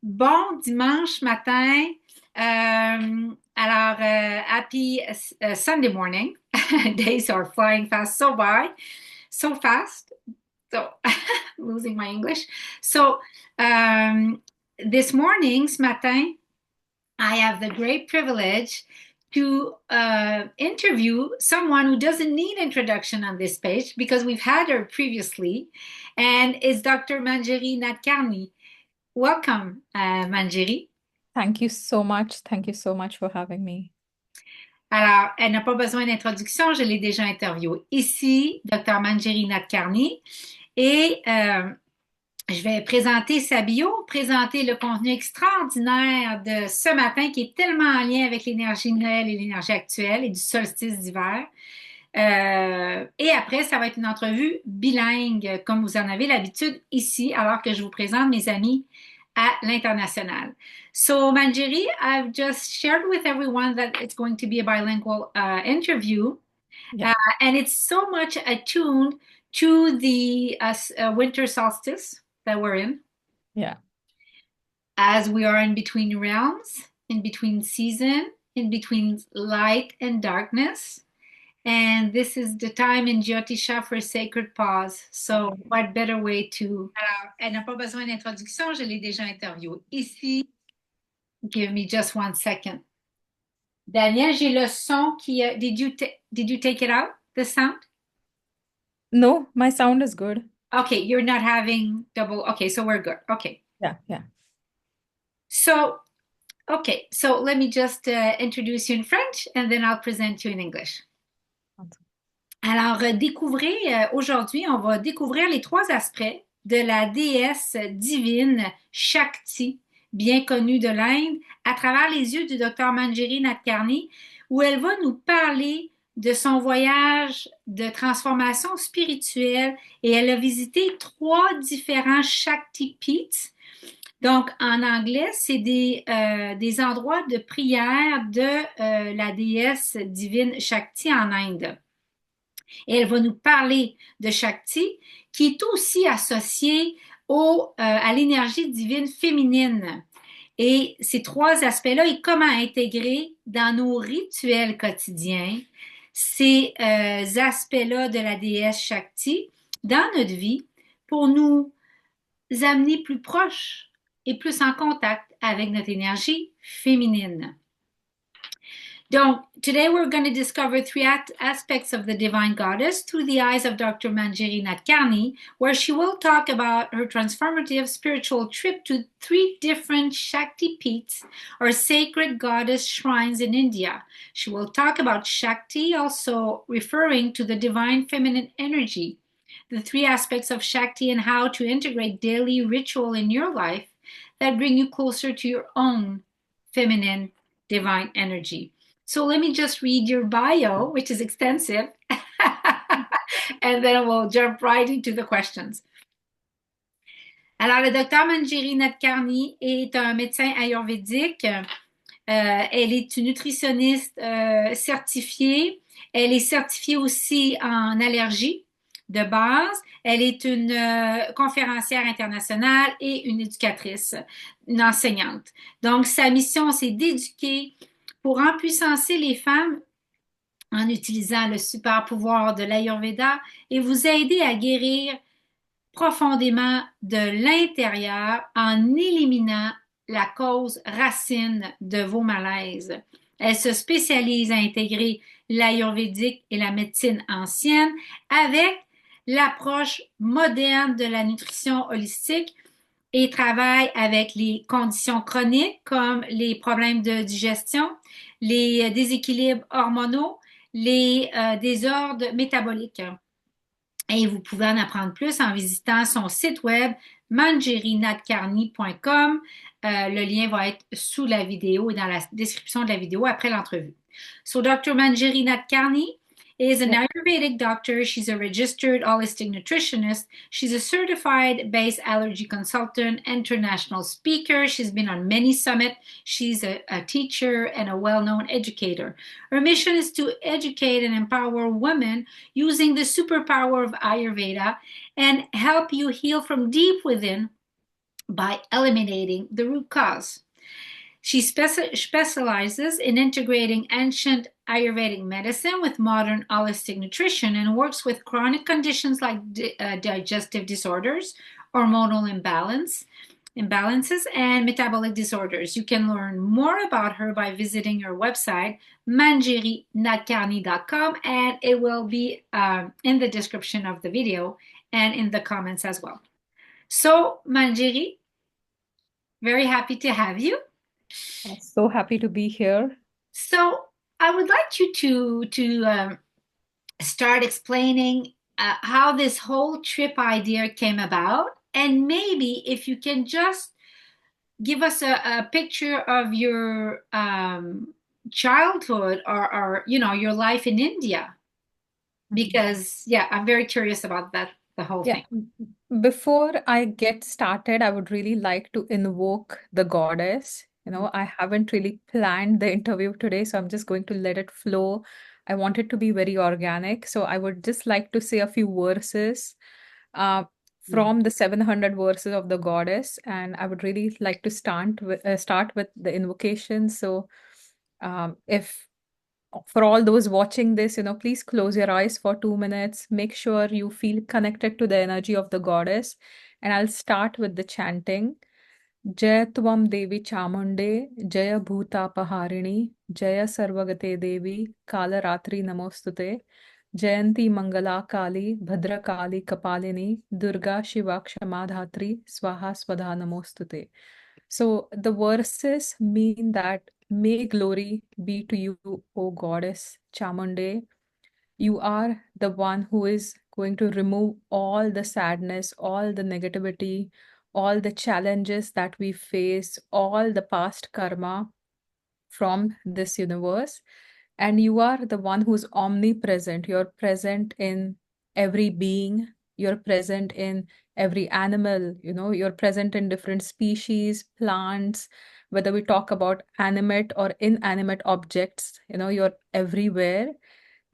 Bon dimanche matin. Happy Sunday morning. Days are flying fast, so by, so fast. So, losing my English. So, this morning, ce matin, I have the great privilege to interview someone who doesn't need introduction on this page because we've had her previously, and it's Dr. Manjiri Nadkarni. Welcome, Manjiri. Thank you so much. Thank you so much for having me. Alors, elle n'a pas besoin d'introduction, je l'ai déjà interviewée. Ici, Dr Manjiri Nadkarni, et je vais présenter sa bio, présenter le contenu extraordinaire de ce matin qui est tellement en lien avec l'énergie de Noël et l'énergie actuelle et du solstice d'hiver. Et après, ça va être une entrevue bilingue, comme vous en avez l'habitude ici, alors que je vous présente mes amis à l'international. So, Manjiri, I've just shared with everyone that it's going to be a bilingual interview, Yeah, and it's so much attuned to the winter solstice that we're in, yeah. as we are in between realms, in between season, in between light and darkness. And this is the time in Jyotisha for sacred pause. So, what better way to... Alors, elle n'a pas besoin d'introduction, je l'ai déjà interviewée ici. Give me just 1 second. Daniel, j'ai le son qui... did you take it out, the sound? No, my sound is good. Okay, you're not having double... Okay, so we're good. Okay. Yeah, yeah. So, okay, so let me just introduce you in French and then I'll present you in English. Alors, découvrez, aujourd'hui, on va découvrir les 3 aspects de la déesse divine Shakti, bien connue de l'Inde, à travers les yeux du Dr Manjiri Nadkarni, où elle va nous parler de son voyage de transformation spirituelle et elle a visité 3 différents Shaktipeeths. Donc, en anglais, c'est des endroits de prière de la déesse divine Shakti en Inde. Et elle va nous parler de Shakti, qui est aussi associée à l'énergie divine féminine. Et ces 3 aspects-là, et comment intégrer dans nos rituels quotidiens ces aspects-là de la déesse Shakti dans notre vie pour nous amener plus proches et plus en contact avec notre énergie féminine. Donc, today we're going to discover 3 aspects of the divine goddess through the eyes of Dr. Manjiri Nadkarni, where she will talk about her transformative spiritual trip to 3 different Shaktipeeths, or sacred goddess shrines in India. She will talk about Shakti, also referring to the divine feminine energy, the 3 aspects of Shakti, and how to integrate daily ritual in your life that bring you closer to your own feminine divine energy. So let me just read your bio, which is extensive, and then we'll jump right into the questions. Alors, le docteur Manjiri Nadkarni est un médecin ayurvédique. Elle est une nutritionniste certifiée. Elle est certifiée aussi en allergie de base. Elle est une conférencière internationale et une éducatrice, une enseignante. Donc, sa mission, c'est d'éduquer pour empuissancer les femmes en utilisant le super pouvoir de l'Ayurveda et vous aider à guérir profondément de l'intérieur en éliminant la cause racine de vos malaises. Elle se spécialise à intégrer l'ayurvédique et la médecine ancienne avec l'approche moderne de la nutrition holistique et travaille avec les conditions chroniques comme les problèmes de digestion, les déséquilibres hormonaux, les désordres métaboliques. Et vous pouvez en apprendre plus en visitant son site web manjirinadkarni.com. Le lien va être sous la vidéo et dans la description de la vidéo après l'entrevue. So Dr. Manjiri Nadkarni is an Ayurvedic doctor. She's a registered holistic nutritionist. She's a certified base allergy consultant, international speaker. She's been on many summits. She's a teacher and a well-known educator. Her mission is to educate and empower women using the superpower of Ayurveda and help you heal from deep within by eliminating the root cause. She specializes in integrating ancient Ayurvedic medicine with modern holistic nutrition and works with chronic conditions like digestive disorders, hormonal imbalances, and metabolic disorders. You can learn more about her by visiting her website, manjirinadkarni.com, and it will be in the description of the video and in the comments as well. So, Manjiri, very happy to have you. So happy to be here. So I would like you to start explaining how this whole trip idea came about, and maybe if you can just give us a picture of your childhood or your life in India, because yeah, I'm very curious about that, the whole Yeah. thing. Before I get started, I would really like to invoke the goddess. I haven't really planned the interview today, so I'm just going to let it flow. I want it to be very organic. So I would just like to say a few verses uh, from the 700 verses of the goddess. And I would really like to start with the invocation. So if for all those watching this, please close your eyes for 2 minutes. Make sure you feel connected to the energy of the goddess. And I'll start with the chanting. Jaya Tvam Devi Chamunde, Jaya Bhuta Paharini, Jaya Sarvagate Devi, Kala Ratri Namostute, Jayanti Mangala Kali, Bhadra Kali Kapalini, Durga Shiva Kshamadhatri, Swaha Swadha Namostute. So the verses mean that may glory be to you, O goddess Chamunde. You are the one who is going to remove all the sadness, all the negativity, all the challenges that we face, all the past karma from this universe. And you are the one who's omnipresent. You're present in every being, you're present in every animal, you're present in different species, plants, whether we talk about animate or inanimate objects, you're everywhere.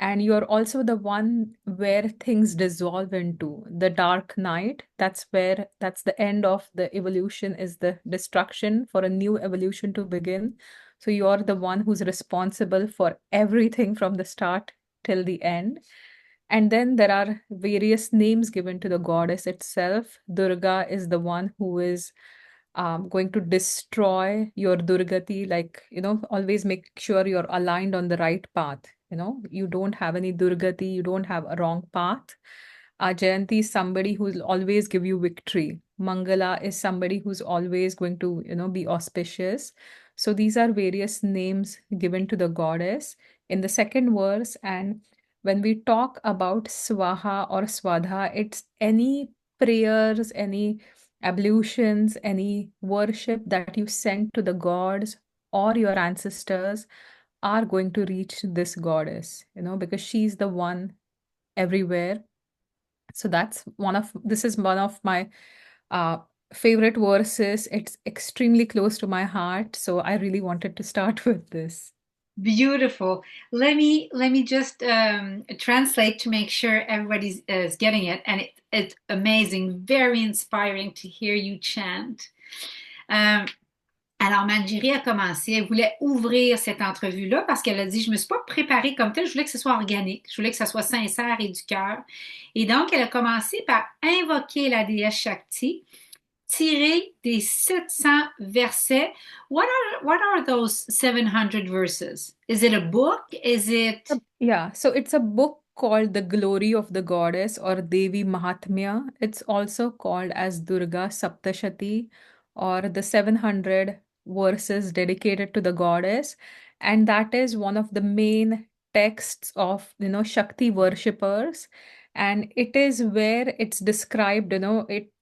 And you're also the one where things dissolve into the dark night. That's the end of the evolution, is the destruction for a new evolution to begin. So you're the one who's responsible for everything from the start till the end. And then there are various names given to the goddess itself. Durga is the one who is going to destroy your Durgati. Like, always make sure you're aligned on the right path. You don't have any Durgati, you don't have a wrong path. Jayanti is somebody who will always give you victory. Mangala is somebody who's always going to, be auspicious. So these are various names given to the goddess in the second verse. And when we talk about Swaha or Swadha, it's any prayers, any ablutions, any worship that you send to the gods or your ancestors are going to reach this goddess, because she's the one everywhere. So this is one of my uh, favorite verses. It's extremely close to my heart. So I really wanted to start with this. Beautiful. Let me just translate to make sure everybody's is getting it, and it's amazing, very inspiring to hear you chant. Euh, alors Manjiri a commencé, elle voulait ouvrir cette entrevue-là parce qu'elle a dit, je me suis pas préparée comme telle, je voulais que ce soit organique, je voulais que ça soit sincère et du cœur. Et donc elle a commencé par invoquer la déesse Shakti tiré des 700 versets. What are those 700 verses? Is it a book? Is it Yeah, so it's a book called The Glory of the Goddess or Devi Mahatmya. It's also called as Durga Saptashati or the 700 verses dedicated to the goddess. And that is one of the main texts of, Shakti worshippers. And it is where it's described, it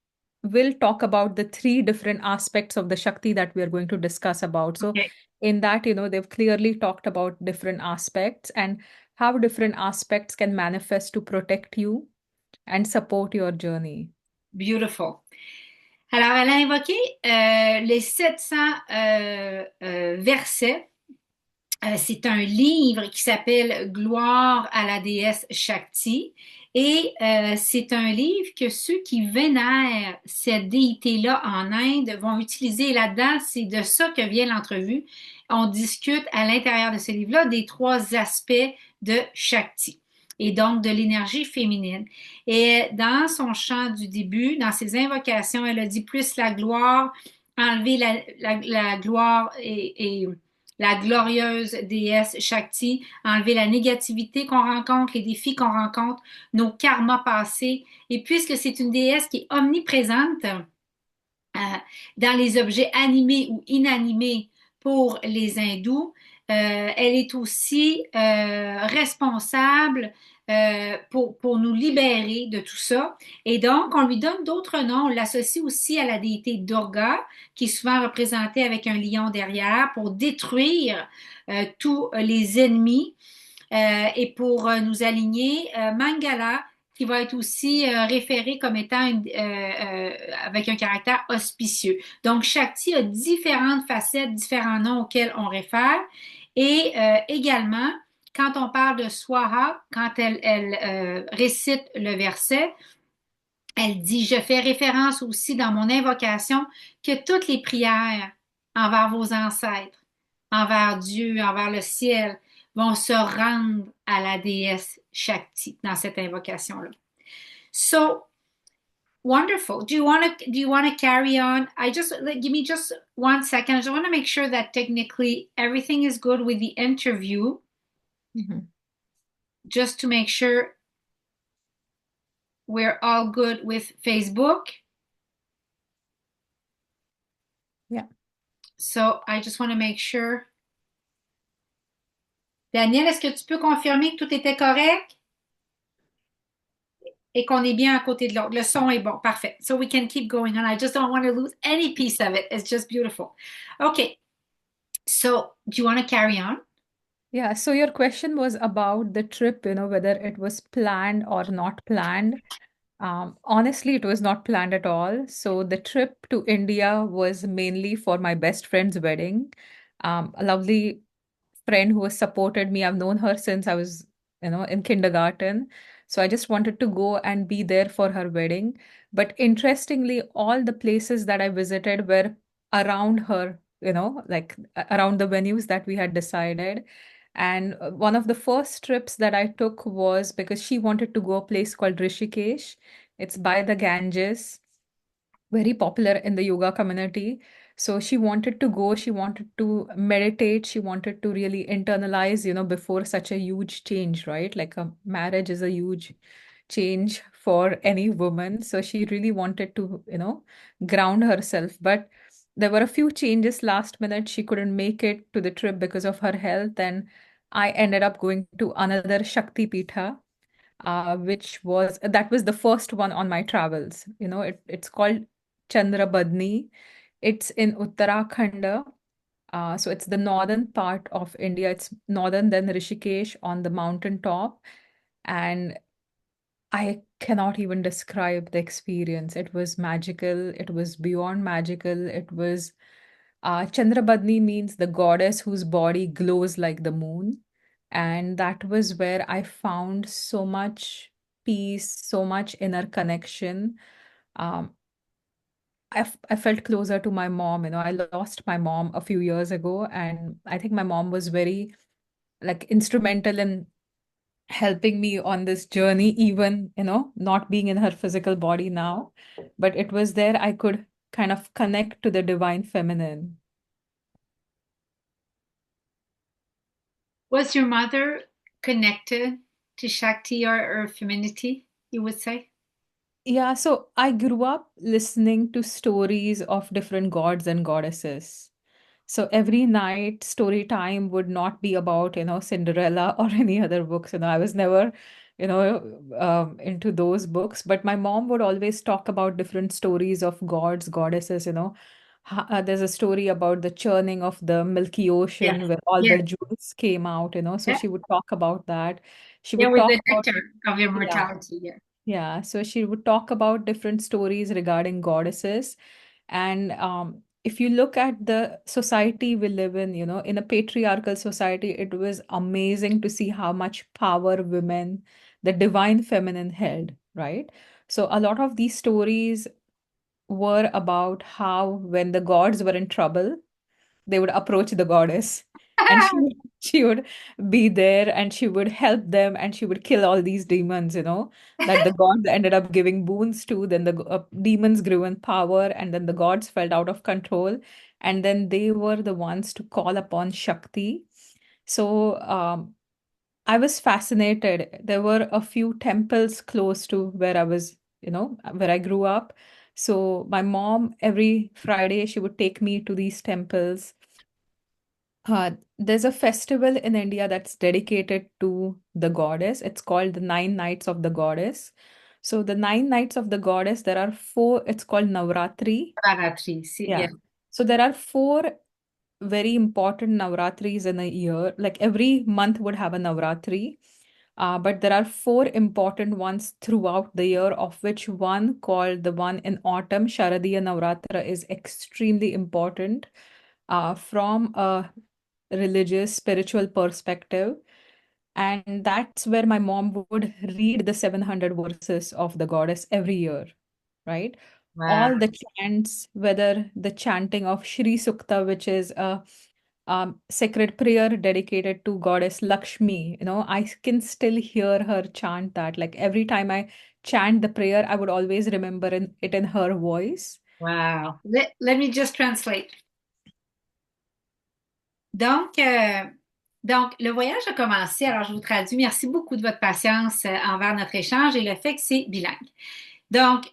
will talk about the three different aspects of the Shakti that we are going to discuss about. So okay? in that, they've clearly talked about different aspects and how different aspects can manifest to protect you and support your journey. Beautiful. Alors, elle a invoqué les 700 versets. C'est un livre qui s'appelle Gloire à la déesse Shakti. Et c'est un livre que ceux qui vénèrent cette déité-là en Inde vont utiliser. Là-dedans, c'est de ça que vient l'entrevue. On discute à l'intérieur de ce livre-là des trois aspects de Shakti et donc de l'énergie féminine. Et dans son chant du début, dans ses invocations, elle a dit plus la gloire, enlever la gloire et la glorieuse déesse Shakti, enlever la négativité qu'on rencontre, les défis qu'on rencontre, nos karmas passés. Et puisque c'est une déesse qui est omniprésente dans les objets animés ou inanimés pour les hindous, elle est aussi responsable pour nous libérer de tout ça. Et donc, on lui donne d'autres noms. On l'associe aussi à la déité Durga, qui est souvent représentée avec un lion derrière, pour détruire tous les ennemis et pour nous aligner. Mangala, qui va être aussi référé comme étant avec un caractère auspicieux. Donc, Shakti a différentes facettes, différents noms auxquels on réfère. Et également, quand on parle de Swaha, quand elle récite le verset, elle dit, je fais référence aussi dans mon invocation que toutes les prières envers vos ancêtres, envers Dieu, envers le ciel, vont se rendre à la déesse Shakti dans cette invocation-là. So wonderful. Do you want to carry on? Give me just 1 second. I just want to make sure that technically everything is good with the interview. Mm-hmm. Just to make sure we're all good with Facebook. Yeah. So I just want to make sure. Daniel, est-ce que tu peux confirmer que tout était correct et qu'on est bien à côté de l'autre? Le son est bon. Parfait. So we can keep going on. I just don't want to lose any piece of it. It's just beautiful. Okay. So do you want to carry on? Yeah, so your question was about the trip, whether it was planned or not planned. Honestly, it was not planned at all. So the trip to India was mainly for my best friend's wedding. A lovely friend who has supported me. I've known her since I was, in kindergarten. So I just wanted to go and be there for her wedding. But interestingly, all the places that I visited were around her, like around the venues that we had decided. And one of the first trips that I took was because she wanted to go a place called Rishikesh. It's by the Ganges, very popular in the yoga community. So she wanted to go, she wanted to meditate, she wanted to really internalize, before such a huge change, right? Like a marriage is a huge change for any woman. So she really wanted to, ground herself. But there were a few changes last minute. She couldn't make it to the trip because of her health. And I ended up going to another Shaktipeetha, which was that was the first one on my travels. It's called Chandrabadni. It's in Uttarakhand. So it's the northern part of India. It's northern than Rishikesh on the mountain top. And I cannot even describe the experience. It was magical. It was beyond magical. It was Chandrabadni means the goddess whose body glows like the moon. And that was where I found so much peace, so much inner connection. Um, I felt closer to my mom. I lost my mom a few years ago, and I think my mom was very like instrumental in helping me on this journey, even, not being in her physical body now. But it was there I could kind of connect to the divine feminine. Was your mother connected to Shakti or femininity, you would say? Yeah, so I grew up listening to stories of different gods and goddesses. So every night, story time would not be about, Cinderella or any other books. I was never, into those books. But my mom would always talk about different stories of gods, goddesses. There's a story about the churning of the Milky Yes. Ocean where all Yes. the jewels came out. So Yeah. she would talk about that. She Yeah, would with talk the about, nectar of yeah. immortality. Yeah. Yeah, so she would talk about different stories regarding goddesses. And if you look at the society we live in, in a patriarchal society, it was amazing to see how much power women the divine feminine held, right? So a lot of these stories were about how when the gods were in trouble, they would approach the goddess, and she would be there and she would help them and she would kill all these demons, that the gods ended up giving boons to. Then the demons grew in power, and then the gods felt out of control, and then they were the ones to call upon Shakti. So I was fascinated. There were a few temples close to where I was, where I grew up. So my mom, every Friday, she would take me to these temples. There's a festival in India that's dedicated to the goddess. It's called the Nine Nights of the Goddess. So the 9 nights of the goddess, there are four, it's called Navratri. Yeah. Yeah. So there are four very important Navratris in a year. Like every month would have a Navratri. But there are four important ones throughout the year, of which one called the one in autumn, Sharadiya Navratra, is extremely important from a religious, spiritual perspective. And that's where my mom would read the 700 verses of the goddess every year, right? Wow. All the chants, whether the chanting of Shri Sukta, which is a sacred prayer dedicated to goddess Lakshmi, I can still hear her chant that. Like every time I chant the prayer, I would always remember it in her voice. Wow. Let me just translate. Donc, le voyage a commencé. Alors, je vous traduis. Merci beaucoup de votre patience envers notre échange et le fait que c'est bilingue. Donc,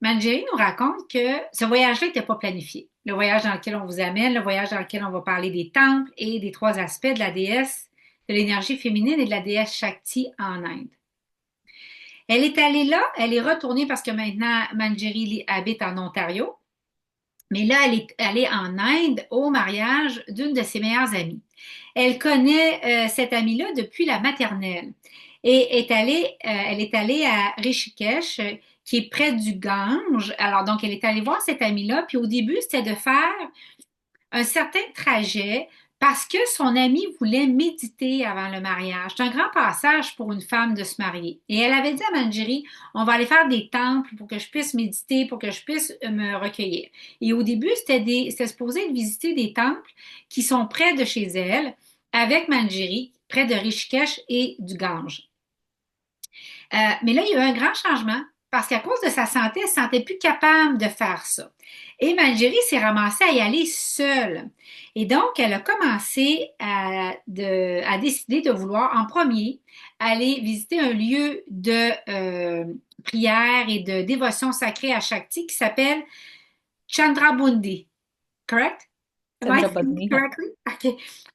Manjiri nous raconte que ce voyage-là n'était pas planifié. Le voyage dans lequel on vous amène, le voyage dans lequel on va parler des temples et des trois aspects de la déesse, de l'énergie féminine et de la déesse Shakti en Inde. Elle est allée là, elle est retournée parce que maintenant Manjiri habite en Ontario. Mais là, elle est allée en Inde au mariage d'une de ses meilleures amies. Elle connaît cette amie-là depuis la maternelle et elle est allée à Rishikesh, qui est près du Gange. Alors, donc, elle est allée voir cette amie-là, puis au début, c'était de faire un certain trajet parce que son amie voulait méditer avant le mariage. C'est un grand passage pour une femme de se marier. Et elle avait dit à Manjiri, on va aller faire des temples pour que je puisse méditer, pour que je puisse me recueillir. Et au début, c'était supposé de visiter des temples qui sont près de chez elle, avec Manjiri, près de Rishikesh et du Gange. Mais là, il y a eu un grand changement parce qu'à cause de sa santé, elle ne se sentait plus capable de faire ça. Et Manjiri s'est ramassée à y aller seule. Et donc, elle a commencé à décider de vouloir, en premier, aller visiter un lieu de prière et de dévotion sacrée à Shakti qui s'appelle Chandrabundi. Correct? Am I saying it Chandrabadni, yeah. correctly? OK.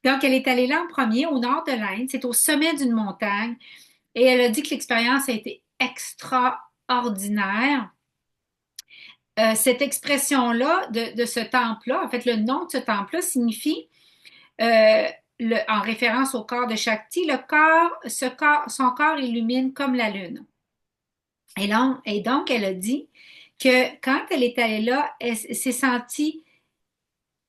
Donc, elle est allée là en premier, au nord de l'Inde. C'est au sommet d'une montagne. Et elle a dit que l'expérience a été extraordinaire. Cette expression-là de ce temple-là, en fait, le nom de ce temple-là signifie, en référence au corps de Shakti, son corps illumine comme la lune. Et donc, elle a dit que quand elle est allée là, elle s'est sentie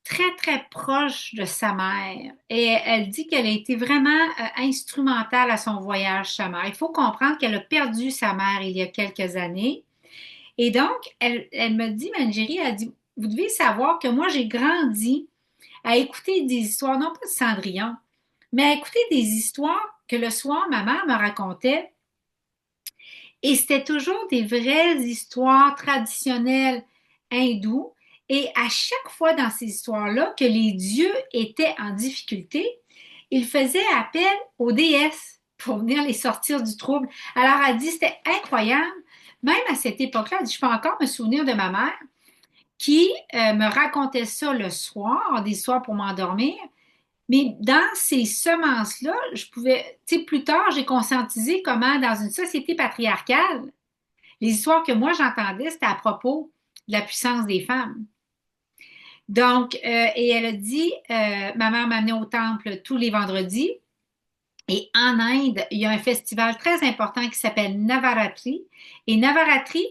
très, très proche de sa mère. Et elle dit qu'elle a été vraiment instrumentale à son voyage, sa mère. Il faut comprendre qu'elle a perdu sa mère il y a quelques années. Et donc, elle me dit, Manjiri, elle dit, vous devez savoir que moi, j'ai grandi à écouter des histoires, non pas de Cendrillon, mais à écouter des histoires que le soir, ma mère me racontait. Et c'était toujours des vraies histoires traditionnelles hindoues. Et à chaque fois dans ces histoires-là que les dieux étaient en difficulté, ils faisaient appel aux déesses pour venir les sortir du trouble. Alors, elle dit, c'était incroyable. Même à cette époque-là, elle dit, je peux encore me souvenir de ma mère qui me racontait ça le soir, des soirs pour m'endormir. Mais dans ces semences-là, plus tard, j'ai conscientisé comment, dans une société patriarcale, les histoires que moi j'entendais, c'était à propos de la puissance des femmes. Donc, et elle a dit, ma mère m'amenait au temple tous les vendredis. Et en Inde, il y a un festival très important qui s'appelle Navaratri. Et Navaratri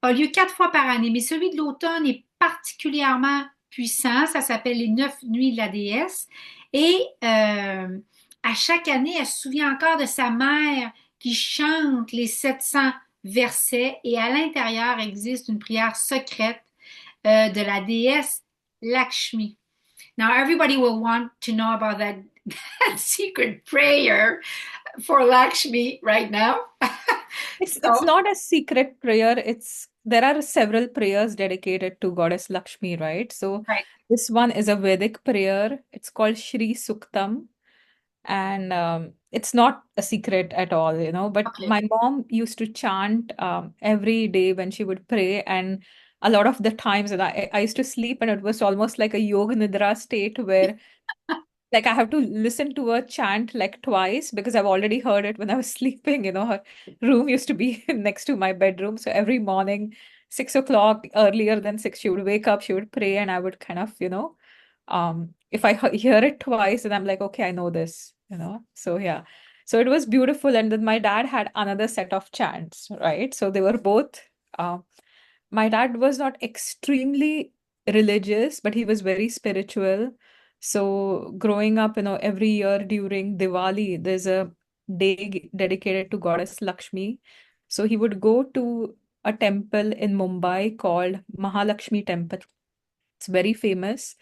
a lieu 4 fois par année, mais celui de l'automne est particulièrement puissant. Ça s'appelle les 9 nuits de la déesse. Et à chaque année, elle se souvient encore de sa mère qui chante les 700 versets et à l'intérieur existe une prière secrète de la déesse Lakshmi. Now, everybody will want to know about that secret prayer for Lakshmi right now. It's So, not a secret prayer. It's there are several prayers dedicated to Goddess Lakshmi, right? So right. this one is a Vedic prayer. It's called Shri Suktam, and it's not a secret at all, you know. But Okay. my mom used to chant every day when she would pray, and a lot of the times, and I used to sleep, and it was almost like a yoga nidra state where like I have to listen to a chant like twice because I've already heard it when I was sleeping. You know, her room used to be next to my bedroom. So every morning, 6 o'clock, earlier than six, she would wake up, she would pray, and I would kind of, if I hear it twice, and I'm like, okay, I know this, you know. So yeah. So it was beautiful. And then my dad had another set of chants, right? So they were both my dad was not extremely religious, but he was very spiritual. So growing up, you know, every year during Diwali, there's a day dedicated to Goddess Lakshmi. So he would go to a temple in Mumbai called Mahalakshmi Temple. It's very famous.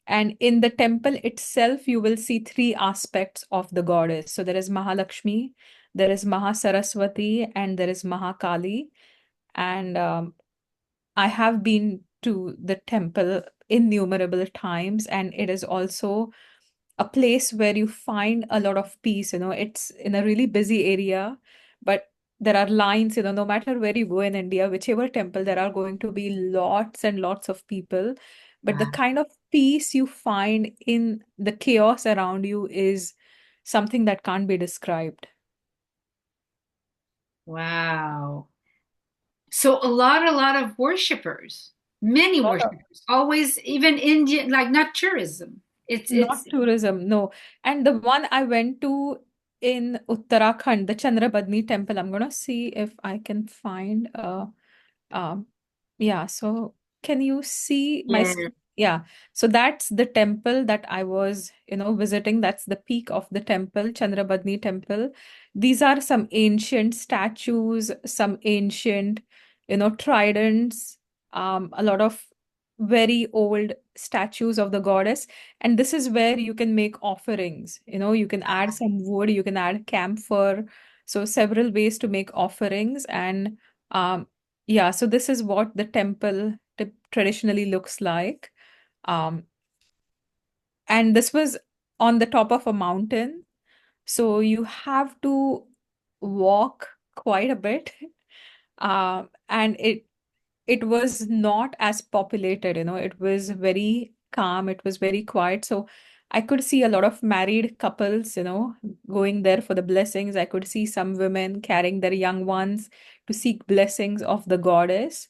And in the temple itself, you will see three aspects of the goddess. So there is Mahalakshmi, there is Mahasaraswati, and there is Mahakali. And I have been to the temple innumerable times, and it is also a place where you find a lot of peace. You know, it's in a really busy area, but there are lines, you know, no matter where you go in India, whichever temple, there are going to be lots and lots of people. But the kind of peace you find in the chaos around you is something that can't be described. Wow. So a lot of worshipers, many worshipers, always even Indian, like not tourism. It's Not tourism, no. And the one I went to in Uttarakhand, the Chandrabadni temple, I'm gonna see if I can find um yeah, so can you see my yeah. screen? Yeah. So that's the temple that I was, you know, visiting. That's the peak of the temple, Chandrabadni temple. These are some ancient statues, some ancient, you know, tridents, a lot of very old statues of the goddess. And this is where you can make offerings. You know, you can add some wood, you can add camphor. So several ways to make offerings. And yeah, so this is what the temple traditionally looks like. Um, and this was on the top of a mountain. So you have to walk quite a bit. And it was not as populated, you know, it was very calm, it was very quiet. So I could see a lot of married couples, you know, going there for the blessings. I could see some women carrying their young ones to seek blessings of the goddess.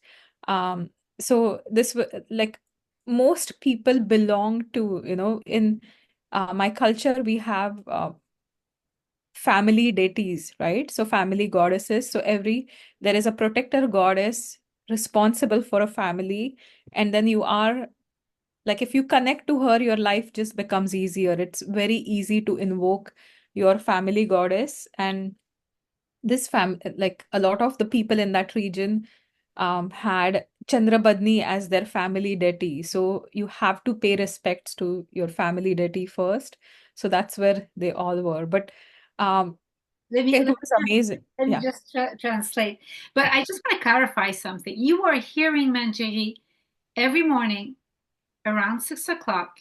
Um, so this was like most people belong to, you know, in my culture, we have family deities, right? So family goddesses. So there is a protector goddess responsible for a family. And then you are like, if you connect to her, your life just becomes easier. It's very easy to invoke your family goddess. And like a lot of the people in that region had Chandrabadni as their family deity. So you have to pay respects to your family deity first. So that's where they all were. But um, Let me it let was amazing. let me Yeah. just translate. But I just want to clarify something. You are hearing Manjiri every morning around 6 o'clock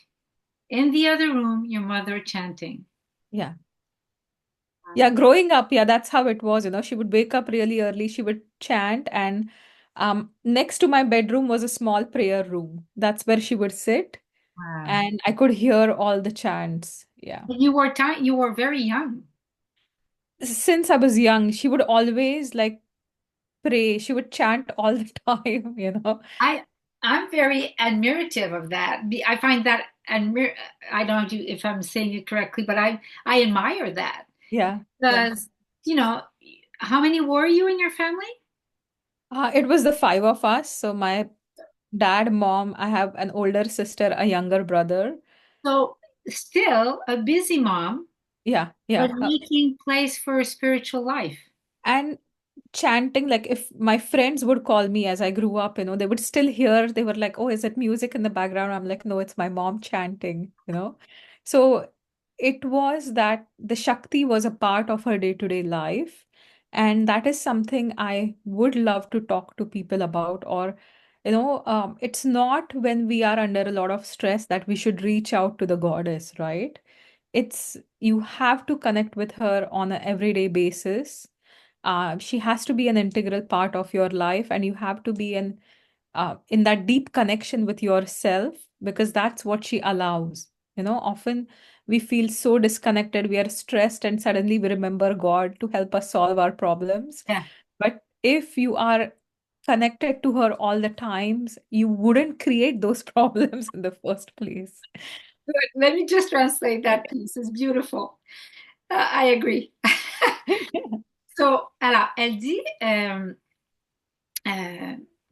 in the other room, your mother chanting. Yeah. Yeah. Growing up, yeah, that's how it was. You know, she would wake up really early, she would chant, and next to my bedroom was a small prayer room. That's where she would sit, Wow. and I could hear all the chants. Yeah. And you were very young. Since I was young, she would always like pray. She would chant all the time, you know. I I'm very admirative of that. I find that I don't know if I'm saying it correctly, but I admire that Yeah. Yeah. because you know how many were you in your family? It was the five of us. So my dad, mom, I have an older sister, a younger brother. So still a busy mom, Yeah. but Yeah. making place for a spiritual life. And chanting, like if my friends would call me as I grew up, they would still hear, they were like, oh, is it music in the background? I'm like, no, it's my mom chanting. So it was that the Shakti was a part of her day-to-day life. And that is something I would love to talk to people about. Or, it's not when we are under a lot of stress that we should reach out to the goddess, right? It's you have to connect with her on an everyday basis. She has to be an integral part of your life, and you have to be in that deep connection with yourself, because that's what she allows. Often we feel so disconnected, we are stressed, and suddenly we remember God to help us solve our problems. Yeah. But if you are connected to her all the times, you wouldn't create those problems in the first place. Good. Let me just translate that piece. It's beautiful. I agree. So, alors, elle dit euh,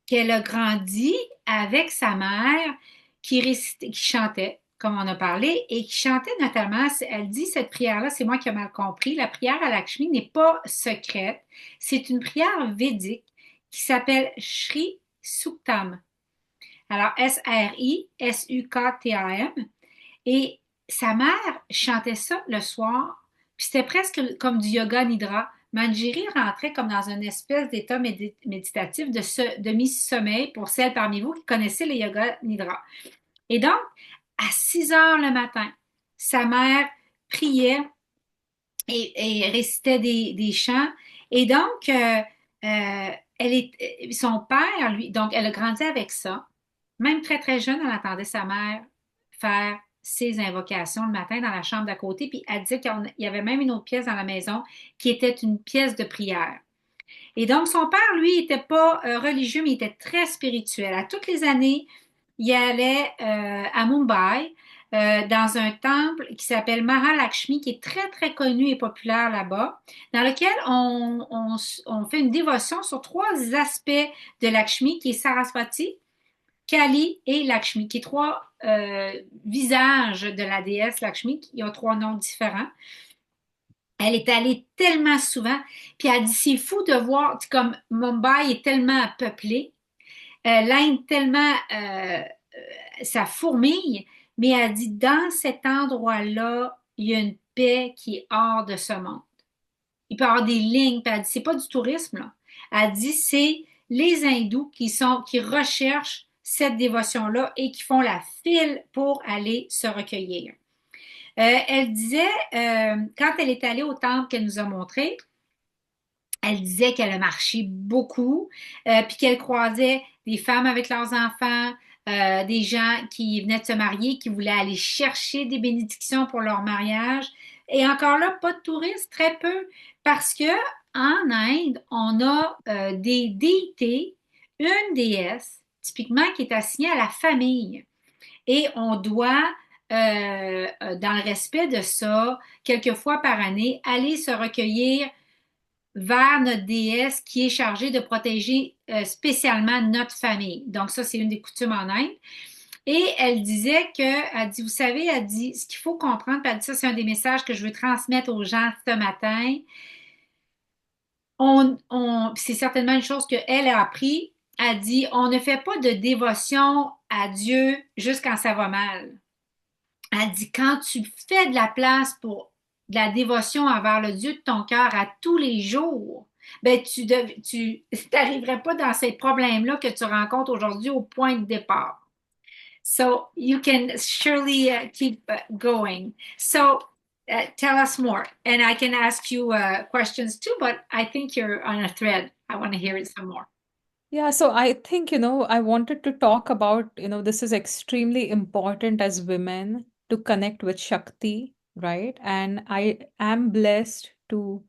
qu'elle a grandi avec sa mère qui chantait, comme on a parlé, et qui chantait notamment, elle dit, cette prière-là, c'est moi qui ai mal compris, la prière à Lakshmi n'est pas secrète, c'est une prière védique qui s'appelle Shri Suktam. Alors, Sri Suktam. Et sa mère chantait ça le soir, puis c'était presque comme du yoga nidra. Manjiri rentrait comme dans une espèce d'état méditatif de demi-sommeil pour celles parmi vous qui connaissaient le yoga nidra. Et donc, à 6 heures le matin, sa mère priait et récitait des chants. Et donc, son père, lui, donc elle a grandi avec ça. Même très, très jeune, elle entendait sa mère faire ses invocations le matin dans la chambre d'à côté. Puis elle disait qu'il y avait même une autre pièce dans la maison qui était une pièce de prière. Et donc, son père, lui, n'était pas religieux, mais il était très spirituel. À toutes les années, il allait à Mumbai, dans un temple qui s'appelle Mahalakshmi, qui est très, très connu et populaire là-bas, dans lequel on fait une dévotion sur 3 aspects de Lakshmi, qui est Saraswati, Kali et Lakshmi, qui est 3 visages de la déesse Lakshmi, qui ont 3 noms différents. Elle est allée tellement souvent, puis elle dit, c'est fou de voir, comme Mumbai est tellement peuplé, l'Inde tellement, ça fourmille, mais elle dit, dans cet endroit-là, il y a une paix qui est hors de ce monde. Il peut y avoir des lignes, puis elle dit, c'est pas du tourisme, là. Elle dit, c'est les hindous qui recherchent cette dévotion-là et qui font la file pour aller se recueillir. Elle disait, quand elle est allée au temple qu'elle nous a montré, elle disait qu'elle a marché beaucoup, puis qu'elle croisait des femmes avec leurs enfants, des gens qui venaient de se marier, qui voulaient aller chercher des bénédictions pour leur mariage. Et encore là, pas de touristes, très peu, parce que en Inde, on a des déités, une déesse, typiquement, qui est assignée à la famille. Et on doit, dans le respect de ça, quelques fois par année, aller se recueillir vers notre déesse qui est chargée de protéger spécialement notre famille. Donc ça, c'est une des coutumes en Inde. Et elle disait elle dit, vous savez, elle dit, ce qu'il faut comprendre, puis elle dit ça, c'est un des messages que je veux transmettre aux gens ce matin. C'est certainement une chose qu'elle a appris. Elle dit, on ne fait pas de dévotion à Dieu juste quand ça va mal. Elle dit, quand tu fais de la place pour de la dévotion envers le Dieu de ton cœur à tous les jours, ben tu n'arriverais pas dans ces problèmes-là que tu rencontres aujourd'hui au point de départ. So you can surely keep going. So tell us more. And I can ask you questions too, but I think you're on a thread. I want to hear it some more. Yeah, so I think, I wanted to talk about, this is extremely important as women to connect with Shakti, right? And I am blessed to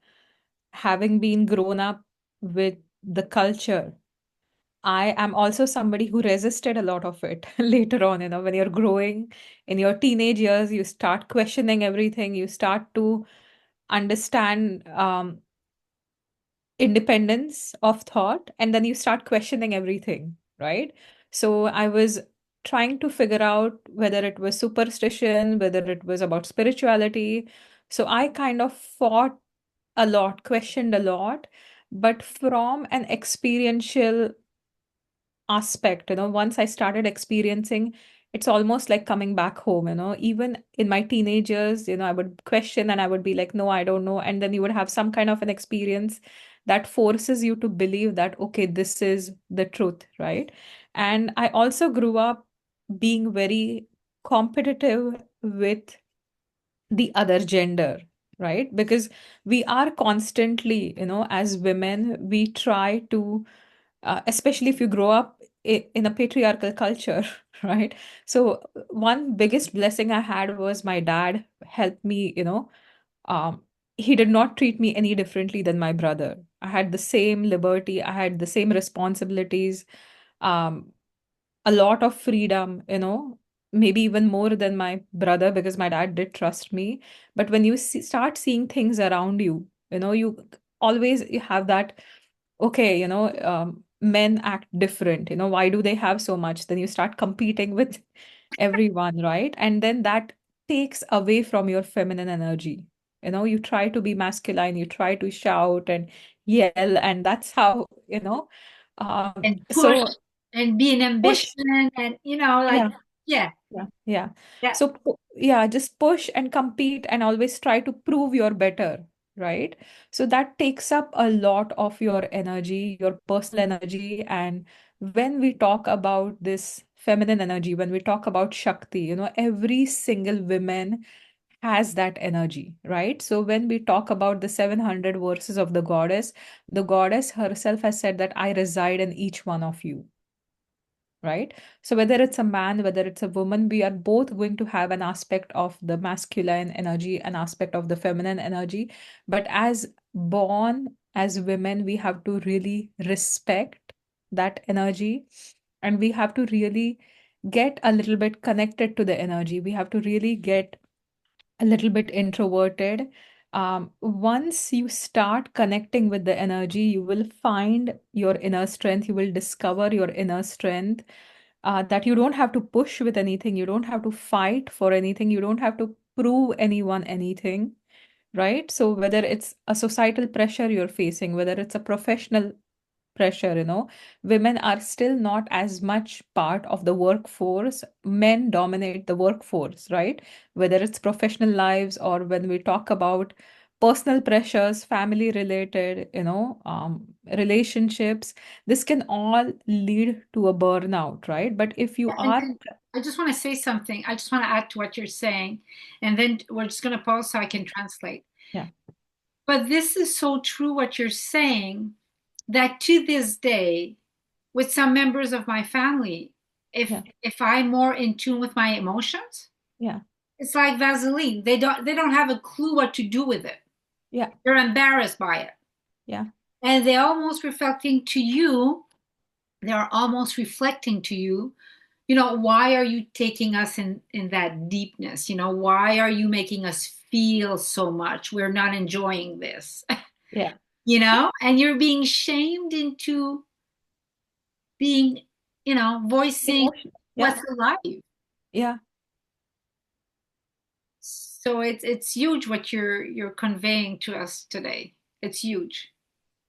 having been grown up with the culture. I am also somebody who resisted a lot of it later on, when you're growing in your teenage years, you start questioning everything, you start to understand independence of thought, and then you start questioning everything, right? So I was trying to figure out whether it was superstition, whether it was about spirituality. So I kind of fought a lot, questioned a lot. but from an experiential aspect, once I started experiencing, it's almost like coming back home, even in my teenagers, I would question and I would be like, no, I don't know. And then you would have some kind of an experience that forces you to believe that, okay, this is the truth, right? And I also grew up being very competitive with the other gender, right? Because we are constantly, as women, we try to especially if you grow up in a patriarchal culture, right? So one biggest blessing I had was my dad helped me, um, he did not treat me any differently than my brother. I had the same liberty, I had the same responsibilities, um, a lot of freedom, maybe even more than my brother because my dad did trust me. But when you start seeing things around you, you always you have that, okay, men act different. Why do they have so much? Then you start competing with everyone, right? And then that takes away from your feminine energy. You try to be masculine, you try to shout and yell, and that's how, And push so and be an push. ambition and, like, Yeah. yeah, Yeah, yeah. yeah. So, yeah, just push and compete and always try to prove you're better, right? So that takes up a lot of your energy, your personal energy. And when we talk about this feminine energy, when we talk about Shakti, every single woman has that energy, right? So when we talk about the 700 verses of the goddess herself has said that I reside in each one of you, right? So whether it's a man, whether it's a woman, we are both going to have an aspect of the masculine energy, an aspect of the feminine energy. But as born as women, we have to really respect that energy, and we have to really get a little bit connected to the energy. We have to really get a little bit introverted. Once you start connecting with the energy, you will find your inner strength. You will discover your inner strength, that you don't have to push with anything. You don't have to fight for anything. You don't have to prove anyone anything, right? So whether it's a societal pressure you're facing, whether it's a professional pressure, women are still not as much part of the workforce. Men dominate the workforce, right? Whether it's professional lives or when we talk about personal pressures, family related, relationships, this can all lead to a burnout, right? But if you Yeah, are, and I just want to say something. I just want to add to what you're saying, and then we're just going to pause so I can translate. yeah, But this is so true what you're saying that to this day, with some members of my family, if yeah, if I'm more in tune with my emotions, yeah, it's like Vaseline. They don't have a clue what to do with it. yeah, They're embarrassed by it. yeah, And they're almost reflecting to you, they're almost reflecting to you, why are you taking us in that deepness? Why are you making us feel so much? We're not enjoying this. yeah. And you're being shamed into being, voicing Emotion. Yeah, what's alive. yeah. So it's huge what you're conveying to us today. It's huge.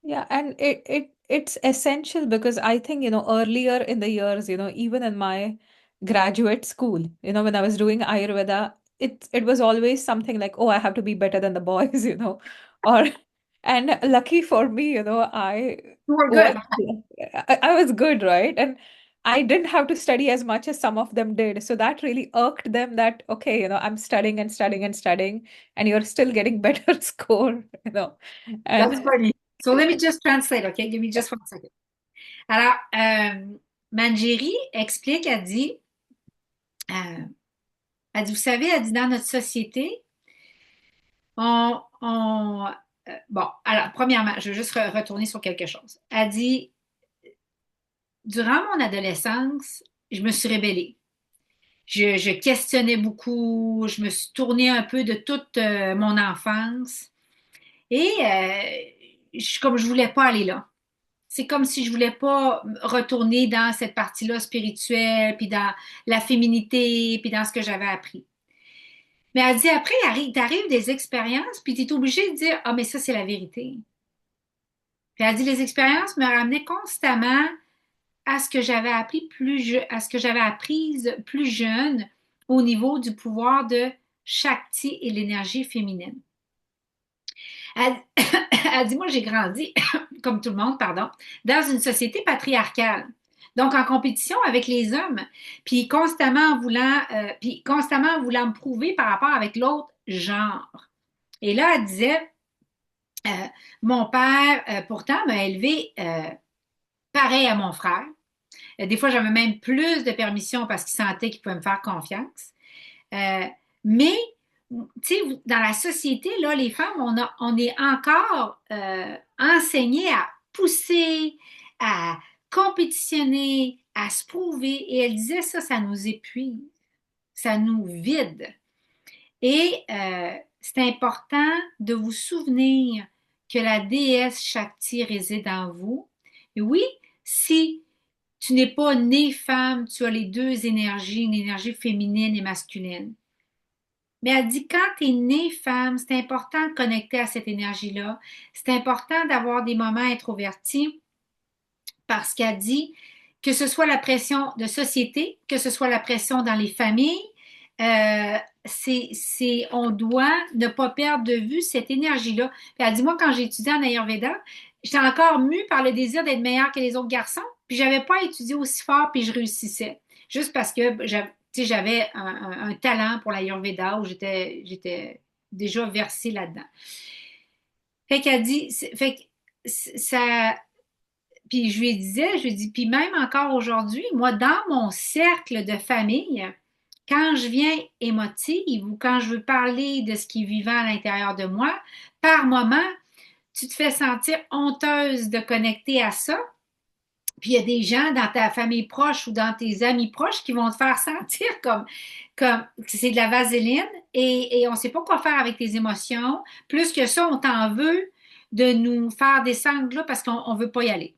Yeah, and it's essential because I think, earlier in the years, even in my graduate school, when I was doing Ayurveda, it was always something like, oh, I have to be better than the boys, or and lucky for me, I You were was good. I was good, right? And I didn't have to study as much as some of them did. So that really irked them that, okay, I'm studying and studying and studying, and you're still getting better score, That's and funny. So let me just translate, OK? Give me just 1 second. Alors, Manjiri explique, euh, elle dit, vous savez, elle dit, dans notre société, bon, alors, premièrement, je veux juste retourner sur quelque chose. Elle dit, durant mon adolescence, je me suis rébellée. Je questionnais beaucoup, je me suis tournée un peu de toute mon enfance et comme je voulais pas aller là. C'est comme si je voulais pas retourner dans cette partie-là spirituelle, puis dans la féminité, puis dans ce que j'avais appris. Mais elle dit après, t'arrives des expériences, puis tu es obligé de dire, ah, mais ça, c'est la vérité. Puis elle dit, les expériences me ramenaient constamment à ce que j'avais appris à ce que j'avais apprise plus jeune au niveau du pouvoir de Shakti et l'énergie féminine. Elle, elle dit, moi, j'ai grandi, comme tout le monde, pardon, dans une société patriarcale. Donc, en compétition avec les hommes, puis constamment voulant me prouver par rapport avec l'autre genre. Et là, elle disait, euh, mon père, pourtant, m'a élevé pareil à mon frère. Des fois, j'avais même plus de permission parce qu'il sentait qu'il pouvait me faire confiance. Euh, mais, tu sais, dans la société, là, les femmes, on est encore enseignées à pousser, à compétitionner, à se prouver. Et elle disait ça, ça nous épuise, ça nous vide. Et c'est important de vous souvenir que la déesse Shakti réside en vous. Et oui, si tu n'es pas née femme, tu as les deux énergies, une énergie féminine et masculine. Mais elle dit, quand tu es née femme, c'est important de connecter à cette énergie-là. C'est important d'avoir des moments introvertis parce qu'elle dit que ce soit la pression de société, que ce soit la pression dans les familles, on doit ne pas perdre de vue cette énergie-là. Puis elle dit, moi, quand j'ai étudié en Ayurveda, j'étais encore mue par le désir d'être meilleure que les autres garçons, puis j'avais pas étudié aussi fort, puis je réussissais. Juste parce que j'avais un talent pour l'Ayurveda où j'étais déjà versée là-dedans. Fait qu'elle dit, fait que ça, puis je lui dis, puis même encore aujourd'hui, moi, dans mon cercle de famille, quand je viens émotive ou quand je veux parler de ce qui est vivant à l'intérieur de moi, par moment, tu te fais sentir honteuse de connecter à ça. Puis il y a des gens dans ta famille proche ou dans tes amis proches qui vont te faire sentir comme que c'est de la vaseline et on ne sait pas quoi faire avec tes émotions. Plus que ça, on t'en veut de nous faire descendre là parce qu'on ne veut pas y aller.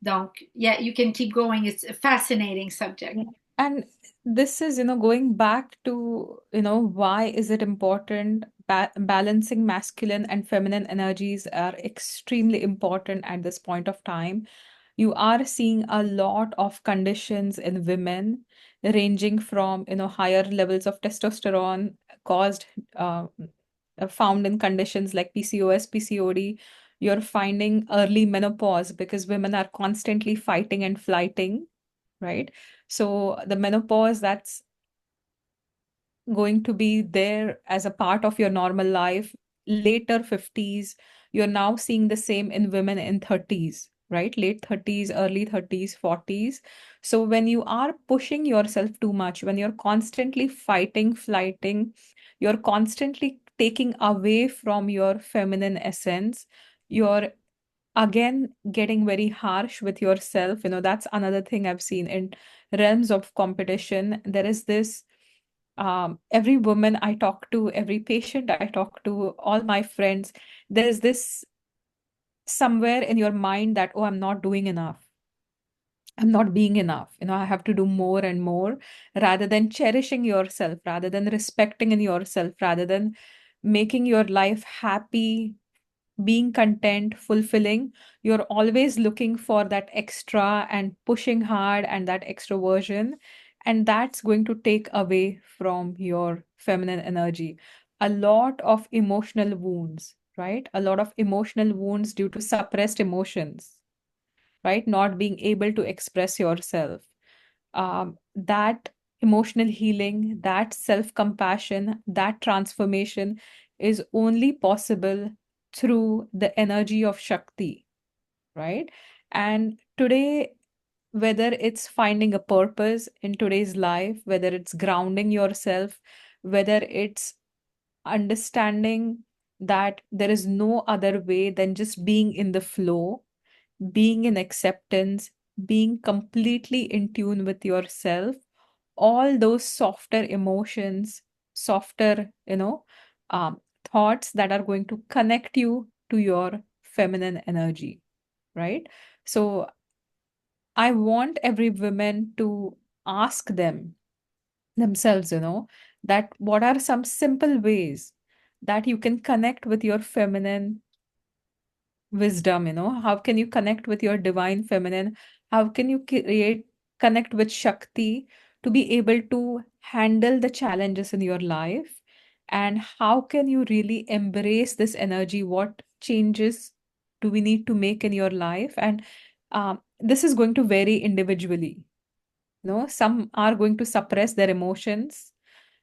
Donc, yeah, you can keep going. It's a fascinating subject. Yeah. And this is, going back to, why is it important? Balancing masculine and feminine energies are extremely important at this point of time. You are seeing a lot of conditions in women ranging from, higher levels of testosterone caused, found in conditions like PCOS, PCOD. You're finding early menopause because women are constantly fighting and flighting, right? So the menopause that's going to be there as a part of your normal life, later 50s, you're now seeing the same in women in 30s, right? Late 30s, early 30s, 40s. So when you are pushing yourself too much, when you're constantly fighting, flighting, you're constantly taking away from your feminine essence, you're again getting very harsh with yourself. That's another thing I've seen in realms of competition. There is this every woman I talk to, every patient I talk to, all my friends, there's this somewhere in your mind that, oh, I'm not doing enough. I'm not being enough. I have to do more and more rather than cherishing yourself, rather than respecting in yourself, rather than making your life happy, being content, fulfilling. You're always looking for that extra and pushing hard and that extroversion. And that's going to take away from your feminine energy. A lot of emotional wounds, right? A lot of emotional wounds due to suppressed emotions, right? Not being able to express yourself. That emotional healing, that self compassion, that transformation is only possible through the energy of Shakti, right? And today, whether it's finding a purpose in today's life, whether it's grounding yourself, whether it's understanding that there is no other way than just being in the flow, being in acceptance, being completely in tune with yourself, all those softer emotions, softer, thoughts that are going to connect you to your feminine energy, right? So I want every woman to ask themselves, that what are some simple ways that you can connect with your feminine wisdom, how can you connect with your divine feminine? How can you connect with Shakti to be able to handle the challenges in your life? And how can you really embrace this energy? What changes do we need to make in your life? And this is going to vary individually. Some are going to suppress their emotions.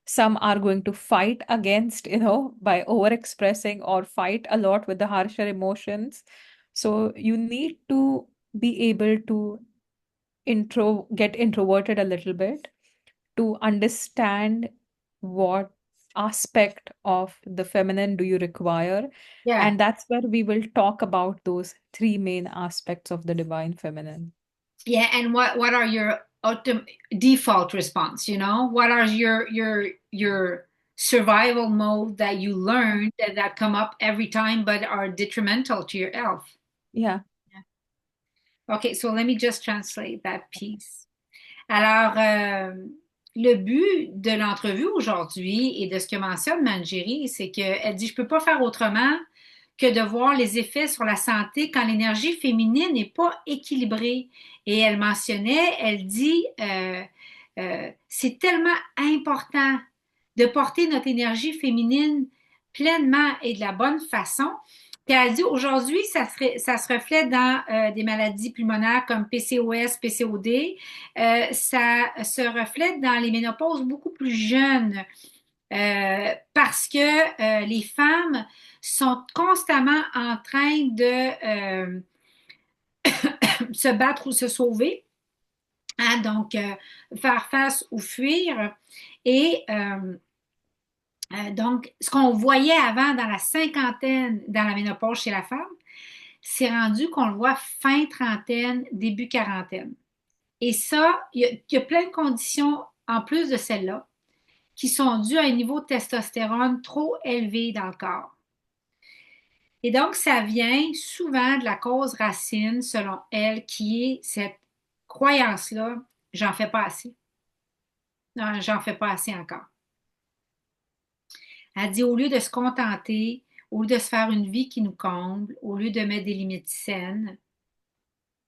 Some are going to fight against, by overexpressing or fight a lot with the harsher emotions. So you need to be able to get introverted a little bit to understand what aspect of the feminine do you require. Yeah. And that's where we will talk about those three main aspects of the divine feminine. Yeah, and what are your default response, What are your survival mode that you learned that come up every time but are detrimental to your health? Yeah. Okay, so let me just translate that piece. Alors, le but de l'entrevue aujourd'hui et de ce que mentionne Manjiri, c'est qu'elle dit, je peux pas faire autrement que de voir les effets sur la santé quand l'énergie féminine n'est pas équilibrée. Et elle mentionnait, elle dit, c'est tellement important de porter notre énergie féminine pleinement et de la bonne façon. Puis elle dit aujourd'hui, ça se reflète dans des maladies pulmonaires comme PCOS, PCOD. Ça se reflète dans les ménopauses beaucoup plus jeunes parce que les femmes sont constamment en train de se battre ou se sauver, hein, donc faire face ou fuir. Et donc, ce qu'on voyait avant dans la cinquantaine, dans la ménopause chez la femme, c'est rendu qu'on le voit fin trentaine, début quarantaine. Et ça, il y a plein de conditions en plus de celles-là qui sont dues à un niveau de testostérone trop élevé dans le corps. Et donc, ça vient souvent de la cause racine, selon elle, qui est cette croyance-là, j'en fais pas assez. Non, j'en fais pas assez encore. Elle dit, au lieu de se contenter, au lieu de se faire une vie qui nous comble, au lieu de mettre des limites saines,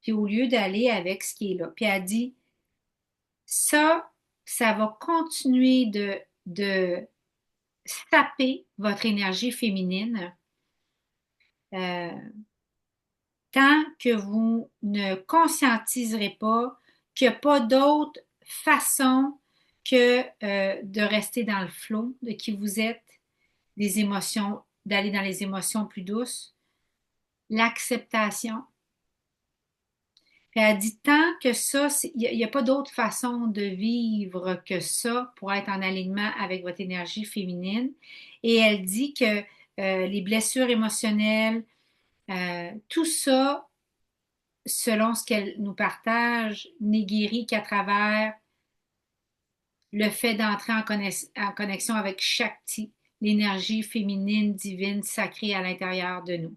puis au lieu d'aller avec ce qui est là. Puis elle dit, ça va continuer de saper votre énergie féminine euh, tant que vous ne conscientiserez pas qu'il n'y a pas d'autre façon que de rester dans le flot de qui vous êtes, des émotions, d'aller dans les émotions plus douces, l'acceptation. Puis elle dit tant que ça, il n'y a pas d'autre façon de vivre que ça pour être en alignement avec votre énergie féminine. Et elle dit que les blessures émotionnelles, tout ça, selon ce qu'elle nous partage, n'est guéri qu'à travers le fait d'entrer en connexion avec Shakti, l'énergie féminine, divine, sacrée à l'intérieur de nous.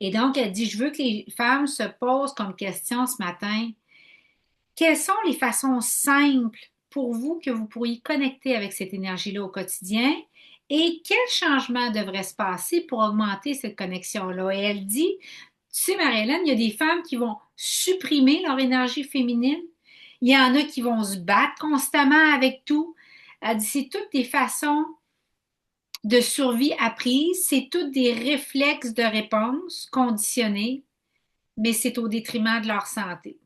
Et donc, elle dit, je veux que les femmes se posent comme question ce matin, quelles sont les façons simples pour vous que vous pourriez connecter avec cette énergie-là au quotidien et quel changement devrait se passer pour augmenter cette connexion-là? Et elle dit, tu sais, Marie-Hélène, il y a des femmes qui vont supprimer leur énergie féminine. Il y en a qui vont se battre constamment avec tout. Elle dit, c'est toutes des façons de survie apprises, c'est toutes des réflexes de réponse conditionnés, mais c'est au détriment de leur santé.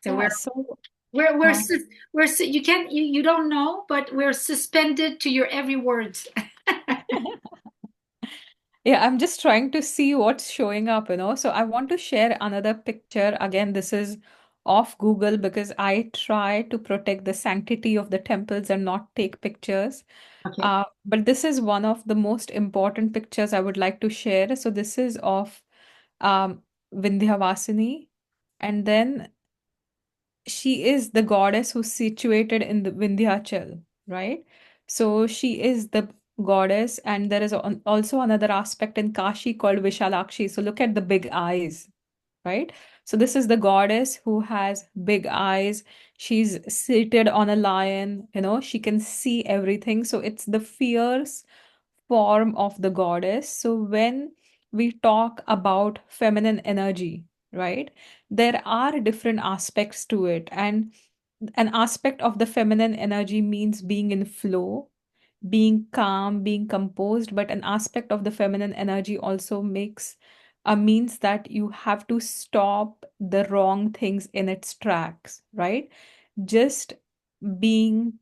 So Yeah, so we're um, you can't you don't know, but we're suspended to your every words. yeah, I'm just trying to see what's showing up. So I want to share another picture. Again, this is off Google because I try to protect the sanctity of the temples and not take pictures. Okay. But this is one of the most important pictures I would like to share. So this is of um, Vindhyavasini, and then she is the goddess who's situated in the Vindhyachal, right? So she is the goddess, and there is also another aspect in Kashi called Vishalakshi. So look at the big eyes, right? So this is the goddess who has big eyes. She's seated on a lion, she can see everything. So it's the fierce form of the goddess. So when we talk about feminine energy, right, there are different aspects to it. And an aspect of the feminine energy means being in flow, being calm, being composed, but an aspect of the feminine energy also makes means that you have to stop the wrong things in its tracks, right? Just being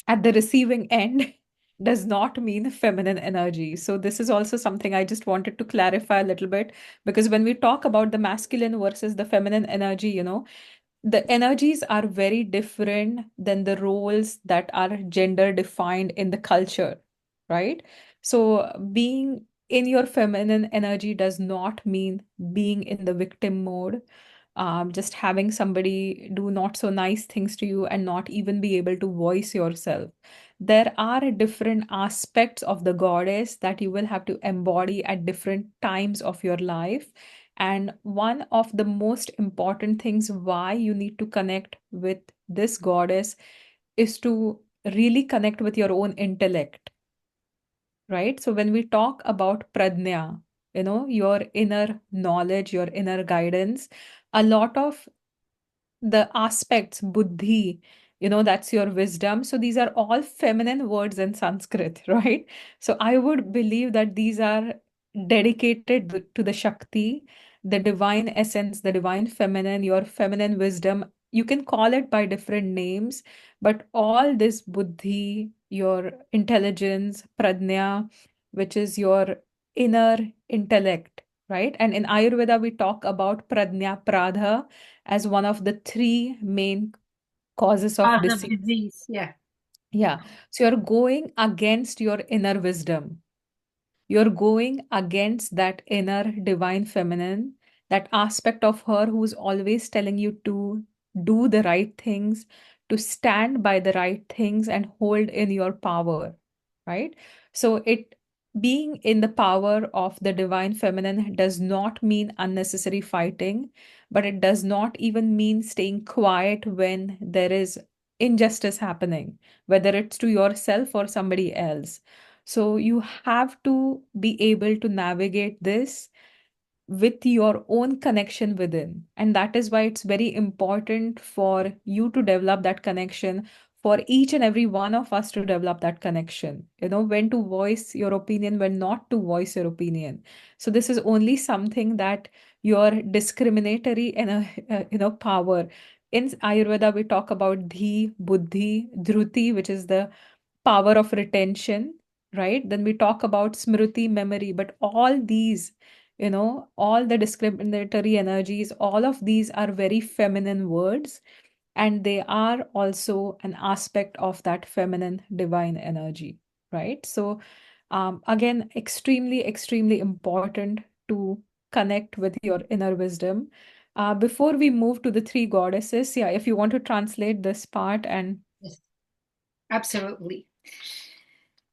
at the receiving end does not mean feminine energy. So this is also something I just wanted to clarify a little bit, because when we talk about the masculine versus the feminine energy, the energies are very different than the roles that are gender defined in the culture, right? So being in your feminine energy does not mean being in the victim mode, just having somebody do not so nice things to you and not even be able to voice yourself. There are different aspects of the goddess that you will have to embody at different times of your life. And one of the most important things why you need to connect with this goddess is to really connect with your own intellect, right? So when we talk about pradnya, your inner knowledge, your inner guidance, a lot of the aspects, buddhi, that's your wisdom. So these are all feminine words in Sanskrit, right? So I would believe that these are dedicated to the Shakti, the divine essence, the divine feminine, your feminine wisdom. You can call it by different names, but all this buddhi, your intelligence, pradnya, which is your inner intellect, right? And in Ayurveda, we talk about pradnya pradha as one of the three main causes of Cause of disease. disease, yeah. Yeah. So you're going against your inner wisdom. You're going against that inner divine feminine, that aspect of her who's always telling you to do the right things, to stand by the right things and hold in your power, right? So it being in the power of the divine feminine does not mean unnecessary fighting, but it does not even mean staying quiet when there is injustice happening, whether it's to yourself or somebody else. So you have to be able to navigate this with your own connection within. And that is why it's very important for you to develop that connection, for each and every one of us to develop that connection. When to voice your opinion, when not to voice your opinion. So this is only something that your discriminatory and power. In Ayurveda, we talk about dhi, buddhi, dhruti, which is the power of retention, right? Then we talk about smriti, memory, but all these, all the discriminatory energies, all of these are very feminine words, and they are also an aspect of that feminine divine energy, right? So, again, extremely, extremely important to connect with your inner wisdom. Before we move to the three goddesses, yeah, if you want to translate this part and Yes, absolutely.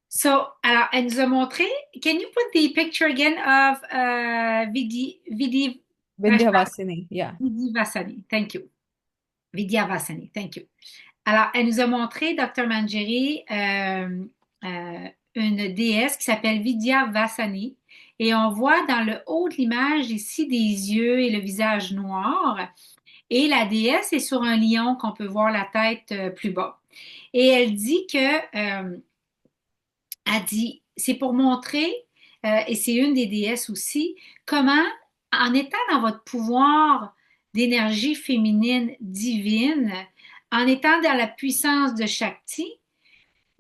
So, alors, elle nous a montré. Can you put the picture again of Vidyavasini, yeah. Vidyavasani? Thank you. Vidyavasani, thank you. Alors, elle nous a montré, Dr Manjiri, une déesse qui s'appelle Vidyavasani. Et on voit dans le haut de l'image ici des yeux et le visage noir. Et la déesse est sur un lion qu'on peut voir la tête plus bas. Et elle dit elle dit, c'est pour montrer, et c'est une des déesses aussi, comment, en étant dans votre pouvoir d'énergie féminine divine, en étant dans la puissance de Shakti,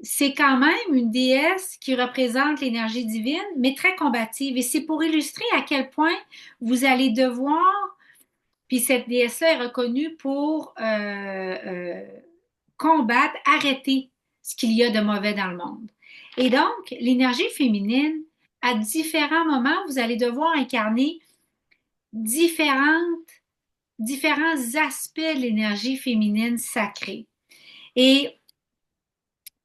c'est quand même une déesse qui représente l'énergie divine, mais très combative. Et c'est pour illustrer à quel point vous allez devoir, puis cette déesse-là est reconnue pour combattre, arrêter ce qu'il y a de mauvais dans le monde. Et donc, l'énergie féminine, à différents moments, vous allez devoir incarner différents aspects de l'énergie féminine sacrée. Et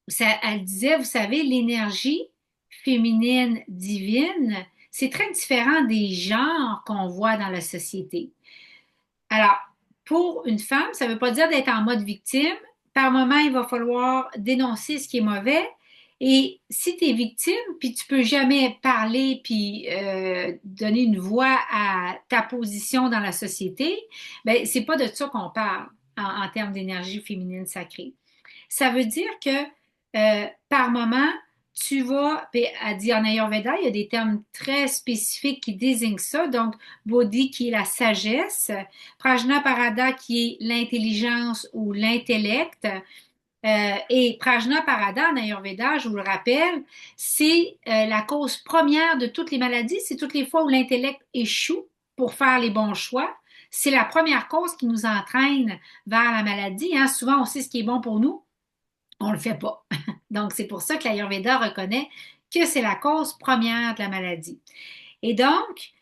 ça, elle disait, vous savez, l'énergie féminine divine, c'est très différent des genres qu'on voit dans la société. Alors, pour une femme, ça ne veut pas dire d'être en mode victime. Par moment, il va falloir dénoncer ce qui est mauvais. Et si tu es victime, puis tu peux jamais parler puis donner une voix à ta position dans la société, ben c'est pas de ça qu'on parle en termes d'énergie féminine sacrée. Ça veut dire que par moment, tu vas, puis elle dit en Ayurveda, il y a des termes très spécifiques qui désignent ça. Donc, Bodhi qui est la sagesse, Prajnaparada qui est l'intelligence ou l'intellect, et Prajnaparada en Ayurveda, je vous le rappelle, c'est la cause première de toutes les maladies. C'est toutes les fois où l'intellect échoue pour faire les bons choix. C'est la première cause qui nous entraîne vers la maladie. Hein. Souvent, on sait ce qui est bon pour nous, on ne le fait pas. Donc, c'est pour ça que l'Ayurveda reconnaît que c'est la cause première de la maladie. Et donc,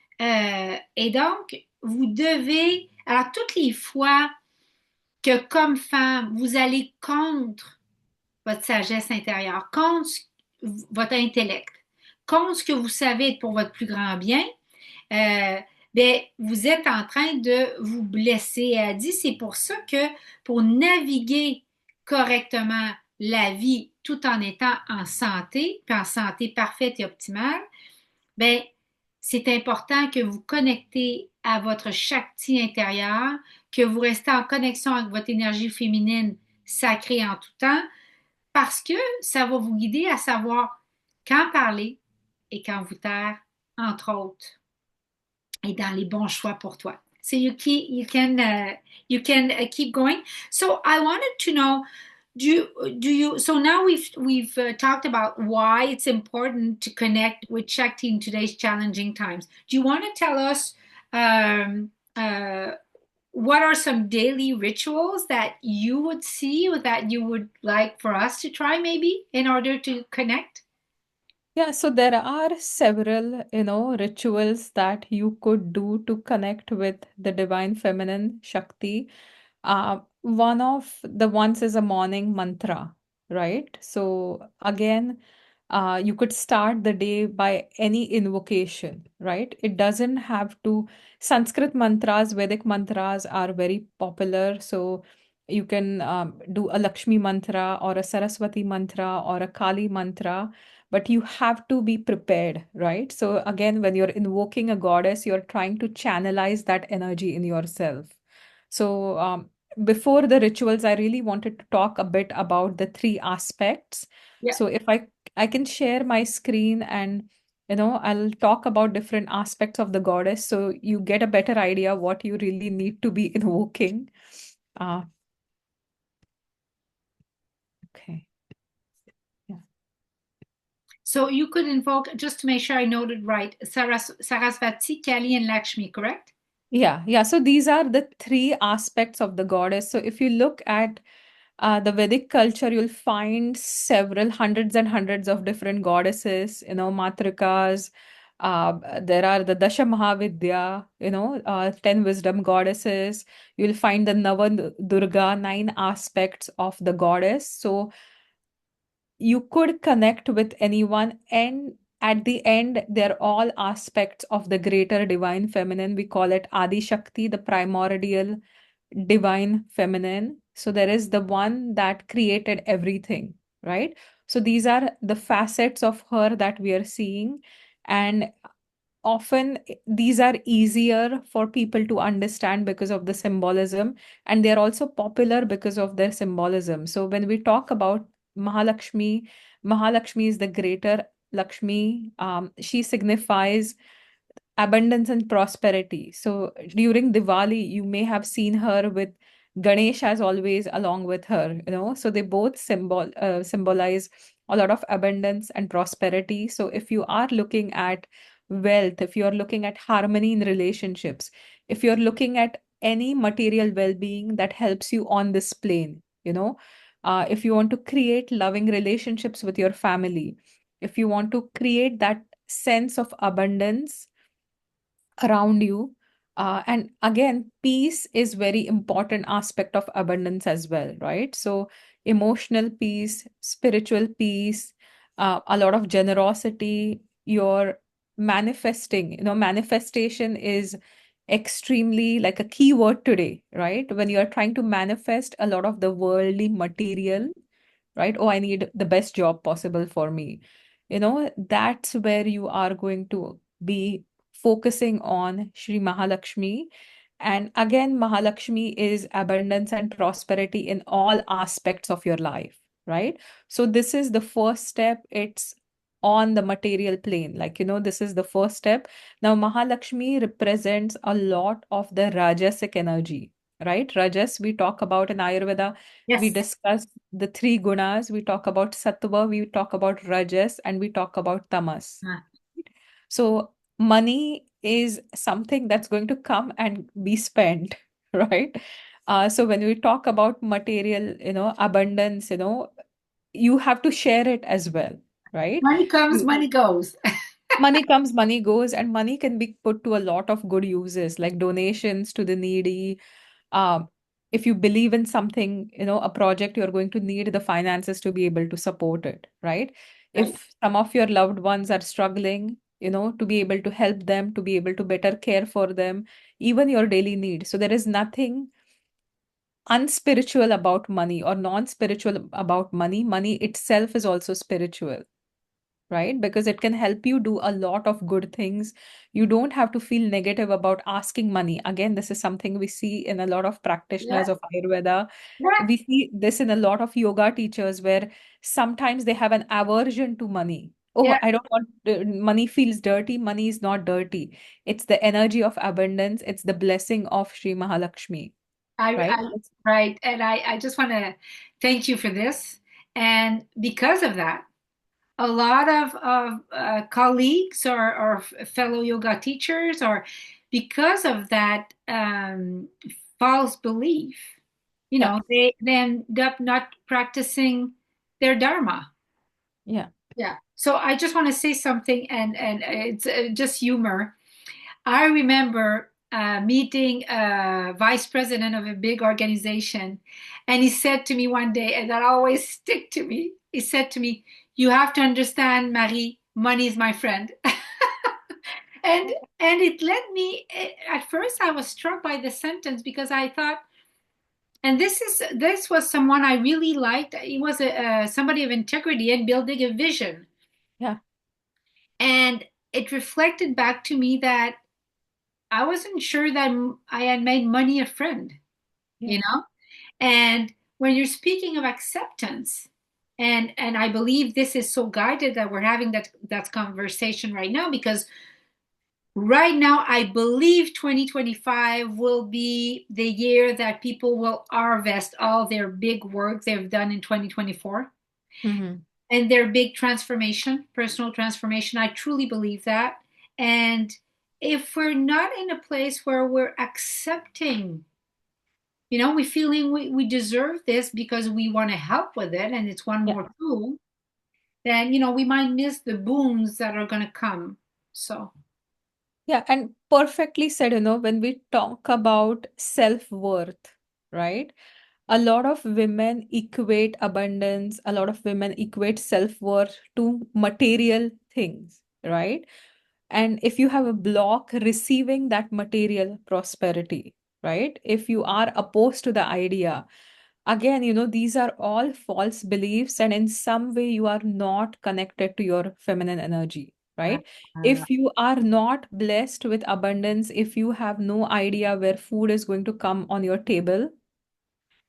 vous devez, alors toutes les fois que comme femme, vous allez contre votre sagesse intérieure, contre votre intellect, contre ce que vous savez être pour votre plus grand bien, euh, bien, vous êtes en train de vous blesser. Elle dit, c'est pour ça que pour naviguer correctement la vie tout en étant en santé, puis en santé parfaite et optimale, bien, c'est important que vous connectez à votre Shakti intérieur, que vous restez en connexion avec votre énergie féminine sacrée en tout temps, parce que ça va vous guider à savoir quand parler et quand vous taire, entre autres, et dans les bons choix pour toi. So you can keep going. So I wanted to know, do you so now we've talked about why it's important to connect with Shakti in today's challenging times. Do you want to tell us um, uh, what are some daily rituals that you would see or that you would like for us to try maybe in order to connect? Yeah, so there are several, rituals that you could do to connect with the divine feminine Shakti. One of the ones is a morning mantra, right? So again, you could start the day by any invocation, right? It doesn't have to. Sanskrit mantras, Vedic mantras are very popular. So you can do a Lakshmi mantra or a Saraswati mantra or a Kali mantra, but you have to be prepared, right? So again, when you're invoking a goddess, you're trying to channelize that energy in yourself. So before the rituals, I really wanted to talk a bit about the three aspects. Yeah. So if I can share my screen, and I'll talk about different aspects of the goddess so you get a better idea what you really need to be invoking. Uh, okay. Yeah. So you could invoke, just to make sure I noted right, Sarasvati, Kali, and Lakshmi, correct? Yeah. So these are the three aspects of the goddess. So if you look at the Vedic culture, you'll find several hundreds and hundreds of different goddesses, matrikas. There are the Dasha Mahavidya, 10 wisdom goddesses. You'll find the Nava Durga, 9 aspects of the goddess. So you could connect with anyone, and at the end they're all aspects of the greater divine feminine. We call it Adi Shakti, the primordial divine feminine. So there is the one that created everything, right? So these are the facets of her that we are seeing, and often these are easier for people to understand because of the symbolism, and they're also popular because of their symbolism. So when we talk about Mahalakshmi, Mahalakshmi is the greater Lakshmi. She signifies abundance and prosperity. So during Diwali, you may have seen her with Ganesh as always along with her, So they both symbolize a lot of abundance and prosperity. So if you are looking at wealth, if you're looking at harmony in relationships, if you're looking at any material well-being that helps you on this plane, if you want to create loving relationships with your family, if you want to create that sense of abundance around you. And again, peace is very important aspect of abundance as well, right? So emotional peace, spiritual peace, a lot of generosity, your manifesting, manifestation is extremely like a key word today, right? When you're trying to manifest a lot of the worldly material, right? Oh, I need the best job possible for me. That's where you are going to be focusing on Shri Mahalakshmi. And again, Mahalakshmi is abundance and prosperity in all aspects of your life, right? So this is the first step. It's on the material plane. Like, this is the first step. Now, Mahalakshmi represents a lot of the Rajasic energy, right? Rajas, we talk about in Ayurveda, we Yes. discuss the three gunas. We talk about sattva, we talk about rajas, and we talk about tamas. So money is something that's going to come and be spent, right? So when we talk about material, abundance, you have to share it as well, right? Money comes, money goes. Money comes, money goes, and money can be put to a lot of good uses, like donations to the needy. um, if you believe in something, a project, you're going to need the finances to be able to support it, right? Right. If some of your loved ones are struggling, to be able to help them, to be able to better care for them, even your daily needs. So there is nothing unspiritual about money or non-spiritual about money. Money itself is also spiritual, right? Because it can help you do a lot of good things. You don't have to feel negative about asking money. Again, this is something we see in a lot of Yeah. practitioners of Ayurveda. Yeah. We see this in a lot of yoga teachers where sometimes they have an aversion to money. Oh, Yeah. I don't want money feels dirty. Money is not dirty. It's the energy of abundance. It's the blessing of Sri Mahalakshmi, right? Right. And I just want to thank you for this. And because of that, a lot of colleagues or fellow yoga teachers, or because of that false belief, Yeah, they end up not practicing their dharma. yeah, Yeah. So I just want to say something, and it's just humor. I remember meeting a vice president of a big organization, and he said to me one day, and that always stick to me. He said to me, "You have to understand, Marie, money is my friend." and and it led me. At first, I was struck by the sentence because I thought, and this was someone I really liked. He was somebody of integrity and building a vision, yeah, and it reflected back to me that I wasn't sure that I had made money a friend, yeah, you know? And when you're speaking of acceptance, and I believe this is so guided that we're having that conversation right now, because right now I believe 2025 will be the year that people will harvest all their big work they've done in 2024 hmm, and their big transformation, personal transformation. I truly believe that. And if we're not in a place where we're accepting, we feeling we deserve this because we want to help with it and it's one yeah. more tool, then we might miss the booms that are going to come. So Yeah, and perfectly said, when we talk about self-worth, right? A lot of women equate abundance, a lot of women equate self-worth to material things, right? And if you have a block receiving that material prosperity, right? If you are opposed to the idea, again, these are all false beliefs, and in some way, you are not connected to your feminine energy, uh, right? If you are not blessed with abundance, if you have no idea where food is going to come on your table,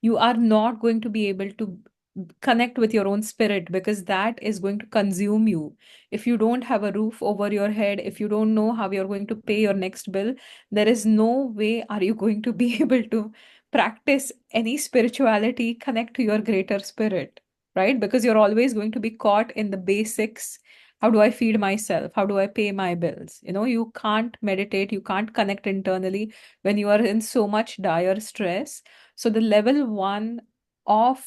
you are not going to be able to connect with your own spirit, because that is going to consume you. If you don't have a roof over your head, if you don't know how you're going to pay your next bill, there is no way are you going to be able to practice any spirituality, connect to your greater spirit, right? Because you're always going to be caught in the basics. How do I feed myself? How do I pay my bills? You can't meditate, you can't connect internally when you are in so much dire stress. So the level one of,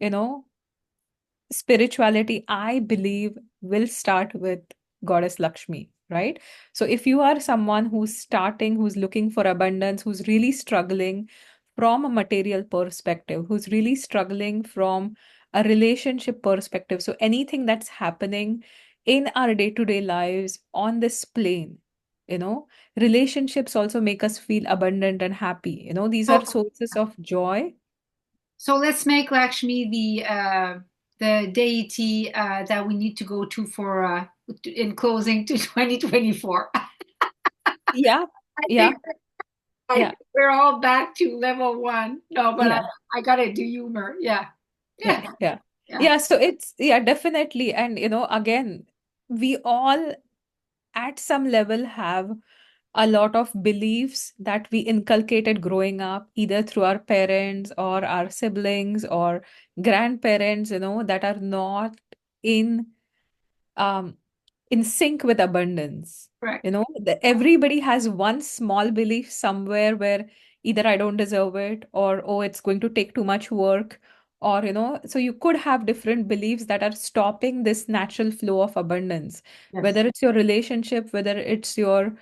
you know, spirituality, I believe, will start with Goddess Lakshmi, right? So if you are someone who's starting, who's looking for abundance, who's really struggling from a material perspective, who's really struggling from a relationship perspective, so anything that's happening in our day-to-day lives on this plane, relationships also make us feel abundant and happy. These so are sources of joy. so let's make Lakshmi the deity that we need to go to for in closing to 2024. Yeah, I yeah, think I yeah, think we're all back to level one. No, but yeah, I gotta do humor. Yeah. yeah, Good. yeah. Yeah. Yeah, so it's, yeah, definitely. And, again, we all at some level have a lot of beliefs that we inculcated growing up, either through our parents or our siblings or grandparents, that are not in um in sync with abundance. Correct. Everybody has one small belief somewhere where either I don't deserve it, or oh, it's going to take too much work, or so you could have different beliefs that are stopping this natural flow of abundance, Yes. whether it's your relationship, whether it's your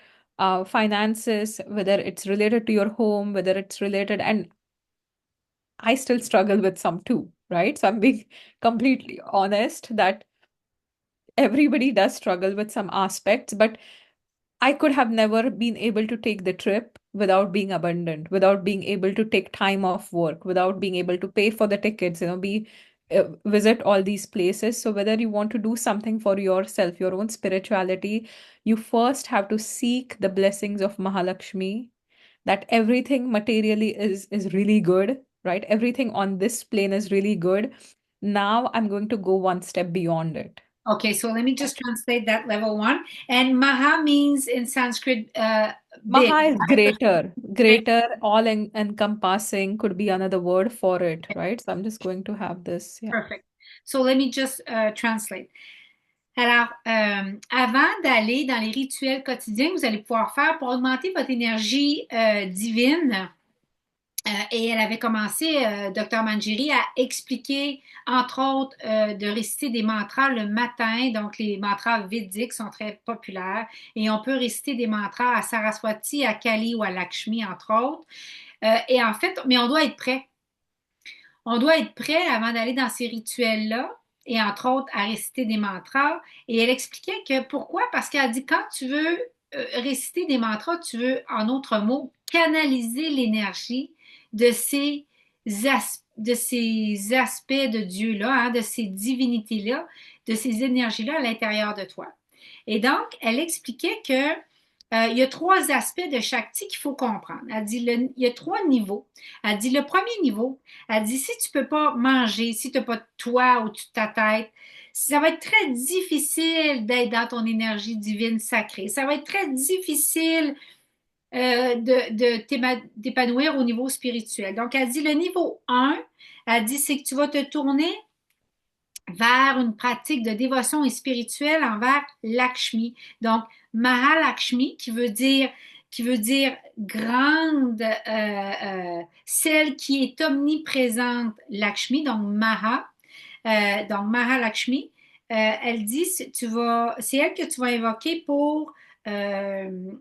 finances, whether it's related to your home, whether it's related, and I still struggle with some too, right? So I'm being completely honest that everybody does struggle with some aspects, but I could have never been able to take the trip without being abundant, without being able to take time off work, without being able to pay for the tickets, visit all these places. So whether you want to do something for yourself, your own spirituality, you first have to seek the blessings of Mahalakshmi, that everything materially is really good, right? Everything on this plane is really good. Now I'm going to go one step beyond it. Okay, so let me just translate that level one. And Maha means in Sanskrit big, Maha is right? greater, Big. greater, all encompassing could be another word for it, right? So I'm just going to have this. Yeah. Perfect. So let me just translate. Alors, avant d'aller dans les rituels quotidiens que vous allez pouvoir faire pour augmenter votre énergie divine, et elle avait commencé, Dr Manjiri, à expliquer, entre autres, de réciter des mantras le matin. Donc, les mantras védiques sont très populaires. Et on peut réciter des mantras à Saraswati, à Kali ou à Lakshmi, entre autres. Et en fait, mais on doit être prêt. On doit être prêt avant d'aller dans ces rituels-là, et entre autres à réciter des mantras. Et elle expliquait que pourquoi? Parce qu'elle dit quand tu veux réciter des mantras, tu veux, en autres mots, canaliser l'énergie de de ces aspects de Dieu-là, hein, de ces divinités-là, de ces énergies-là à l'intérieur de toi. Et donc, elle expliquait que il y a trois aspects de Shakti qu'il faut comprendre. Elle dit il y a trois niveaux. Elle dit le premier niveau, elle dit si tu ne peux pas manger, si tu n'as pas de toit au-dessus de ta tête, ça va être très difficile d'être dans ton énergie divine sacrée. Ça va être très difficile d'épanouir au niveau spirituel. Donc, elle dit le niveau 1, elle dit c'est que tu vas te tourner vers une pratique de dévotion et spirituelle envers Lakshmi. Donc, Mahalakshmi, qui veut dire grande, celle qui est omniprésente, Lakshmi, donc donc Mahalakshmi. Elle dit, c'est elle que tu vas invoquer pour de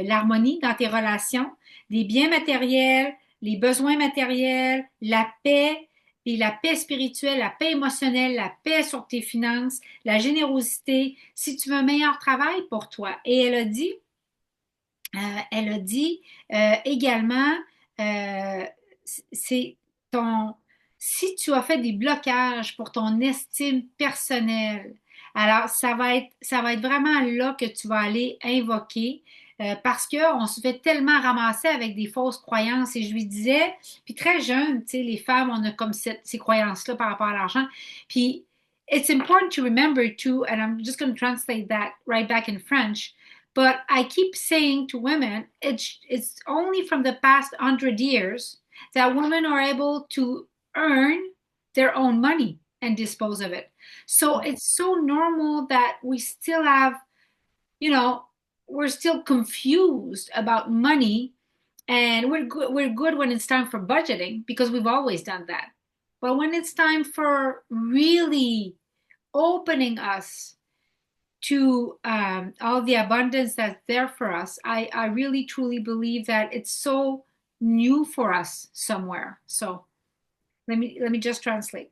l'harmonie dans tes relations, des biens matériels, les besoins matériels, la paix, et la paix spirituelle, la paix émotionnelle, la paix sur tes finances, la générosité, si tu veux un meilleur travail pour toi. Et elle a dit également, euh, c'est ton, si tu as fait des blocages pour ton estime personnelle, alors ça va être vraiment là que tu vas aller invoquer. Parce qu'on se fait tellement ramasser avec des fausses croyances. Et je lui disais, puis très jeune, tu sais, les femmes, on a comme ces croyances-là par rapport à l'argent. Puis, it's important to remember too, and I'm just going to translate that right back in French. But I keep saying to women, it's only from the past 100 years that women are able to earn their own money and dispose of it. So it's so normal that we still have, you know, we're still confused about money, and we're good when it's time for budgeting because we've always done that. But when it's time for really opening us to all the abundance that's there for us, I really truly believe that it's so new for us somewhere. So let me just translate.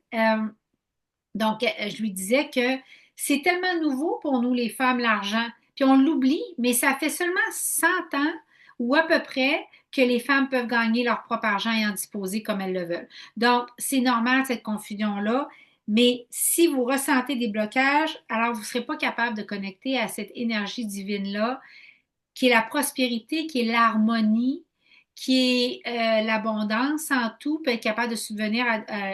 Donc, je lui disais que c'est tellement nouveau pour nous, les femmes, l'argent, puis on l'oublie, mais ça fait seulement 100 ans ou à peu près que les femmes peuvent gagner leur propre argent et en disposer comme elles le veulent. Donc, c'est normal cette confusion-là. Mais si vous ressentez des blocages, alors vous ne serez pas capable de connecter à cette énergie divine-là, qui est la prospérité, qui est l'harmonie, qui est l'abondance en tout, peut être capable de subvenir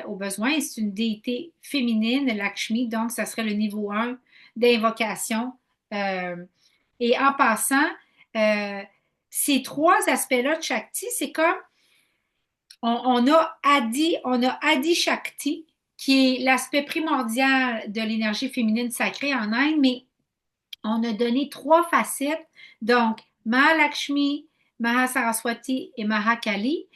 aux besoins. C'est une déité féminine, Lakshmi, donc ça serait le niveau 1 d'invocation. Euh, et en passant, euh, ces trois aspects-là de Shakti, c'est comme on a Adi Shakti, qui est l'aspect primordial de l'énergie féminine sacrée en Inde, mais on a donné trois facettes, donc Mahalakshmi, Mahasaraswati et Mahakali,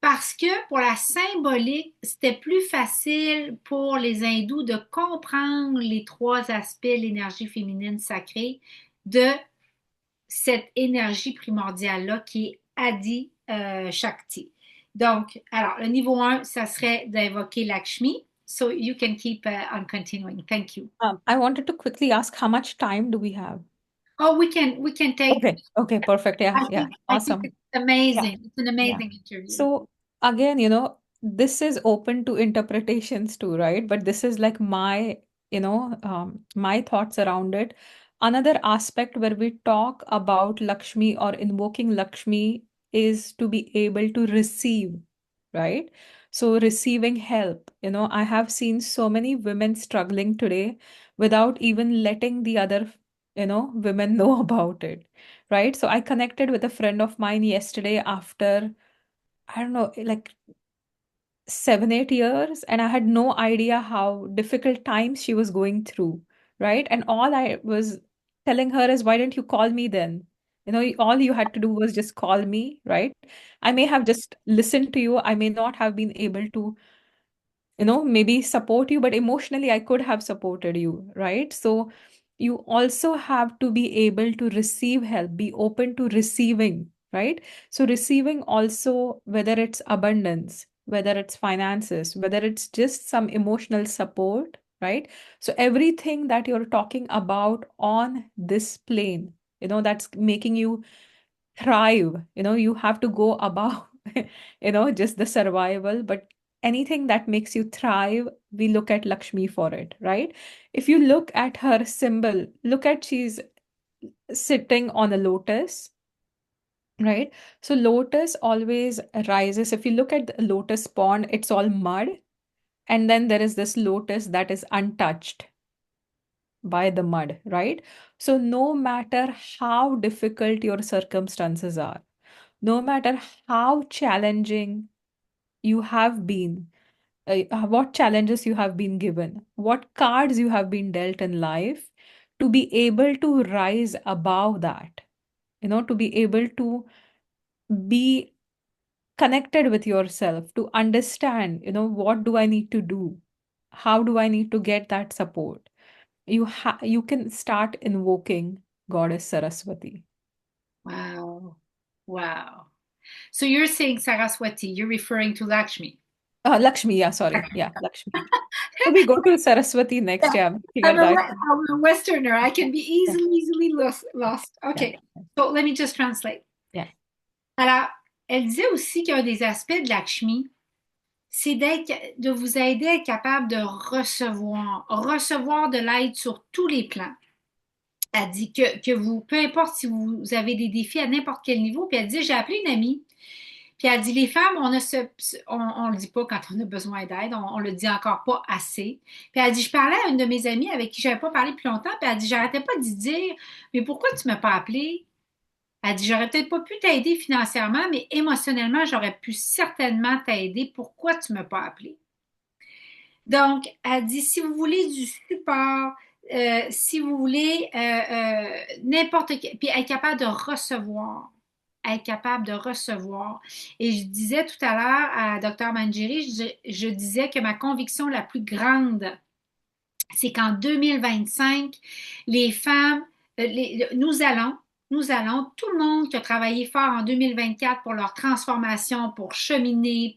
parce que pour la symbolique, c'était plus facile pour les hindous de comprendre les trois aspects de l'énergie féminine sacrée de cette énergie primordiale-là qui est Adi Shakti. Donc, alors, le niveau 1, ça serait d'invoquer Lakshmi. So you can keep on continuing. Thank you. I wanted to quickly ask how much time do we have? Oh, we can take. Okay, okay, perfect. Yeah, yeah, I think awesome. it's Yeah, amazing. It's an yeah. amazing interview. So again, this is open to interpretations too, right? But this is like my thoughts around it. Another aspect where we talk about Lakshmi or invoking Lakshmi is to be able to receive, right? So receiving help. I have seen so many women struggling today without even letting the other, women know about it, right? So I connected with a friend of mine yesterday after, I don't know, like 7, 8 years, and I had no idea how difficult times she was going through, right? And all I was telling her is, why didn't you call me then? All you had to do was just call me, right? I may have just listened to you. I may not have been able to maybe support you, but emotionally I could have supported you, right? So you also have to be able to receive help, be open to receiving, right? So receiving also, whether it's abundance, whether it's finances, whether it's just some emotional support, right? So everything that you're talking about on this plane, that's making you thrive. You have to go above just the survival, but anything that makes you thrive, we look at Lakshmi for it, right? If you look at her symbol, look at, she's sitting on a lotus, right? So lotus always rises. If you look at the lotus pond, it's all mud, and then there is this lotus that is untouched by the mud, right? So no matter how difficult your circumstances are, no matter how challenging you have been, what challenges you have been given, what cards you have been dealt in life, to be able to rise above that, to be able to be connected with yourself, to understand, what do I need to do? How do I need to get that support? You can start invoking Goddess Saraswati. Wow. Wow. So you're saying Saraswati, you're referring to Lakshmi. Lakshmi, yeah, sorry. Yeah, Lakshmi. So we go to Saraswati next, Yeah. yeah, figure that. I'm a Westerner. I can be Yeah, easily lost. yeah, Okay. So let me just translate. yeah. Alors, elle disait aussi qu'un des aspects de Lakshmi, c'est de vous aider à être capable de recevoir de l'aide sur tous les plans. Elle dit que vous, peu importe si vous avez des défis à n'importe quel niveau, puis elle dit, j'ai appelé une amie, puis elle dit, les femmes, on le dit pas quand on a besoin d'aide, on le dit encore pas assez. Puis elle dit, je parlais à une de mes amies avec qui j'avais pas parlé depuis longtemps, puis elle dit, j'arrêtais pas d'y dire, mais pourquoi tu m'as pas appelé? Elle dit, j'aurais peut-être pas pu t'aider financièrement, mais émotionnellement, j'aurais pu certainement t'aider. Pourquoi tu m'as pas appelé? Donc, elle dit, si vous voulez du support, si vous voulez n'importe quel, puis être capable de recevoir, être capable de recevoir. Et je disais tout à l'heure à Dr Manjiri, je disais que ma conviction la plus grande, c'est qu'en 2025, les femmes, nous allons, tout le monde qui a travaillé fort en 2024 pour leur transformation, pour cheminer,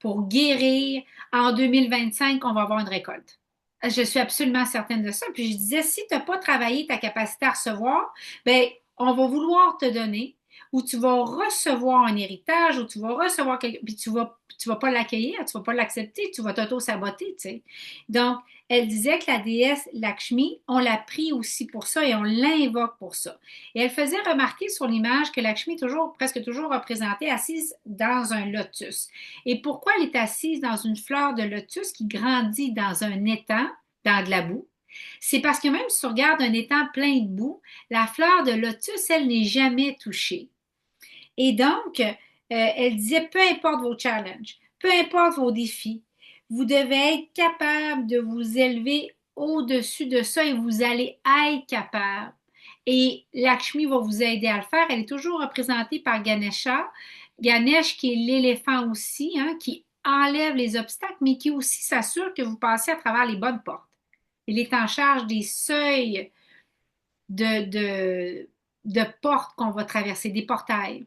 pour guérir, en 2025, on va avoir une récolte. Je suis absolument certaine de ça. Puis je disais, si tu n'as pas travaillé ta capacité à recevoir, ben, on va vouloir te donner où tu vas recevoir un héritage, où tu vas recevoir quelque... puis tu vas pas l'accueillir, tu vas pas l'accepter, tu vas t'auto-saboter, tu sais. Donc, elle disait que la déesse Lakshmi, on l'a pris aussi pour ça et on l'invoque pour ça. Et elle faisait remarquer sur l'image que Lakshmi est toujours, presque toujours représentée assise dans un lotus. Et pourquoi elle est assise dans une fleur de lotus qui grandit dans un étang, dans de la boue? C'est parce que même si tu regardes un étang plein de boue, la fleur de lotus, elle n'est jamais touchée. Et donc, elle disait, peu importe vos challenges, peu importe vos défis, vous devez être capable de vous élever au-dessus de ça et vous allez être capable. Et Lakshmi va vous aider à le faire. Elle est toujours représentée par Ganesha. Ganesh qui est l'éléphant aussi, hein, qui enlève les obstacles, mais qui aussi s'assure que vous passez à travers les bonnes portes. Il est en charge des seuils de, de, de portes qu'on va traverser, des portails.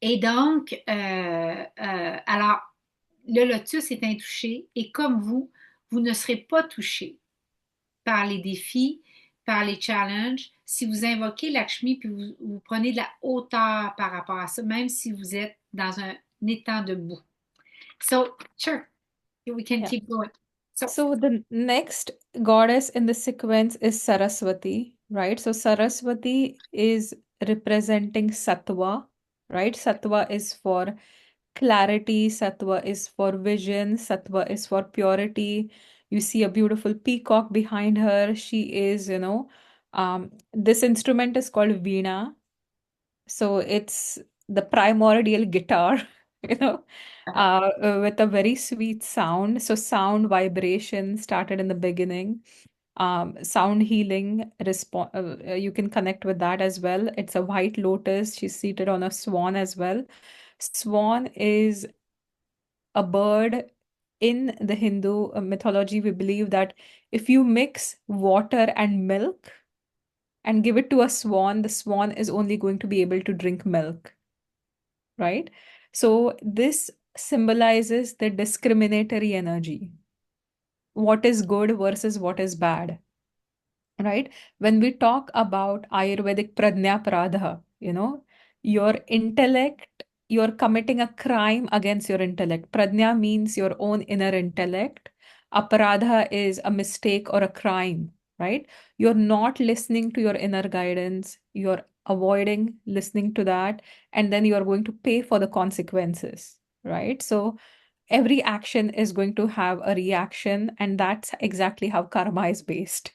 Et donc, alors, le lotus est intouché et comme vous, vous ne serez pas touché par les défis, par les challenges. Si vous invoquez Lakshmi puis vous prenez de la hauteur par rapport à ça, même si vous êtes dans un étang de boue. So, sure, we can Yeah. keep going. So, So the next goddess in the sequence is Saraswati, right? So Saraswati is representing Sattva, right? Sattva is for clarity, Sattva is for vision, Sattva is for purity. You see a beautiful peacock behind her. She is, this instrument is called Veena. So it's the primordial guitar, you know, with a very sweet sound. So sound vibration started in the beginning. Sound healing you can connect with that as well. It's a white lotus. She's seated on a swan as well. Swan is a bird in the Hindu mythology. We believe that if you mix water and milk and give it to a swan, the swan is only going to be able to drink milk, right? So this symbolizes the discriminatory energy. What is good versus what is bad, right? When we talk about Ayurvedic Pradnya Pradha, your intellect, you're committing a crime against your intellect. Pradnya means your own inner intellect. Aparadha is a mistake or a crime, right? You're not listening to your inner guidance. You're avoiding listening to that. And then you're going to pay for the consequences, right? So every action is going to have a reaction. And that's exactly how karma is based,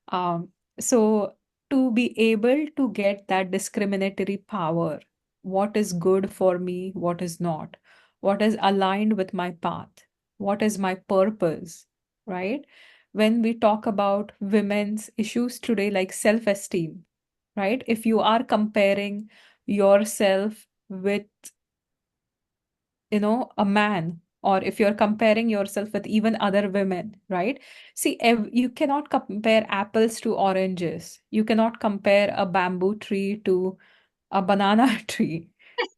um, so to be able to get that discriminatory power, what is good for me, what is not, what is aligned with my path, what is my purpose, right? When we talk about women's issues today, like self-esteem, right? If you are comparing yourself with a man, or if you're comparing yourself with even other women, right? See, you cannot compare apples to oranges. You cannot compare a bamboo tree to a banana tree,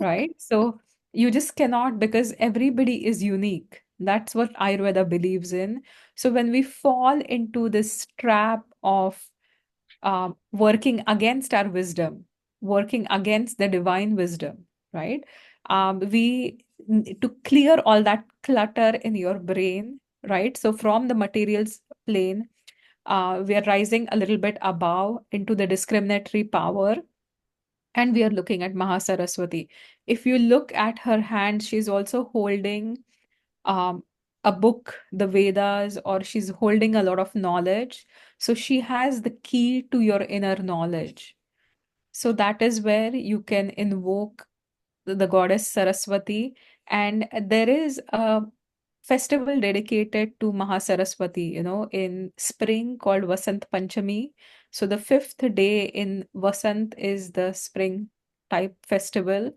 right? So you just cannot, because everybody is unique. That's what Ayurveda believes in. So when we fall into this trap of working against our wisdom, working against the divine wisdom, right? To clear all that clutter in your brain, right? So from the materials plane, we are rising a little bit above into the discriminatory power, and we are looking at Mahasaraswati. If you look at her hand, she's also holding um, a book, the Vedas, or she's holding a lot of knowledge. So she has the key to your inner knowledge. So that is where you can invoke the goddess Saraswati. And there is a festival dedicated to Mahasaraswati, in spring called Vasant Panchami. So the fifth day in Vasant is the spring type festival.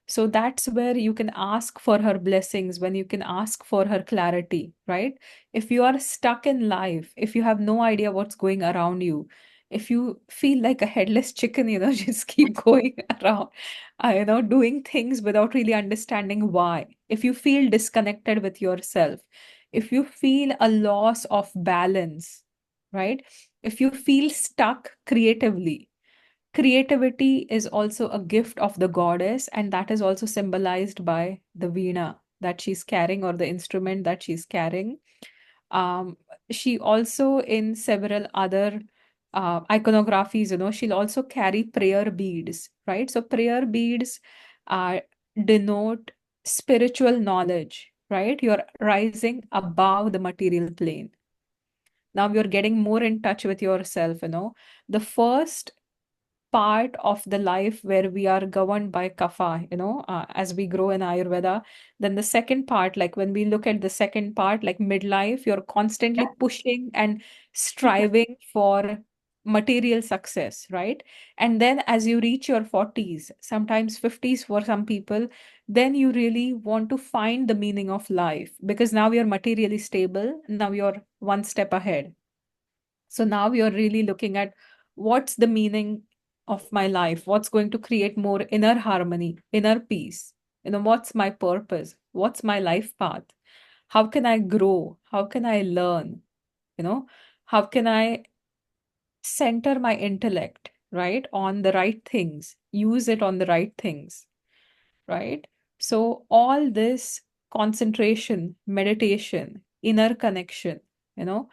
So that's where you can ask for her blessings, when you can ask for her clarity, right? If you are stuck in life, if you have no idea what's going around you, if you feel like a headless chicken, just keep going around, doing things without really understanding why. If you feel disconnected with yourself, if you feel a loss of balance, right? If you feel stuck creatively, Creativity is also a gift of the goddess, and that is also symbolized by the veena that she's carrying, or the instrument that she's carrying. Um, she also, in several other iconographies, she'll also carry prayer beads, right? So prayer beads denote spiritual knowledge, right? You're rising above the material plane. Now you're getting more in touch with yourself. The first part of the life where we are governed by kapha, as we grow in Ayurveda. Then the second part, like when we look at the second part, like midlife, you're constantly pushing and striving for material success, right? And then as you reach your 40s, sometimes 50s for some people, then you really want to find the meaning of life because now you're materially stable. Now you're one step ahead. So now you're really looking at what's the meaning of my life? What's going to create more inner harmony, inner peace? What's my purpose? What's my life path? How can I grow? How can I learn? How can I center my intellect, right, on the right things, use it on the right things, right? So all this concentration, meditation, inner connection, you know,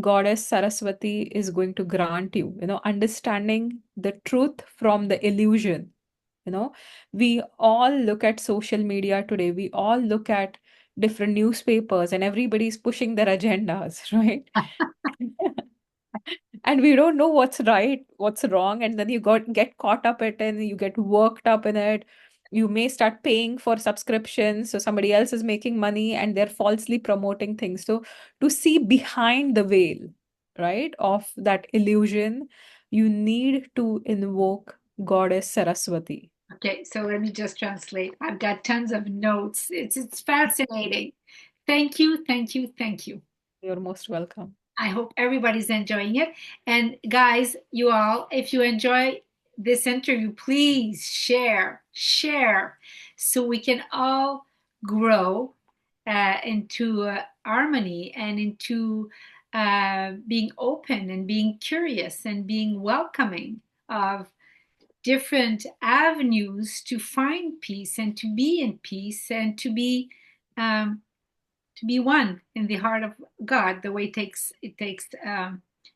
Goddess Saraswati is going to grant you, understanding the truth from the illusion. We all look at social media today. We all look at different newspapers and everybody's pushing their agendas, right? And we don't know what's right, what's wrong, and then you get caught up in it and you get worked up in it. You may start paying for subscriptions, so somebody else is making money and they're falsely promoting things. So to see behind the veil, right, of that illusion, you need to invoke Goddess Saraswati. Okay, so let me just translate. I've got tons of notes. It's fascinating. Thank you, thank you, thank you. You're most welcome. I hope everybody's enjoying it. And guys, you all, if you enjoy this interview, please share, so we can all grow into harmony and into being open and being curious and being welcoming of different avenues to find peace and to be in peace and um, to be one in the heart of God, the way it takes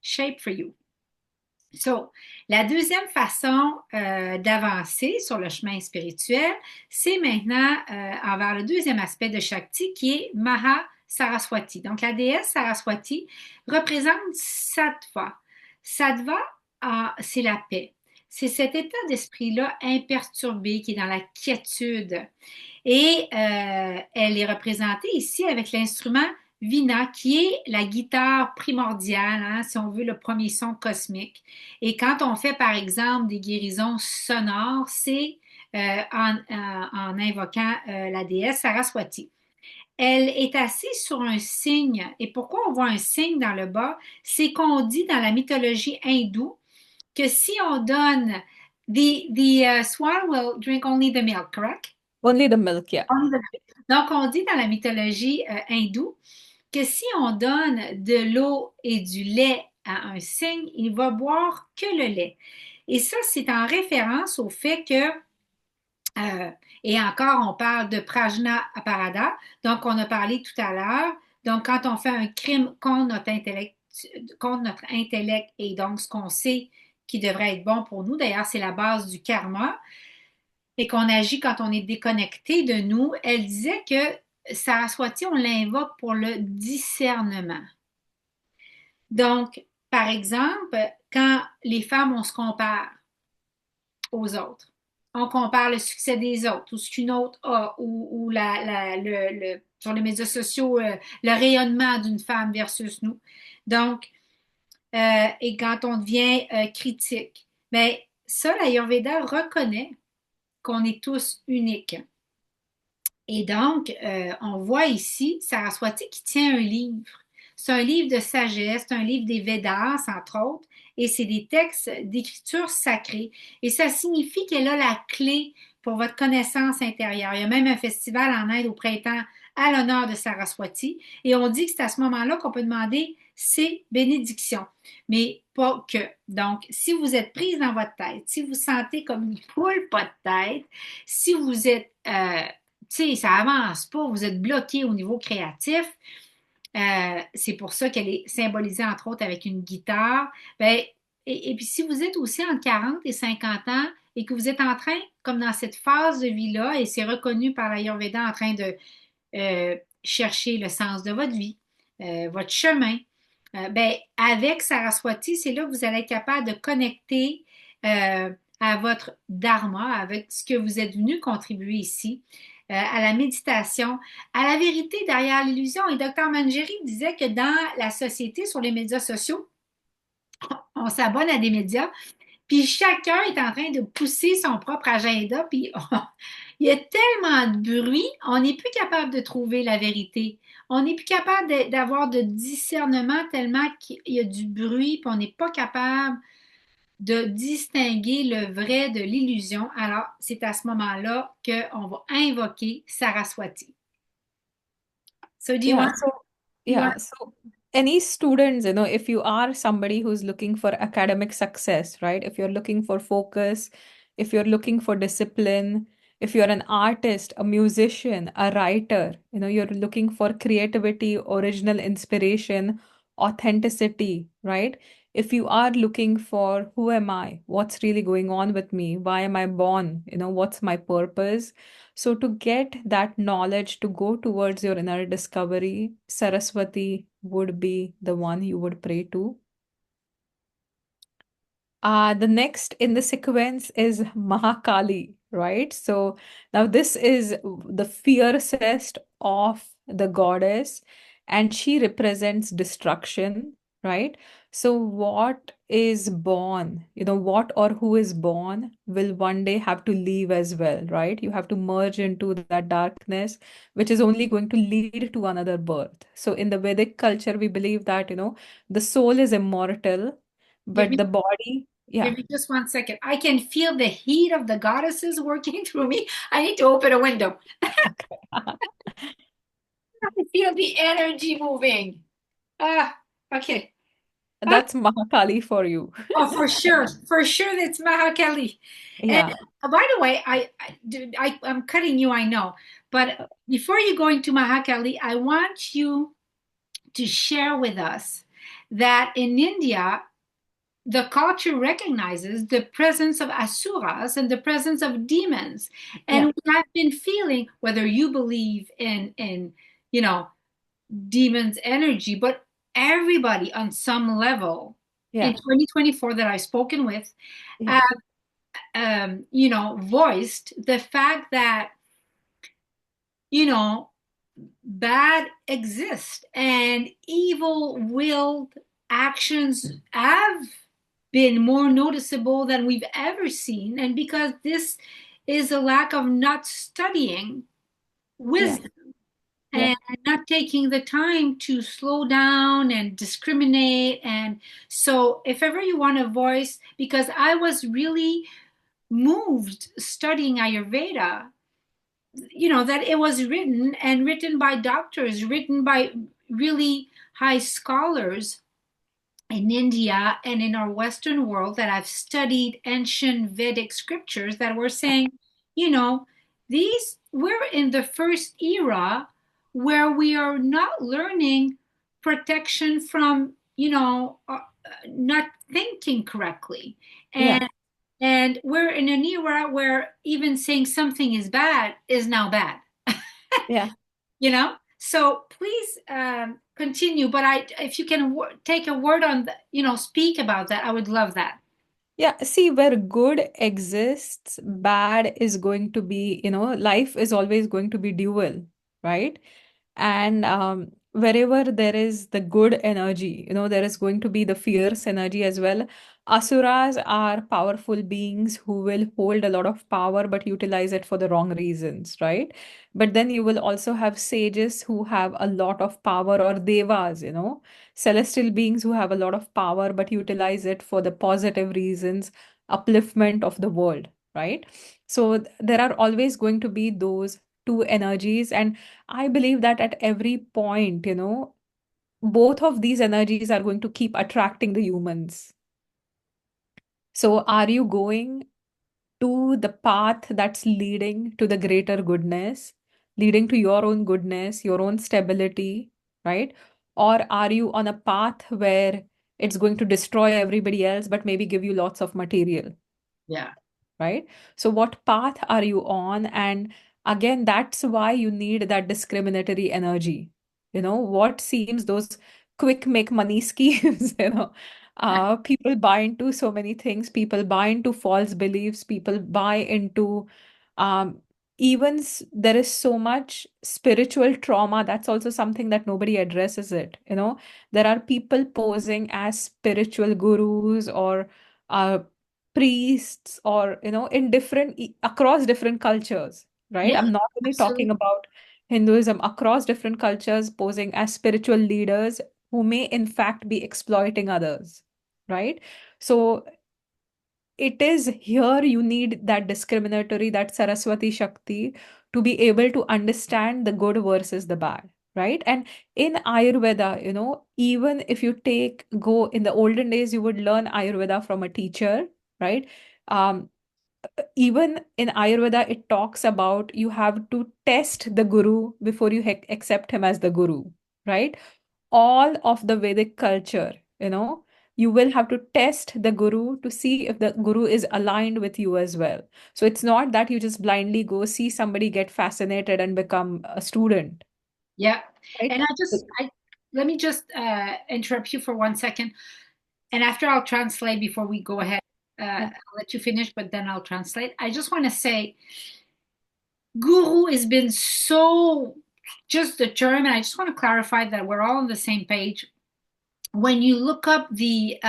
shape for you. So, la deuxième façon d'avancer sur le chemin spirituel, c'est maintenant envers le deuxième aspect de Shakti qui est Maha Saraswati. Donc, la déesse Saraswati représente Sattva. Sattva, c'est la paix. C'est cet état d'esprit-là imperturbé qui est dans la quiétude. Et elle est représentée ici avec l'instrument Vina, qui est la guitare primordiale, hein, si on veut, le premier son cosmique. Et quand on fait, par exemple, des guérisons sonores, c'est en invoquant la déesse Saraswati. Elle est assise sur un cygne. Et pourquoi on voit un cygne dans le bas? C'est qu'on dit dans la mythologie hindoue que si on donne the swan will drink only the milk, correct? Only the milk, yeah. Donc, on dit dans la mythologie hindoue que si on donne de l'eau et du lait à un cygne, il va boire que le lait. Et ça, c'est en référence au fait que, et encore, on parle de prajna aparada, donc on a parlé tout à l'heure. Donc, quand on fait un crime contre notre intellect et donc ce qu'on sait qui devrait être bon pour nous, d'ailleurs, c'est la base du karma, et qu'on agit quand on est déconnecté de nous, elle disait que Saraswati, on l'invoque pour le discernement. Donc, par exemple, quand les femmes, on se compare aux autres, on compare le succès des autres ou ce qu'une autre a ou sur les médias sociaux, le rayonnement d'une femme versus nous. Donc, et quand on devient critique, bien, ça, l'Ayurveda reconnaît qu'on est tous uniques. Et donc, on voit ici Saraswati qui tient un livre. C'est un livre de sagesse, c'est un livre des Védas, entre autres, et c'est des textes d'écriture sacrée. Et ça signifie qu'elle a la clé pour votre connaissance intérieure. Il y a même un festival en Inde au printemps à l'honneur de Saraswati. Et on dit que c'est à ce moment-là qu'on peut demander ces bénédictions, mais pas que. Donc, si vous êtes prise dans votre tête, si vous sentez comme une poule pas de tête, si vous êtes, tu sais, ça avance pas, vous êtes bloqué au niveau créatif, c'est pour ça qu'elle est symbolisée entre autres avec une guitare. Ben, et puis si vous êtes aussi entre 40 et 50 ans et que vous êtes en train, comme dans cette phase de vie-là, et c'est reconnu par l'Ayurveda en train de chercher le sens de votre vie, votre chemin, ben, avec Saraswati, c'est là que vous allez être capable de connecter à votre dharma, avec ce que vous êtes venu contribuer ici, à la méditation, à la vérité derrière l'illusion. Et Dr Manjiri disait que dans la société, sur les médias sociaux, on s'abonne à des médias, puis chacun est en train de pousser son propre agenda, puis il y a tellement de bruit, on n'est plus capable de trouver la vérité. On n'est plus capable d'avoir de discernement tellement qu'il y a du bruit, puis on n'est pas capable de distinguer le vrai de l'illusion. Alors, c'est à ce moment-là qu'on va invoquer Saraswati. So do you Yeah, want, so you want, yeah, so any students, if you are somebody who's looking for academic success, right? If you're looking for focus, if you're looking for discipline, if you're an artist, a musician, a writer, you're looking for creativity, original inspiration, authenticity, right? If you are looking for who am I? What's really going on with me? Why am I born? What's my purpose? So, to get that knowledge to go towards your inner discovery, Saraswati would be the one you would pray to. The next in the sequence is Mahakali, right? So now this is the fiercest of the goddess, and she represents destruction, right? So what is born, what or who is born will one day have to leave as well, right? You have to merge into that darkness, which is only going to lead to another birth. So in the Vedic culture, we believe that, the soul is immortal, give but me, the body, give yeah. me just 1 second. I can feel the heat of the goddesses working through me. I need to open a window. I feel the energy moving. Ah, okay. Ah, That's Mahakali for you. oh, for sure, that's Mahakali. And Yeah. by the way, I'm cutting you, I know, but before you go into Mahakali, I want you to share with us that in India, the culture recognizes the presence of asuras and the presence of demons, and Yeah. we have been feeling whether you believe in you know demons energy, but everybody on some level in Yeah. 2024 that I've spoken with, Yeah. uh, voiced the fact that, you know, bad exists and evil-willed actions have been more noticeable than we've ever seen. And because this is a lack of not studying Yeah. wisdom Yeah. and not taking the time to slow down and discriminate. And so, if ever you want a voice, because I was really moved studying Ayurveda, that it was written and written by doctors, written by really high scholars in India and in our Western world that have studied ancient Vedic scriptures that were saying, these we're in the first era where we are not learning protection from, not thinking correctly. Yeah. And we're in an era where even saying something is bad is now bad. Yeah. So please continue, but if you can take a word on speak about that, I would love that. Yeah, see, where good exists, bad is going to be, life is always going to be dual, right? And wherever there is the good energy, there is going to be the fierce energy as well. Asuras are powerful beings who will hold a lot of power but utilize it for the wrong reasons, right? But then you will also have sages who have a lot of power, or devas, celestial beings who have a lot of power but utilize it for the positive reasons, upliftment of the world, right? So there are always going to be those two energies. And I believe that at every point, both of these energies are going to keep attracting the humans. So are you going to the path that's leading to the greater goodness, leading to your own goodness, your own stability, right? Or are you on a path where it's going to destroy everybody else, but maybe give you lots of material? Yeah. Right? So, what path are you on? And again, that's why you need that discriminatory energy. What seems those quick make money schemes, people buy into so many things, people buy into false beliefs, people buy into um, there is so much spiritual trauma. That's also something that nobody addresses it. There are people posing as spiritual gurus or uh, priests or in across different cultures, right? Yeah, I'm not only talking absolutely. about Hinduism, across different cultures posing as spiritual leaders who may in fact be exploiting others, right? So it is here you need that discriminatory, that Saraswati Shakti, to be able to understand the good versus the bad, right? And in Ayurveda, even if you go in the olden days, you would learn Ayurveda from a teacher, right? Um, Even in Ayurveda, it talks about you have to test the guru before you accept him as the guru, right? All of the Vedic culture, you will have to test the guru to see if the guru is aligned with you as well. So it's not that you just blindly go see somebody get fascinated and become a student, Yeah. right? And let me just interrupt you for 1 second. And after I'll translate before we go ahead. Yeah, I'll let you finish, but then I'll translate. I just want to say, guru has been so just the term, and I just want to clarify that we're all on the same page. When you look up the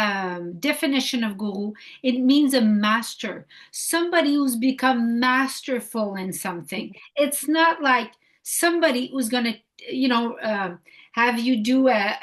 definition of guru, it means a master, somebody who's become masterful in something. It's not like somebody who's going to, have you do a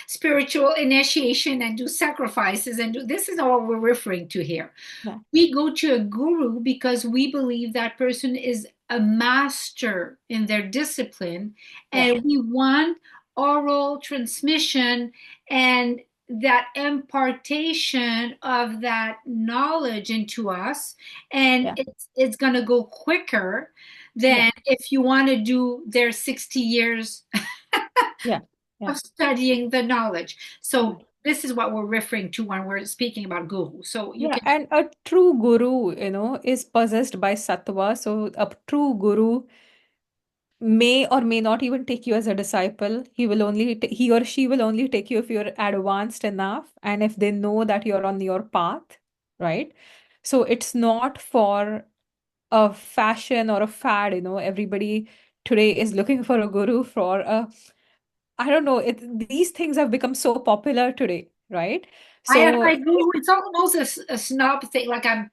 spiritual initiation and do sacrifices and do this is all we're referring to here. yeah, We go to a guru because we believe that person is a master in their discipline, yeah, and we want oral transmission and that impartation of that knowledge into us, and yeah, it's going to go quicker yeah, than if you want to do their 60 years yeah, yeah. of studying the knowledge. So Right. this is what we're referring to when we're speaking about guru. So you Yeah, can. and a true guru, is possessed by sattva. So a true guru may or may not even take you as a disciple. He or she will only take you if you're advanced enough and if they know that you're on your path, right? So it's not for a fashion or a fad, everybody today is looking for a guru for I don't know, these things have become so popular today, right? I So guru, it's almost a snob thing. Like you know,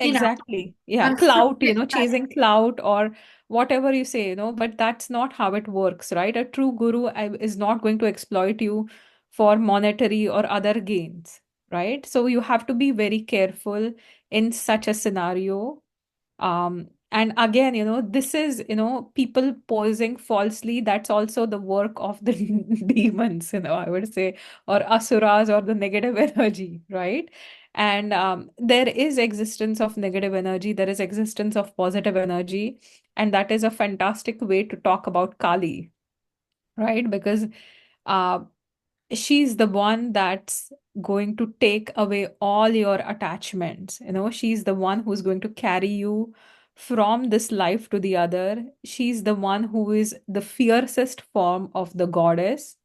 exactly. Yeah. I'm so Clout, chasing clout or whatever you say, but that's not how it works, right? A true guru is not going to exploit you for monetary or other gains, right? So you have to be very careful in such a scenario. And again, this is, people posing falsely. That's also the work of the demons, I would say, or asuras or the negative energy, right? And there is existence of negative energy, there is existence of positive energy, and that is a fantastic way to talk about Kali, right? Because uh, she's the one that's going to take away all your attachments. She's the one who's going to carry you from this life to the other. She's the one who is the fiercest form of the goddess,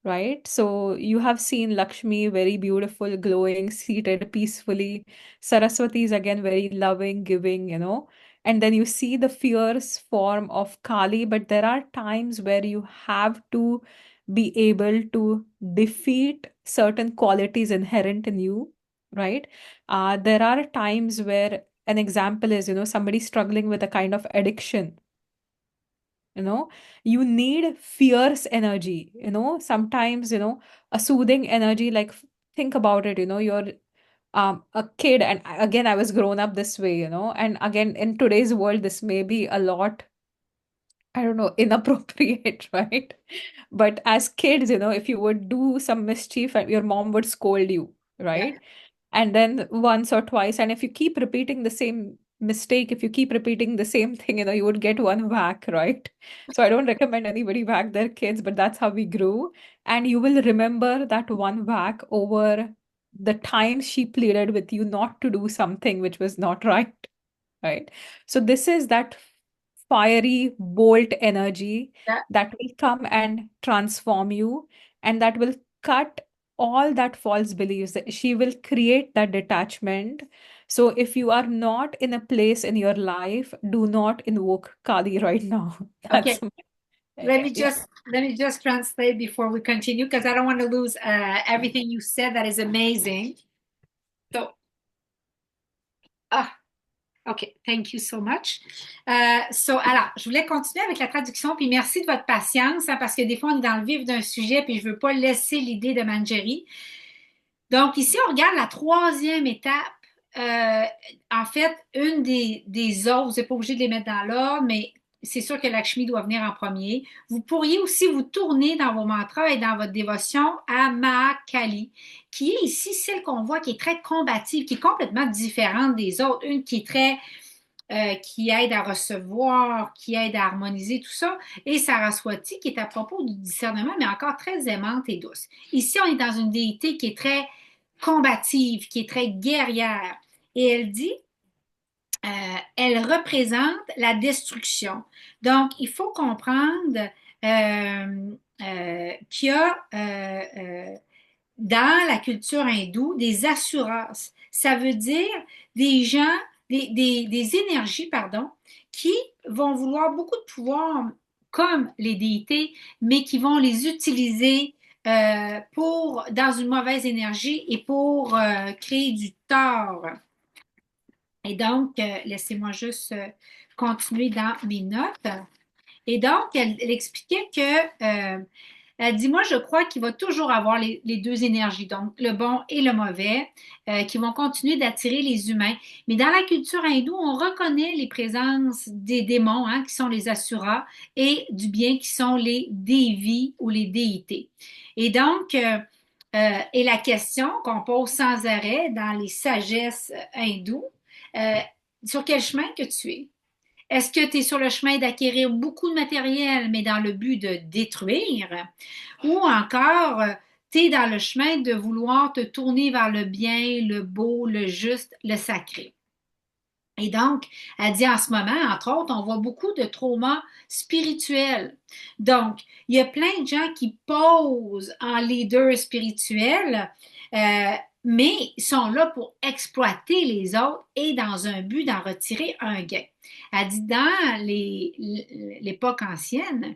right? So you have seen Lakshmi, very beautiful, glowing, seated peacefully. Saraswati is again very loving, giving, And then you see the fierce form of Kali, but there are times where you have to be able to defeat certain qualities inherent in you, right? There are times where an example is, somebody struggling with a kind of addiction. you know you need fierce energy. Sometimes, a soothing energy, like think about it. You're a kid, and again, I was grown up this way. And again, in today's world, this may be a lot I don't know, inappropriate, right? But as kids, if you would do some mischief, your mom would scold you, Yeah. right? And then once or twice, and if you keep repeating the same mistake, if you keep repeating the same thing, you would get one whack, right? So I don't recommend anybody whack their kids, but that's how we grew. And you will remember that one whack over the times she pleaded with you not to do something which was not right, right? So this is that fiery bolt energy Yeah. that will come and transform you, and that will cut all that false beliefs. She will create that detachment. So if you are not in a place in your life, do not invoke Kali right now. Okay. That's my, yeah. Let me just translate before we continue because I don't want to lose everything you said. That is amazing. So, ah, OK, thank you so much. Alors, je voulais continuer avec la traduction, puis merci de votre patience, hein, parce que des fois, on est dans le vif d'un sujet, puis je ne veux pas laisser l'idée de Manjiri. Donc, ici, on regarde la troisième étape. Euh, En fait, une des autres, vous n'êtes pas obligé de les mettre dans l'ordre, mais c'est sûr que Lakshmi doit venir en premier. Vous pourriez aussi vous tourner dans vos mantras et dans votre dévotion à Mahakali, qui est ici celle qu'on voit qui est très combative, qui est complètement différente des autres. Une qui est très qui aide à recevoir, qui aide à harmoniser tout ça, et Saraswati qui est à propos du discernement, mais encore très aimante et douce. Ici, on est dans une déité qui est très combative, qui est très guerrière, et elle dit, elle représente la destruction. Donc, il faut comprendre qu'il y a dans la culture hindoue des asuras. Ça veut dire des gens, des énergies, pardon, qui vont vouloir beaucoup de pouvoir comme les déités, mais qui vont les utiliser pour, dans une mauvaise énergie et pour créer du tort. Et donc, laissez-moi juste continuer dans mes notes. Et donc, elle expliquait que elle dit, moi, je crois qu'il va toujours avoir les deux énergies, donc le bon et le mauvais, qui vont continuer d'attirer les humains. Mais dans la culture hindoue, on reconnaît les présences des démons, hein, qui sont les asuras, et du bien, qui sont les dévis ou les déités. Et donc, et la question qu'on pose sans arrêt dans les sagesses hindoues, euh, sur quel chemin que tu es? Est-ce que tu es sur le chemin d'acquérir beaucoup de matériel, mais dans le but de détruire? Ou encore, tu es dans le chemin de vouloir te tourner vers le bien, le beau, le juste, le sacré? Et donc, elle dit en ce moment, entre autres, on voit beaucoup de traumas spirituels. Donc, il y a plein de gens qui posent en leader spirituel, euh, mais ils sont là pour exploiter les autres et dans un but d'en retirer un gain. Elle dit dans l'époque ancienne,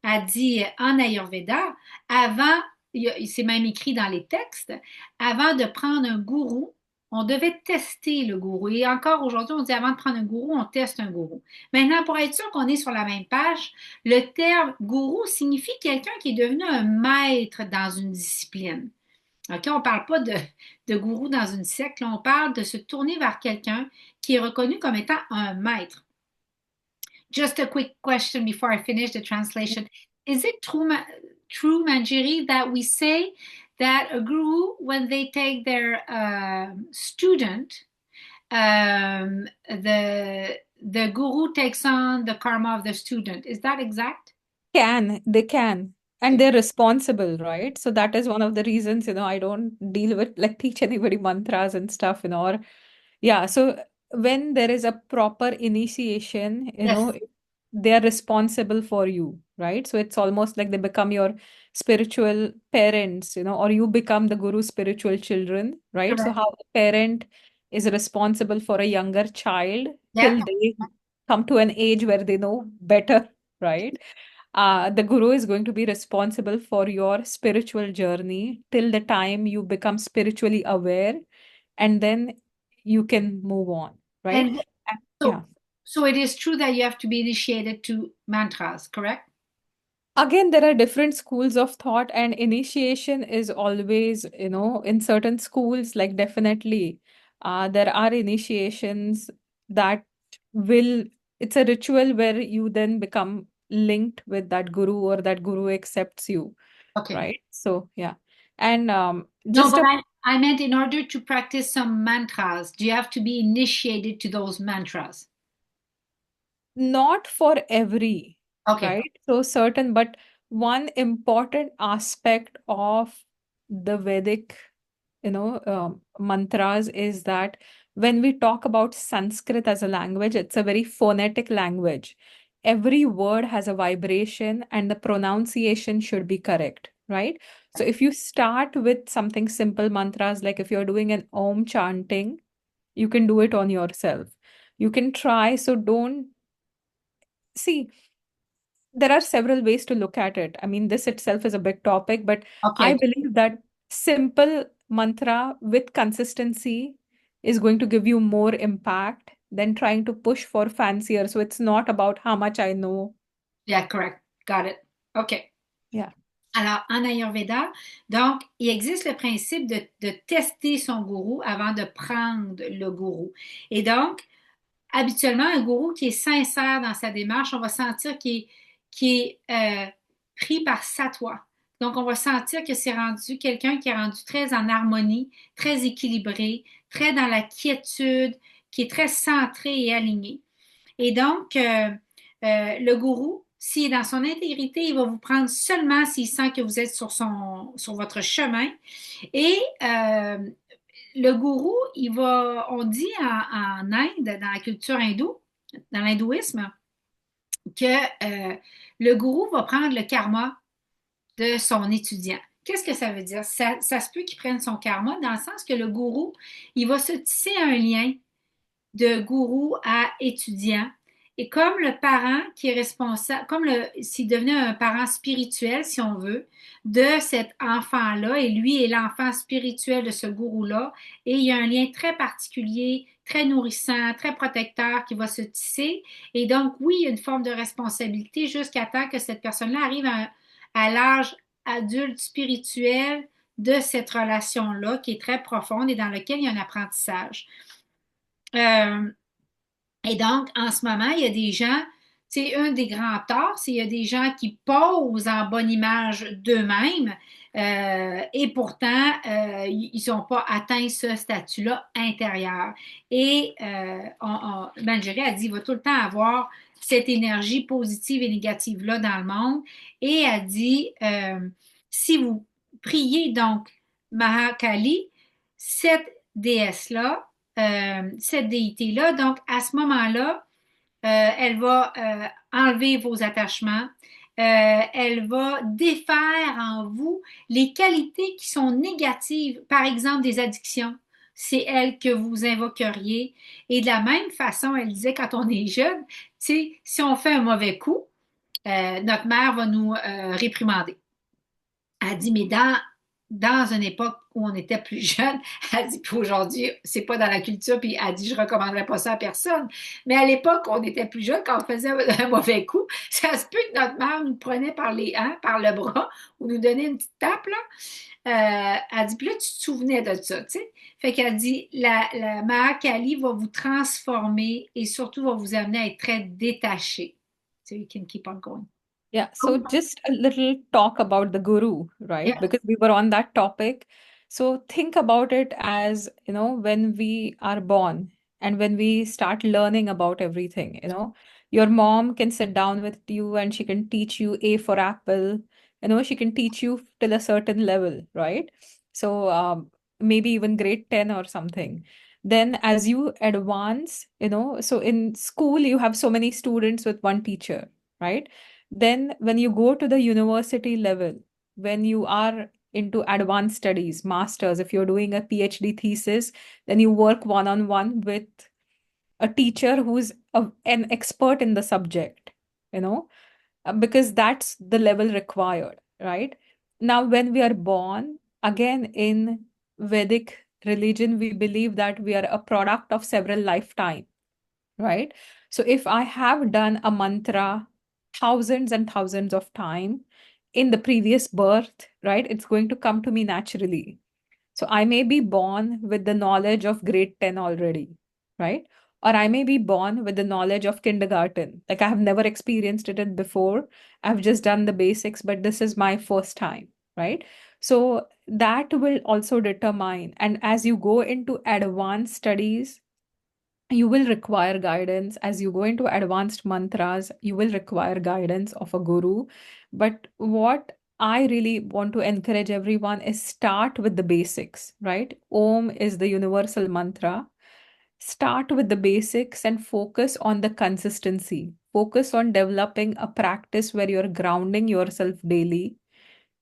elle dit en Ayurveda, avant, c'est même écrit dans les textes, avant de prendre un gourou, on devait tester le gourou. Et encore aujourd'hui, on dit avant de prendre un gourou, on teste un gourou. Maintenant, pour être sûr qu'on est sur la même page, le terme gourou signifie quelqu'un qui est devenu un maître dans une discipline. OK? On ne parle pas de gourou dans une secte, là, on parle de se tourner vers quelqu'un qui est reconnu comme étant un maître. Just a quick question before I finish the translation. Is it true, Manjiri, that we say that a guru, when they take their student, the guru takes on the karma of the student? Is that exact? They can, and they're responsible, right? So that is one of the reasons, I don't deal with like teach anybody mantras and stuff, or yeah. So when there is a proper initiation, Yes, they're responsible for you, right? So it's almost like they become your spiritual parents, or you become the guru's spiritual children, right? So correct. how a parent is responsible for a younger child Yeah. till they come to an age where they know better, right? The guru is going to be responsible for your spiritual journey till the time you become spiritually aware, and then you can move on, right? And Yeah. so, so it is true that you have to be initiated to mantras, correct? Again, there are different schools of thought, and initiation is always, in certain schools, like definitely, there are initiations that will, it's a ritual where you then become linked with that guru or that guru accepts you, Okay. right? So yeah. And No, just but a I meant in order to practice some mantras, do you have to be initiated to those mantras? not for every, Okay. right? So certain, but one important aspect of the Vedic, mantras is that when we talk about Sanskrit as a language, it's a very phonetic language. Every word has a vibration and the pronunciation should be correct, right? So if you start with something simple mantras, like if you're doing an Om chanting, you can do it on yourself. You can try, so don't see, there are several ways to look at it. I mean, this itself is a big topic, but I Okay. believe that simple mantra with consistency is going to give you more impact than trying to push for fancier. So it's not about how much I know. Yeah, correct. Got it. OK. Yeah. Alors, en Ayurveda, donc, il existe le principe de tester son gourou avant de prendre le gourou. Et donc, habituellement, un gourou qui est sincère dans sa démarche, on va sentir qu'il est pris par sa toi. Donc, on va sentir que c'est rendu quelqu'un qui est rendu très en harmonie, très équilibré, très dans la quiétude, qui est très centré et aligné. Et donc, le gourou, s'il est dans son intégrité, il va vous prendre seulement s'il sent que vous êtes sur votre chemin. Et le gourou, on dit en Inde, dans la culture hindoue, dans l'hindouisme, que le gourou va prendre le karma de son étudiant. Qu'est-ce que ça veut dire? Ça se peut qu'il prenne son karma dans le sens que le gourou, il va se tisser un lien de gourou à étudiant. Et comme le parent qui est responsable, s'il devenait un parent spirituel, si on veut, de cet enfant-là, et lui est l'enfant spirituel de ce gourou-là, et il y a un lien très particulier, très nourrissant, très protecteur qui va se tisser. Et donc, oui, il y a une forme de responsabilité jusqu'à temps que cette personne-là arrive à l'âge adulte spirituel de cette relation-là qui est très profonde et dans laquelle il y a un apprentissage. Euh, et donc, en ce moment, il y a des gens, c'est un des grands torts, c'est qu'il y a des gens qui posent en bonne image d'eux-mêmes et pourtant, ils n'ont pas atteint ce statut-là intérieur. Et Manjiri a dit, il va tout le temps avoir cette énergie positive et négative-là dans le monde. Et a dit, si vous priez donc Mahakali, cette déesse-là, cette déité-là. Donc, à ce moment-là, elle va enlever vos attachements. Elle va défaire en vous les qualités qui sont négatives, par exemple des addictions. C'est elle que vous invoqueriez. Et de la même façon, elle disait quand on est jeune, tu sais, si on fait un mauvais coup, notre mère va nous réprimander. Elle dit, mais dans une époque où on était plus jeune, elle dit, puis aujourd'hui, c'est pas dans la culture, puis elle dit, je recommanderais pas ça à personne. Mais à l'époque, où on était plus jeune, quand on faisait un mauvais coup, ça se peut que notre mère nous prenait par le bras, ou nous donnait une petite tape, là. Elle dit, puis là, tu te souvenais de ça, tu sais. Fait qu'elle dit, la Mahakali va vous transformer et surtout va vous amener à être très détaché. So you can keep on going. Yeah, so just a little talk about the guru, right? Yeah. Because we were on that topic. So think about it as, when we are born and when we start learning about everything, your mom can sit down with you and she can teach you A for apple, she can teach you till a certain level, right? So maybe even grade 10 or something. Then as you advance, so in school you have so many students with one teacher, right? Then, when you go to the university level, when you are into advanced studies, masters, if you're doing a PhD thesis, then you work one on one with a teacher who's an expert in the subject, because that's the level required, right? Now, when we are born, again, in Vedic religion, we believe that we are a product of several lifetimes, right? So if I have done a mantra thousands and thousands of time in the previous birth, right, it's going to come to me naturally. So I may be born with the knowledge of grade 10 already, right? or I may be born with the knowledge of kindergarten. Like I have never experienced it before. I've just done the basics, but this is my first time, right? So that will also determine. And as you go into advanced studies, you will require guidance. As you go into advanced mantras, you will require guidance of a guru. But what I really want to encourage everyone is start with the basics, right? Om is the universal mantra. Start with the basics and focus on the consistency. Focus on developing a practice where you're grounding yourself daily,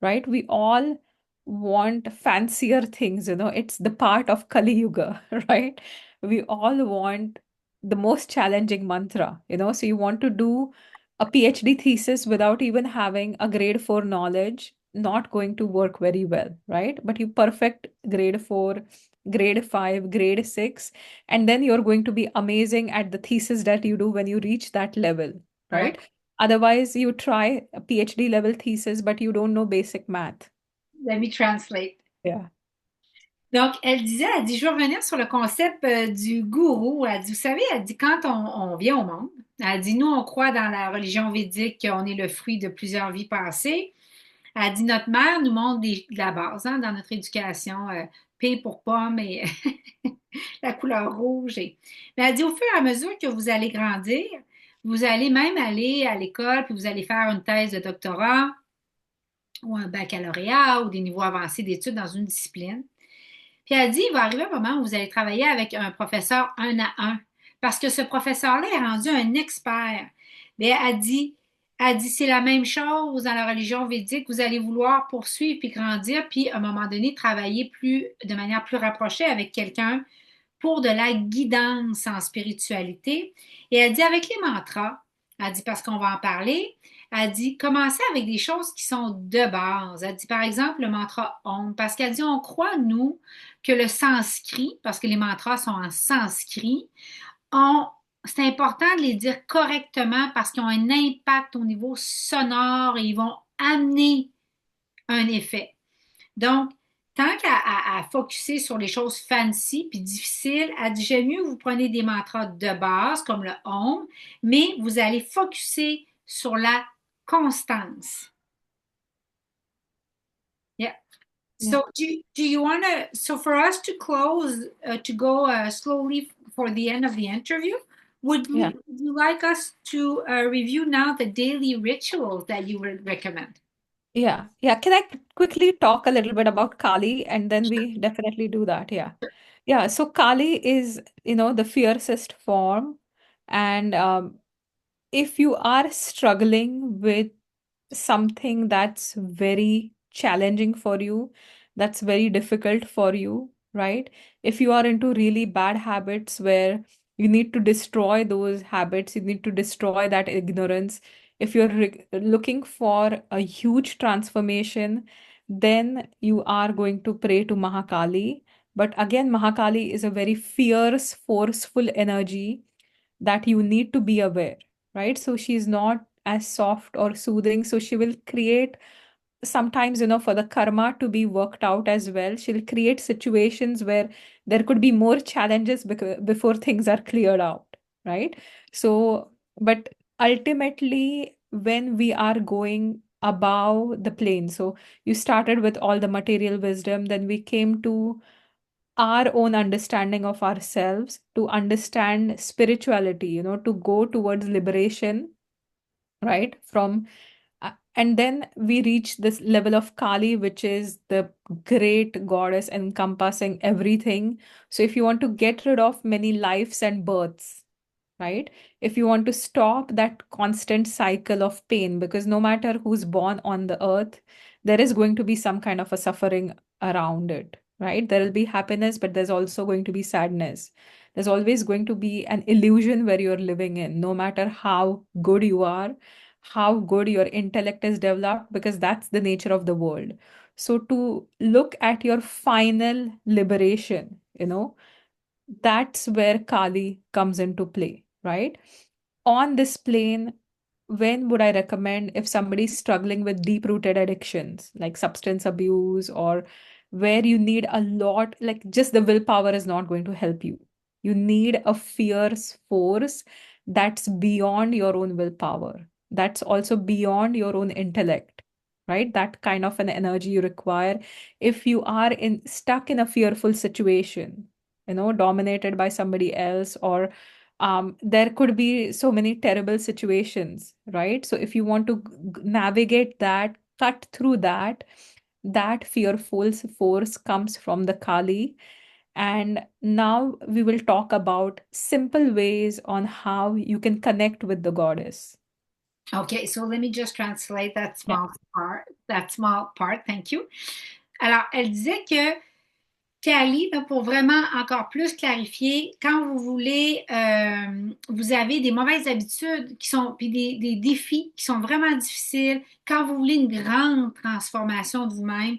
right? We all want fancier things, it's the part of Kali Yuga, right? We all want the most challenging mantra, so you want to do a PhD thesis without even having a grade 4 knowledge, not going to work very well, right? But you perfect grade 4, grade 5, grade 6, and then you're going to be amazing at the thesis that you do when you reach that level, Correct. right? Otherwise, you try a PhD level thesis, but you don't know basic math. Let me translate. Yeah. Donc, elle dit, je veux revenir sur le concept du gourou. Elle dit, vous savez, elle dit, quand on vient au monde, elle dit, nous, on croit dans la religion védique qu'on est le fruit de plusieurs vies passées. Elle dit, notre mère nous montre de la base dans notre éducation, P pour pomme et la couleur rouge. Mais elle dit, au fur et à mesure que vous allez grandir, vous allez même aller à l'école, puis vous allez faire une thèse de doctorat ou un baccalauréat ou des niveaux avancés d'études dans une discipline. Puis elle dit, il va arriver un moment où vous allez travailler avec un professeur un à un, parce que ce professeur-là est rendu un expert. Mais elle dit, c'est la même chose dans la religion védique. Vous allez vouloir poursuivre puis grandir, puis à un moment donné, travailler de manière plus rapprochée avec quelqu'un pour de la guidance en spiritualité. Et elle dit, avec les mantras, elle dit, parce qu'on va en parler, elle dit, commencez avec des choses qui sont de base. Elle dit, par exemple, le mantra Om, parce qu'elle dit, on croit, nous, que le sanskrit, parce que les mantras sont en sanskrit, c'est important de les dire correctement parce qu'ils ont un impact au niveau sonore et ils vont amener un effet. Donc, tant qu'à focusser sur les choses fancy puis difficiles, elle dit, j'aime mieux que vous prenez des mantras de base comme le Om, mais vous allez focuser sur la constance. Yeah. So do you want to, so for us to close, to go slowly for the end of the interview, would you like us to review now the daily rituals that you would recommend? Yeah. Yeah. Can I quickly talk a little bit about Kali and then we definitely do that? Yeah. Yeah. So Kali is, the fiercest form. And if you are struggling with something that's very challenging for you, that's very difficult for you, right? If you are into really bad habits where you need to destroy those habits, you need to destroy that ignorance. If you're looking for a huge transformation, then you are going to pray to Mahakali. But again, Mahakali is a very fierce, forceful energy that you need to be aware, right? So she's not as soft or soothing. So she will create sometimes, for the karma to be worked out as well. She'll create situations where there could be more challenges before things are cleared out, right? So, but ultimately, when we are going above the plane, so you started with all the material wisdom, then we came to our own understanding of ourselves, to understand spirituality, to go towards liberation, right? And then we reach this level of Kali, which is the great goddess encompassing everything. So if you want to get rid of many lives and births, right? If you want to stop that constant cycle of pain, because no matter who's born on the earth, there is going to be some kind of a suffering around it, right? There will be happiness, but there's also going to be sadness. There's always going to be an illusion where you're living in, no matter how good you are, how good your intellect is developed, because that's the nature of the world. So to look at your final liberation, that's where Kali comes into play, right? On this plane, when would I recommend if somebody's struggling with deep-rooted addictions like substance abuse, or where you need a lot, like just the willpower is not going to help you. You need a fierce force that's beyond your own willpower. That's also beyond your own intellect, right? That kind of an energy you require if you are stuck in a fearful situation, dominated by somebody else, or there could be so many terrible situations, right? So if you want to navigate that, cut through that, that fearful force comes from the Kali. And now we will talk about simple ways on how you can connect with the goddess. Okay, so let me just translate that Yeah. small part. That small part. Thank you. Alors, elle disait que Cali, pour vraiment encore plus clarifier, quand vous voulez, vous avez des mauvaises habitudes qui sont, puis des défis qui sont vraiment difficiles, quand vous voulez une grande transformation de vous-même,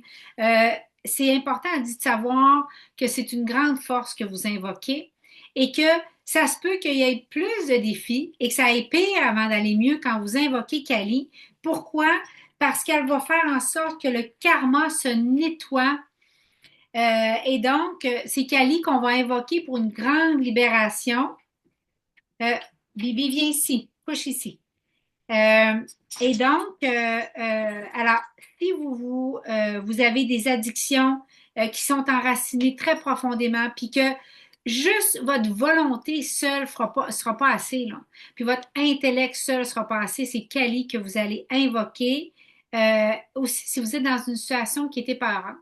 c'est important, elle dit, de savoir que c'est une grande force que vous invoquez et que ça se peut qu'il y ait plus de défis et que ça aille pire avant d'aller mieux quand vous invoquez Kali. Pourquoi? Parce qu'elle va faire en sorte que le karma se nettoie et donc, c'est Kali qu'on va invoquer pour une grande libération. Bibi, viens ici, couche ici. Euh, et donc, alors, si vous avez des addictions qui sont enracinées très profondément, puis que juste votre volonté seule ne sera pas assez, là, puis votre intellect seul ne sera pas assez, c'est Kali que vous allez invoquer. Aussi, si vous êtes dans une situation qui est épeurante.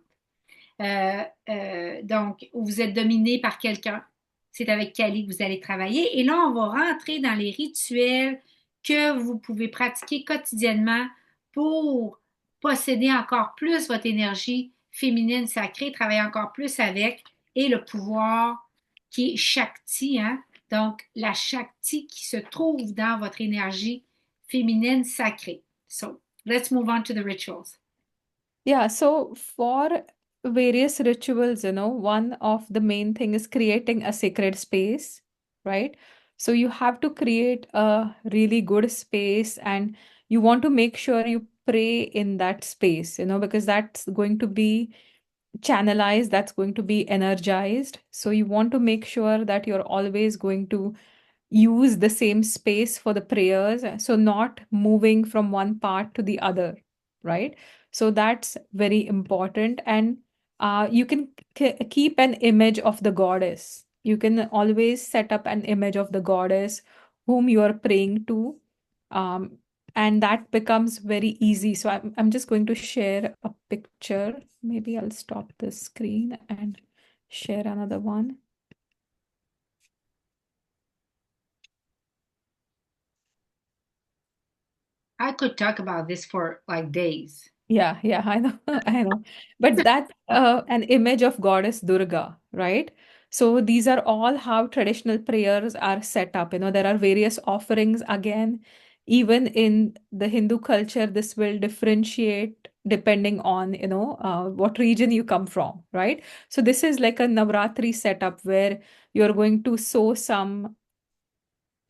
Donc, où vous êtes dominé par quelqu'un. C'est avec Kali que vous allez travailler. Et là, on va rentrer dans les rituels que vous pouvez pratiquer quotidiennement pour posséder encore plus votre énergie féminine sacrée, travailler encore plus avec, et le pouvoir qui est Shakti, hein? Donc, la Shakti qui se trouve dans votre énergie féminine sacrée. So, let's move on to the rituals. Yeah, so for various rituals, one of the main thing is creating a sacred space, right? So you have to create a really good space, and you want to make sure you pray in that space, because that's going to be channelized, that's going to be energized. So you want to make sure that you're always going to use the same space for the prayers, so not moving from one part to the other, right? So that's very important. And you can keep an image of the goddess. You can always set up an image of the goddess whom you are praying to. Um, and that becomes very easy. So I'm just going to share a picture. Maybe I'll stop the screen and share another one. I could talk about this for like days. Yeah, yeah, I know, I know. But that's an image of goddess Durga, right? So these are all how traditional prayers are set up. There are various offerings again. Even in the Hindu culture, this will differentiate depending on, what region you come from, right? So this is like a Navratri setup where you're going to sow some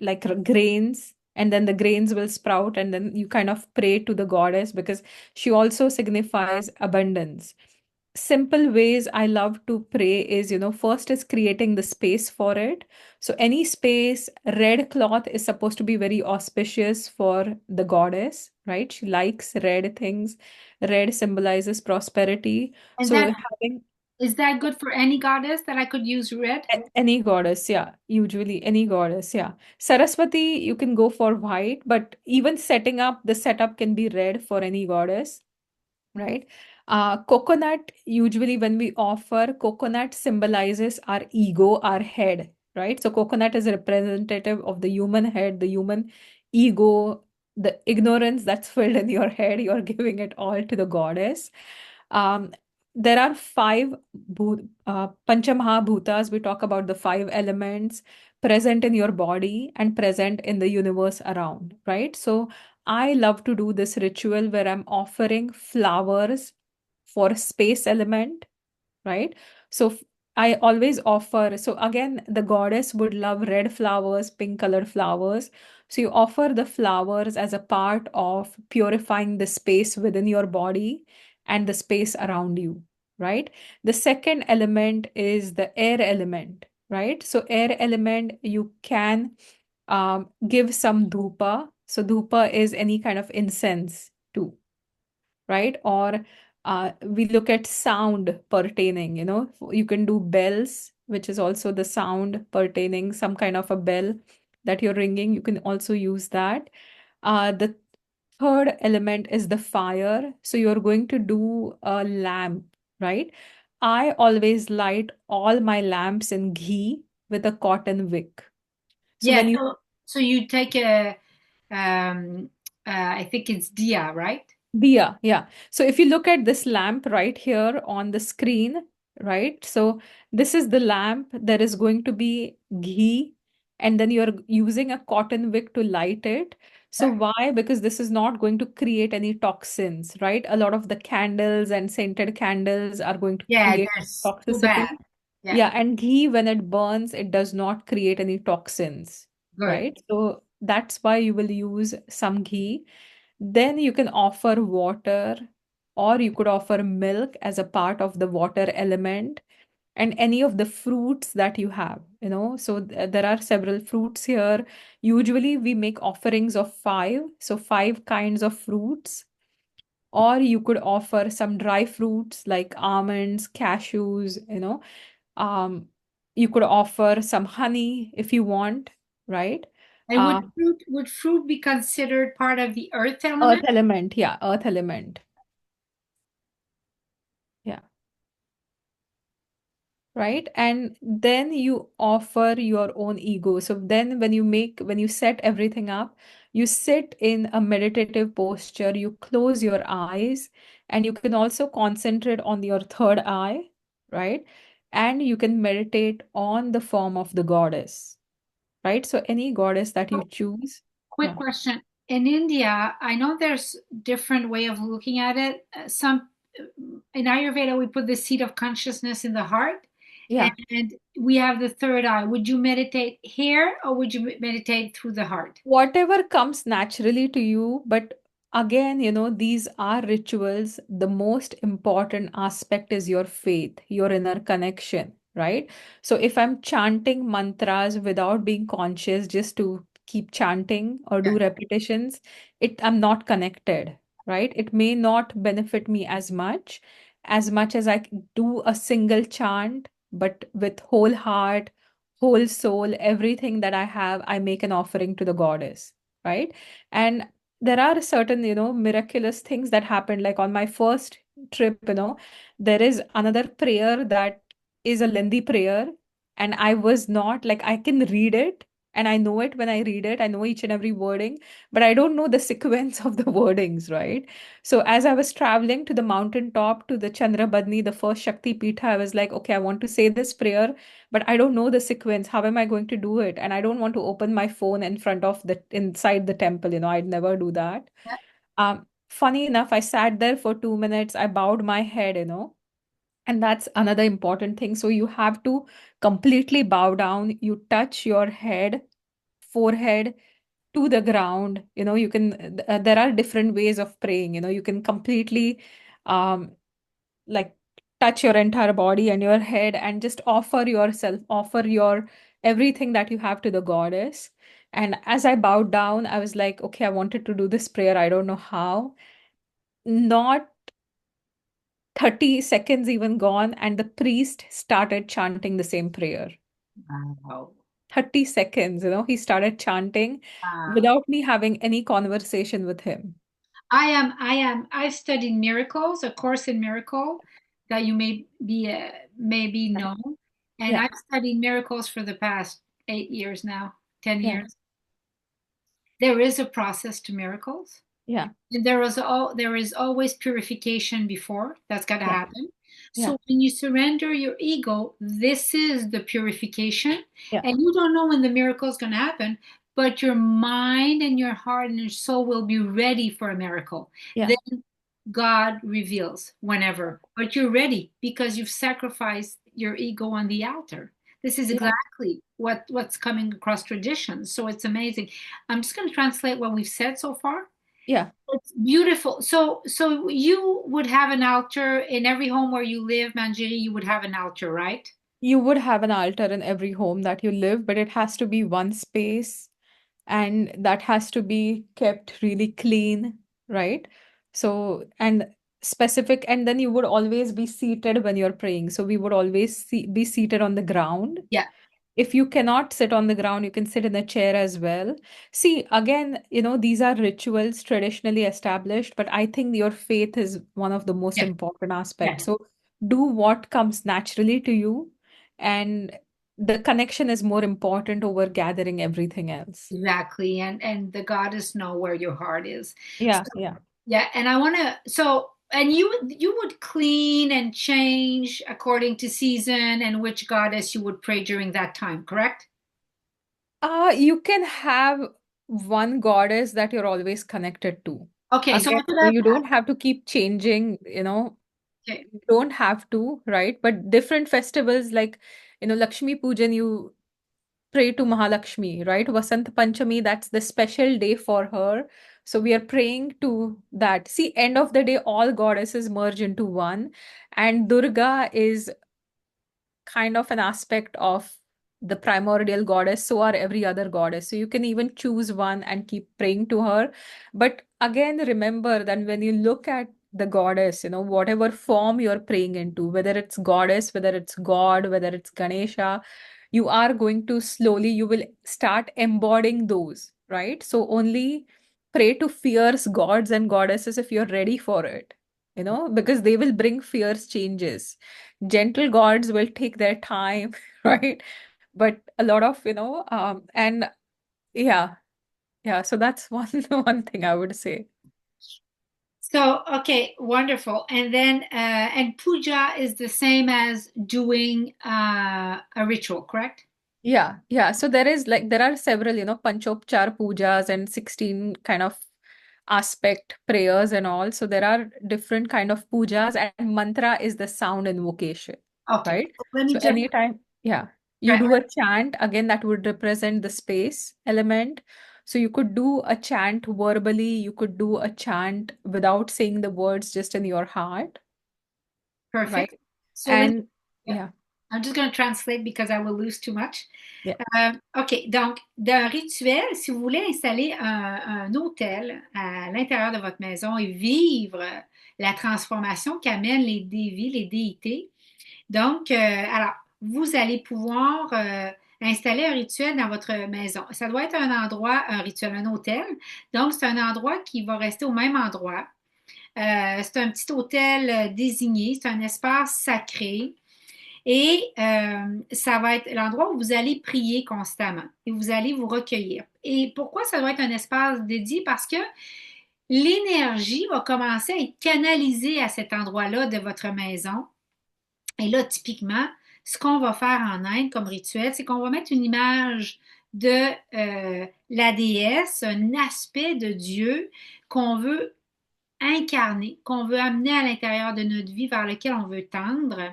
like grains, and then the grains will sprout, and then you kind of pray to the goddess because she also signifies abundance. Simple ways I love to pray is, first is creating the space for it. So any space, red cloth is supposed to be very auspicious for the goddess, right? She likes red things. Red symbolizes prosperity. And So that having is that good for any goddess that I could use red? Any goddess, yeah. Usually any goddess, yeah. Saraswati, you can go for white, but even setting up, the setup can be red for any goddess, right? Coconut, usually when we offer, coconut symbolizes our ego, our head, right? So coconut is a representative of the human head, the human ego, the ignorance that's filled in your head. You're giving it all to the goddess. Um, there are five Panchamahabhutas. We talk about the five elements present in your body and present in the universe around, right? So I love to do this ritual where I'm offering flowers for space element, right? So I always offer, so again, the goddess would love red flowers, pink colored flowers. So you offer the flowers as a part of purifying the space within your body and the space around you, right? The second element is the air element, right? So air element, you can give some dhupa. So dhupa is any kind of incense too, right? Or we look at sound pertaining, you can do bells, which is also the sound pertaining, some kind of a bell that you're ringing. You can also use that. The third element is the fire. So you're going to do a lamp, right? I always light all my lamps in ghee with a cotton wick. So Yeah, when you so you take a I think it's dia, right? Diya, yeah. So if you look at this lamp right here on the screen, right? So this is the lamp. There is going to be ghee, and then you're using a cotton wick to light it. So why? Because this is not going to create any toxins, right? A lot of the candles and scented candles are going to Yeah, create that's too bad. toxicity. Yeah, Yeah, and ghee, when it burns, it does not create any toxins, good. right? So that's why you will use some ghee. Then you can offer water, or you could offer milk as a part of the water element, and any of the fruits that you have, So there are several fruits here. Usually we make offerings of five, so five kinds of fruits. Or you could offer some dry fruits like almonds, cashews, Um, you could offer some honey if you want, right? And Uh, would fruit be considered part of the earth Earth element? element, yeah, earth element. Yeah. Right? And then you offer your own ego. So then when you set everything up, you sit in a meditative posture, you close your eyes, and you can also concentrate on your third eye, right? And you can meditate on the form of the goddess, right? So any goddess that you So, choose. quick Yeah. question. In India, I know there's different way of looking at it. Some in Ayurveda, we put the seat of consciousness in the heart, Yeah. and we have the third eye. Would you meditate here, or would you meditate through the heart? Whatever comes naturally to you, but again, these are rituals. The most important aspect is your faith, your inner connection, right? So if I'm chanting mantras without being conscious, just to keep chanting or Yeah. do repetitions, I'm not connected, right? It may not benefit me as much as do a single chant, but with whole heart, whole soul, everything that I have, I make an offering to the goddess, right? And there are certain, miraculous things that happened. Like on my first trip, there is another prayer that is a lengthy prayer, and I was not like, I can read it. And I know it when I read it, I know each and every wording, but I don't know the sequence of the wordings, right? So as I was traveling to the mountain top to the Chandrabadni, the first Shaktipeetha, I was like, okay, I want to say this prayer, but I don't know the sequence. How am I going to do it? And I don't want to open my phone in front of the inside the temple. I'd never do that. Yeah. Funny enough, I sat there for 2 minutes. I bowed my head, and that's another important thing. So you have to completely bow down. You touch your head, forehead to the ground. You can, there are different ways of praying. You can completely, um, like touch your entire body and your head and just offer your everything that you have to the goddess. And as I bowed down, I was like, okay, I wanted to do this prayer. I don't know how. Not 30 seconds even gone, and the priest started chanting the same prayer. Wow. 30 seconds, he started chanting Wow. without me having any conversation with him. I've studied miracles, a course in miracle that you maybe Yeah. know. And Yeah. I've studied miracles for the past 8 years now, 10 Yeah. years. There is a process to miracles. Yeah. And there is always purification before. That's got to Yeah. happen. Yeah. So when you surrender your ego, this is the purification. Yeah. And you don't know when the miracle is going to happen, but your mind and your heart and your soul will be ready for a miracle. Yeah. Then God reveals whenever. But you're ready because you've sacrificed your ego on the altar. This is Yeah. exactly what's coming across traditions. So it's amazing. I'm just going to translate what we've said so far. Yeah. It's beautiful. So you would have an altar in every home where you live, Manjiri, you would have an altar, right? You would have an altar in every home that you live, but it has to be one space and that has to be kept really clean, right? So, and specific, and then you would always be seated when you're praying. So we would always be seated on the ground. Yeah, If you cannot sit on the ground, you can sit in a chair as well. See, again, these are rituals traditionally established, but I think your faith is one of the most yeah, important yeah. aspects. So do what comes naturally to you, and the connection is more important over gathering everything else. Exactly. And the goddess know where your heart is. Yeah, So yeah. yeah, and I want to and you would clean and change according to season and which goddess you would pray during that time, correct? You can have one goddess that you're always connected to. Okay, so Again, I could have you don't have to keep changing, okay, you don't have to, right? But different festivals like, Lakshmi Pujan, you pray to Mahalakshmi, right? Vasant Panchami, that's the special day for her. So we are praying to that. See, end of the day, all goddesses merge into one. And Durga is kind of an aspect of the primordial goddess, so are every other goddess. So you can even choose one and keep praying to her. But again, remember that when you look at the goddess, whatever form you're praying into, whether it's goddess, whether it's God, whether it's Ganesha, you are going to slowly, you will start embodying those, right? So only pray to fierce gods and goddesses if you're ready for it, because they will bring fierce changes. Gentle gods will take their time, right? But a lot of, and yeah, yeah. So that's one one thing I would say. so okay, wonderful. And then and puja is the same as doing a ritual, correct? Yeah, yeah. So there are several, Panchopchar pujas and 16 kind of aspect prayers and all. So there are different kind of pujas, and mantra is the sound invocation, Okay, right? let me So just anytime, yeah, you do a chant, again, that would represent the space element. So you could do a chant verbally, you could do a chant without saying the words, just in your heart, perfect. right? So let me, And yeah. yeah, I'm just going to translate because I will lose too much. yeah, OK, donc, d'un rituel, si vous voulez installer un hôtel à l'intérieur de votre maison et vivre la transformation qu'amènent les dévis, les déités, donc, alors, vous allez pouvoir installer un rituel dans votre maison. Ça doit être un endroit, un rituel, un hôtel. Donc, c'est un endroit qui va rester au même endroit. C'est un petit hôtel désigné, c'est un espace sacré. Et ça va être l'endroit où vous allez prier constamment et vous allez vous recueillir. Et pourquoi ça doit être un espace dédié? Parce que l'énergie va commencer à être canalisée à cet endroit-là de votre maison. Et là, typiquement, ce qu'on va faire en Inde comme rituel, c'est qu'on va mettre une image de la déesse, un aspect de Dieu qu'on veut incarné, qu'on veut amener à l'intérieur de notre vie, vers lequel on veut tendre.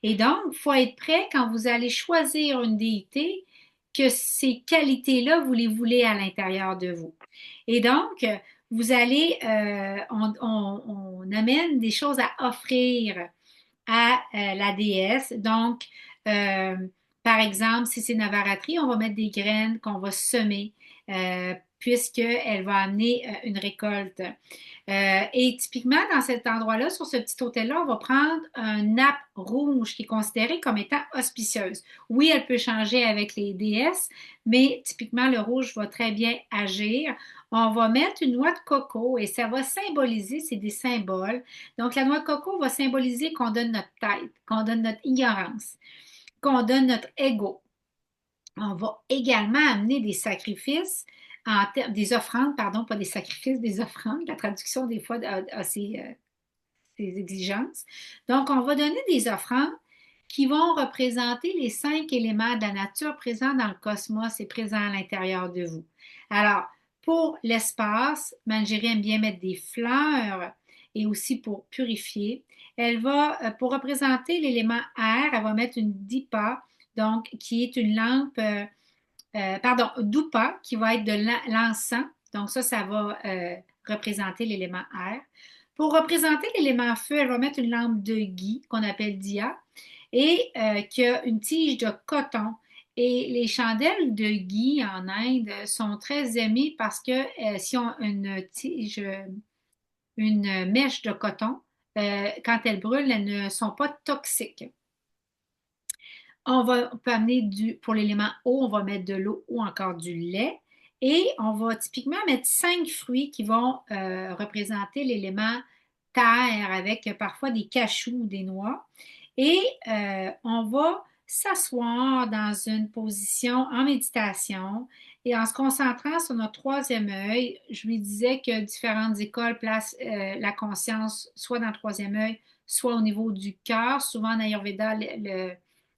Et donc, il faut être prêt quand vous allez choisir une déité, que ces qualités-là, vous les voulez à l'intérieur de vous. Et donc, vous allez, on amène des choses à offrir à la déesse. Donc, euh, par exemple, si c'est Navaratri, on va mettre des graines qu'on va semer, puisqu'elle va amener une récolte. Et typiquement, dans cet endroit-là, sur ce petit hôtel-là, on va prendre un nappe rouge qui est considérée comme étant auspicieuse. Oui, elle peut changer avec les déesses, mais typiquement, le rouge va très bien agir. On va mettre une noix de coco et ça va symboliser, c'est des symboles. Donc, la noix de coco va symboliser qu'on donne notre tête, qu'on donne notre ignorance, qu'on donne notre ego. On va également amener des sacrifices, des offrandes, pardon, pas des sacrifices, des offrandes. La traduction, des fois, a ses exigences. Donc, on va donner des offrandes qui vont représenter les 5 éléments de la nature présents dans le cosmos et présents à l'intérieur de vous. Alors, pour l'espace, Manjiri aime bien mettre des fleurs et aussi pour purifier. Elle va, pour représenter l'élément air, elle va mettre une dipa, donc qui est une lampe, pardon, dupa, qui va être de l'encens. Donc ça va représenter l'élément air. Pour représenter l'élément feu, elle va mettre une lampe de ghee qu'on appelle dia. et qui a une tige de coton. Et les chandelles de gui en Inde sont très aimées parce que si on une tige, une mèche de coton, quand elles brûlent, elles ne sont pas toxiques. On peut amener pour l'élément eau, on va mettre de l'eau ou encore du lait. Et on va typiquement mettre 5 fruits qui vont représenter l'élément terre avec parfois des cachous ou des noix. Et on va s'asseoir dans une position en méditation et en se concentrant sur notre troisième œil. Je lui disais que différentes écoles placent la conscience soit dans le troisième œil, soit au niveau du cœur. Souvent en Ayurveda,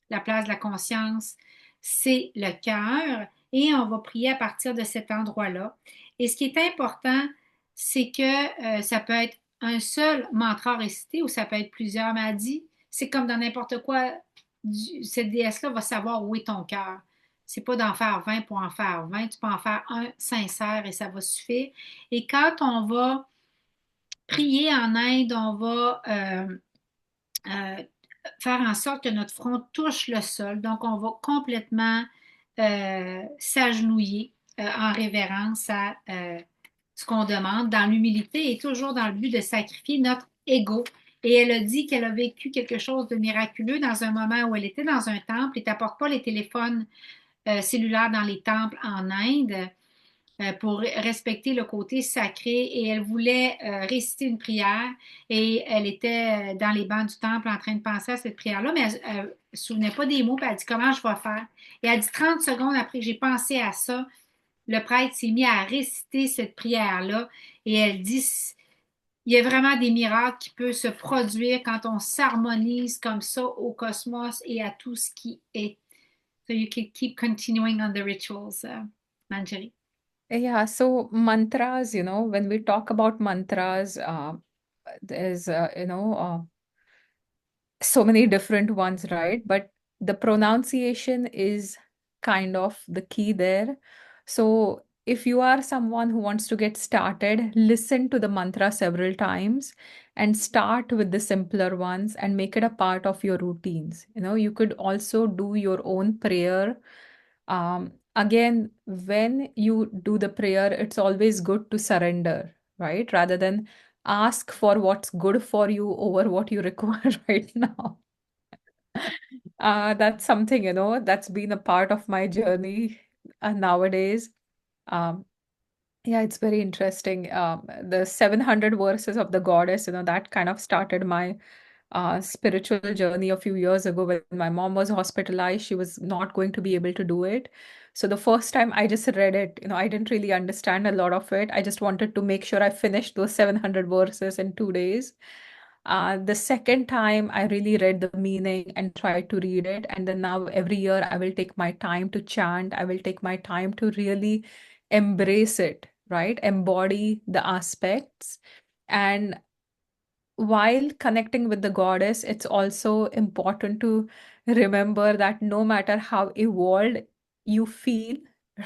la place de la conscience, c'est le cœur et on va prier à partir de cet endroit-là. Et ce qui est important, c'est que ça peut être un seul mantra récité ou ça peut être plusieurs. Mais elle dit, c'est comme dans n'importe quoi, cette déesse-là va savoir où est ton cœur. C'est pas d'en faire 20 pour en faire 20, tu peux en faire un sincère et ça va suffire. Et quand on va prier en Inde, on va euh, faire en sorte que notre front touche le sol. Donc, on va complètement s'agenouiller en révérence à ce qu'on demande, dans l'humilité et toujours dans le but de sacrifier notre ego. Et elle a dit qu'elle a vécu quelque chose de miraculeux dans un moment où elle était dans un temple et t'apporte pas les téléphones cellulaires dans les temples en Inde pour respecter le côté sacré et elle voulait réciter une prière et elle était dans les bancs du temple en train de penser à cette prière-là, mais elle ne se souvenait pas des mots, puis elle a dit comment je vais faire. Et elle a dit 30 secondes après que j'ai pensé à ça, le prêtre s'est mis à réciter cette prière-là et elle dit il y a vraiment des miracles qui peuvent se produire quand on s'harmonise comme ça au cosmos et à tout ce qui est. So you can keep continuing on the rituals, Manjari. Yeah, so mantras, when we talk about mantras, there's, so many different ones, right? But the pronunciation is kind of the key there. So if you are someone who wants to get started, listen to the mantra several times and start with the simpler ones and make it a part of your routines. You could also do your own prayer. Again, when you do the prayer, it's always good to surrender, right? Rather than ask for what's good for you over what you require right now. That's something, that's been a part of my journey nowadays. Um, yeah, it's very interesting. The 700 verses of the goddess, that kind of started my spiritual journey a few years ago when my mom was hospitalized. She was not going to be able to do it. So the first time I just read it, I didn't really understand a lot of it. I just wanted to make sure I finished those 700 verses in 2 days. The second time I really read the meaning and tried to read it. And then now every year I will take my time to chant. I will take my time to really embrace it, right? Embody the aspects. And while connecting with the goddess, it's also important to remember that no matter how evolved you feel,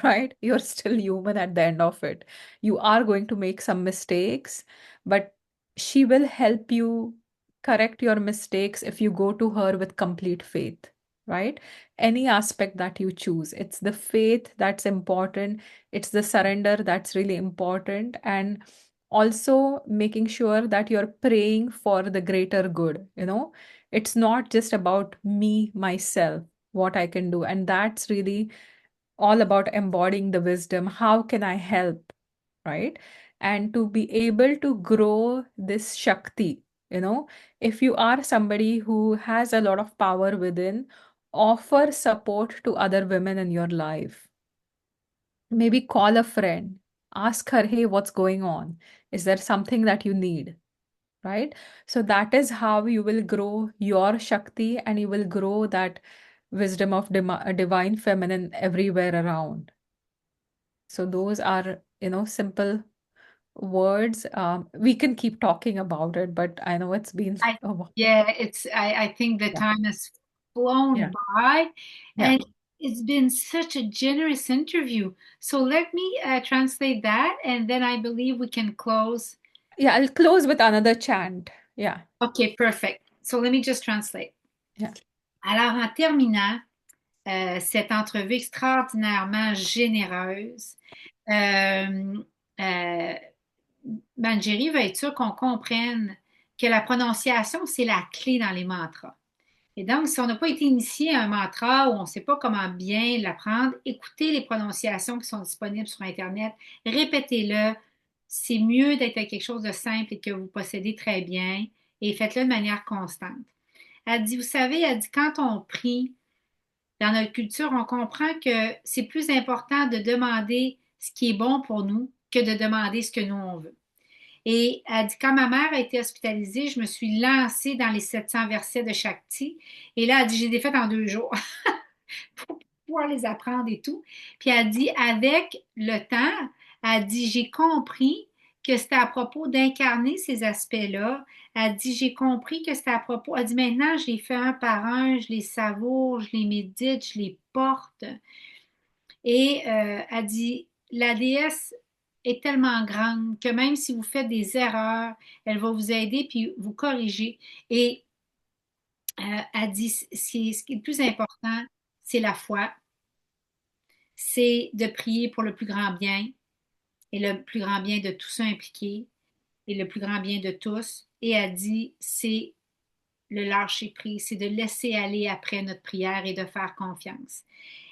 right, you're still human at the end of it. You are going to make some mistakes, but she will help you correct your mistakes if you go to her with complete faith, right? Any aspect that you choose, it's the faith that's important, it's the surrender that's really important. And also making sure that you're praying for the greater good. It's not just about me, myself, what I can do. And that's really all about embodying the wisdom. How can I help? Right? And to be able to grow this Shakti, if you are somebody who has a lot of power within, offer support to other women in your life. Maybe call a friend, ask her, hey, what's going on? Is there something that you need? Right? So that is how you will grow your Shakti and you will grow that wisdom of divine feminine everywhere around. So those are, simple words. We can keep talking about it, but I know it's been I, a while. yeah, I think the Yeah. time has flown Yeah. by Yeah. and it's been such a generous interview. So let me translate that and then I believe we can close. Yeah. I'll close with another chant. Yeah. Okay, perfect. So let me just translate. Yeah. Alors, en terminant cette entrevue extraordinairement généreuse, euh, euh, Manjiri va être sûr qu'on comprenne que la prononciation, c'est la clé dans les mantras. Et donc, si on n'a pas été initié à un mantra ou on ne sait pas comment bien l'apprendre, écoutez les prononciations qui sont disponibles sur Internet, répétez-le. C'est mieux d'être avec quelque chose de simple et que vous possédez très bien et faites-le de manière constante. Elle dit, vous savez, elle dit, quand on prie dans notre culture, on comprend que c'est plus important de demander ce qui est bon pour nous que de demander ce que nous on veut. Et elle dit, quand ma mère a été hospitalisée, je me suis lancée dans les 700 versets de Shakti. Et là, elle dit, j'ai des faites en 2 jours pour pouvoir les apprendre et tout. Puis elle dit, avec le temps, elle dit, j'ai compris que c'était à propos d'incarner ces aspects-là. Elle dit, j'ai compris que c'était à propos. Elle dit, maintenant, je les fais un par un, je les savoure, je les médite, je les porte. Et elle dit, la déesse est tellement grande que même si vous faites des erreurs, elle va vous aider puis vous corriger. Et elle dit, ce qui est le plus important, c'est la foi, c'est de prier pour le plus grand bien et le plus grand bien de tous ceux impliqués et le plus grand bien de tous. Et elle dit, c'est le lâcher prise, c'est de laisser aller après notre prière et de faire confiance.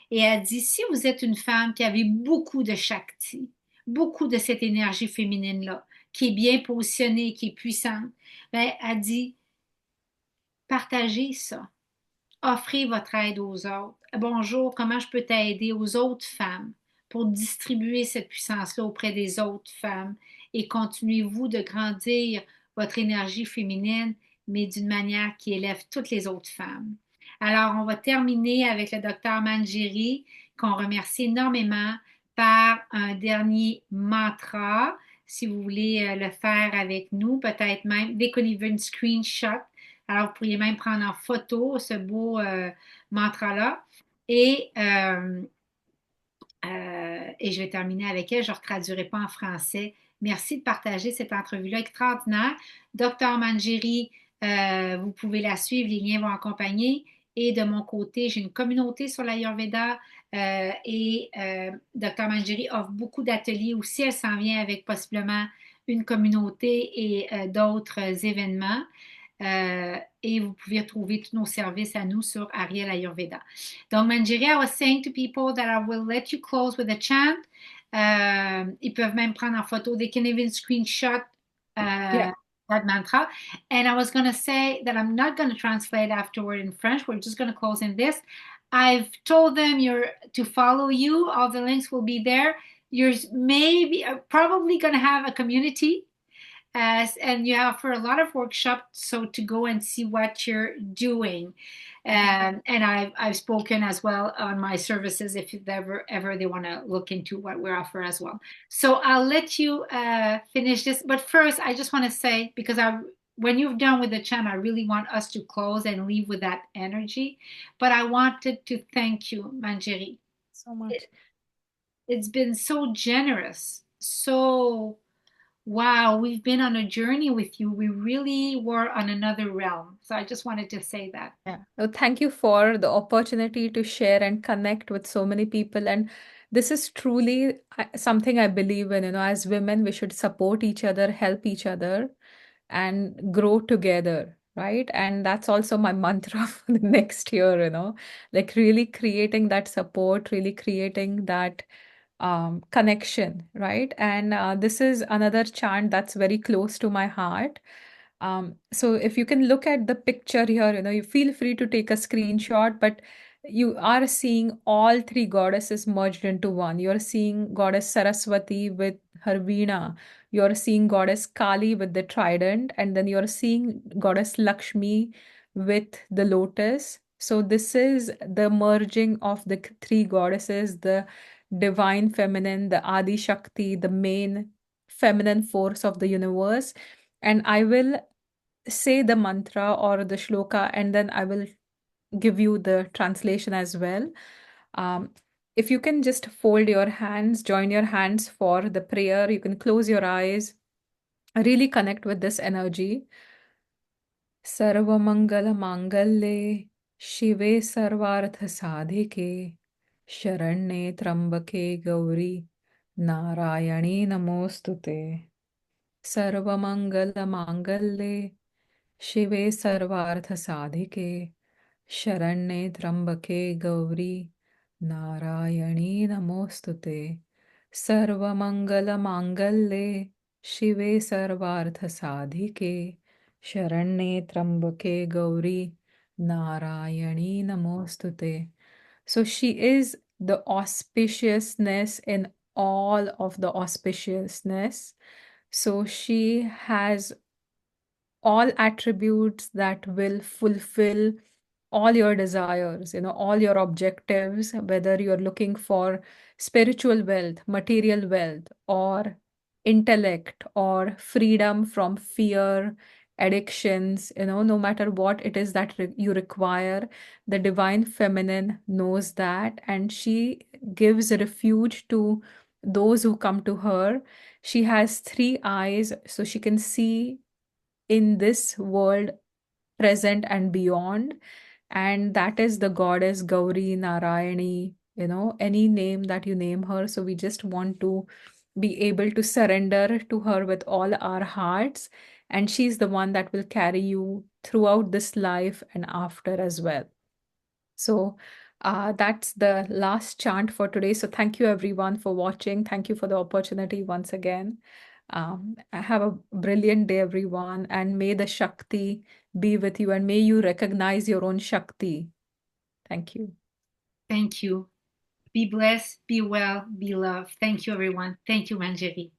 Et elle dit, si vous êtes une femme qui avait beaucoup de Shakti, beaucoup de cette énergie féminine-là, qui est bien positionnée, qui est puissante, ben, elle dit, partagez ça. Offrez votre aide aux autres. Bonjour, comment je peux t'aider aux autres femmes pour distribuer cette puissance-là auprès des autres femmes et continuez-vous de grandir votre énergie féminine, mais d'une manière qui élève toutes les autres femmes. Alors, on va terminer avec le docteur Manjiri, qu'on remercie énormément par un dernier mantra. Si vous voulez le faire avec nous, peut-être même dès qu'on y veut une screenshot, alors, vous pourriez même prendre en photo ce beau mantra-là. Et, euh, et je vais terminer avec elle. Je ne retraduirai pas en français. Merci de partager cette entrevue-là extraordinaire. Dr Manjiri, vous pouvez la suivre. Les liens vont accompagner. Et de mon côté, j'ai une communauté sur l'Ayurveda Dr Manjiri offre beaucoup d'ateliers aussi. Elle s'en vient avec possiblement une communauté et d'autres événements. Et vous pouvez retrouver tous nos services à nous sur Ariel Ayurveda. Donc, Manjiri, I was saying to people that I will let you close with a chant. Ils peuvent même prendre en photo. They can even screenshot Yeah. that mantra. And I was going to say that I'm not going to translate afterward in French. We're just going to close in this. I've told them to follow you. All the links will be there. You're maybe probably going to have a community and you offer a lot of workshops, so to go and see what you're doing. And I've spoken as well on my services if ever they want to look into what we offer as well. So I'll let you finish this, but first I just want to say, because when you've done with the chant, I really want us to close and leave with that energy. But I wanted to thank you, Manjiri. So much. It's been so generous, so wow, we've been on a journey with you. We really were on another realm. So I just wanted to say that. Yeah. Well, thank you for the opportunity to share and connect with so many people. And this is truly something I believe in. As women, we should support each other, help each other, and grow together, right? And that's also my mantra for the next year, like really creating that support, really creating that connection, right? And this is another chant that's very close to my heart. So if you can look at the picture here, you feel free to take a screenshot, but you are seeing all three goddesses merged into one. You're seeing goddess Saraswati with her veena. You're seeing goddess Kali with the trident, and then you're seeing goddess Lakshmi with the lotus. So this is the merging of the three goddesses, the divine feminine, the Adi Shakti, the main feminine force of the universe. And I will say the mantra or the shloka, and then I will give you the translation as well. Um, if you can just fold your hands, join your hands for the prayer, you can close your eyes, really connect with this energy. Sarva Mangala Mangalle शिवे सर्वार्थ साधिके शरण्ये त्र्यंबके गौरी नारायणी नमोस्तुते सर्वमंगल मांगल्ये शिवे सर्वार्थ साधिके शरण्ये त्र्यंबके गौरी नारायणी नमोस्तुते सर्वमंगल मांगल्ये शिवे सर्वार्थ साधिके शरण्ये त्र्यंबके गौरी नारायणी नमोस्तुते. So she is the auspiciousness in all of the auspiciousness. So she has all attributes that will fulfill all your desires, all your objectives, whether you're looking for spiritual wealth, material wealth, or intellect, or freedom from fear, addictions, no matter what it is that you require, the divine feminine knows that, and she gives refuge to those who come to her. She has three eyes, so she can see in this world, present and beyond. And that is the goddess Gauri, Narayani, any name that you name her. So we just want to be able to surrender to her with all our hearts. And she's the one that will carry you throughout this life and after as well. So that's the last chant for today. So thank you everyone for watching. Thank you for the opportunity once again. Have a brilliant day, everyone, and may the Shakti be with you, and may you recognize your own Shakti. Thank you. Thank you. Be blessed, be well, be loved. Thank you, everyone. Thank you, Manjiri.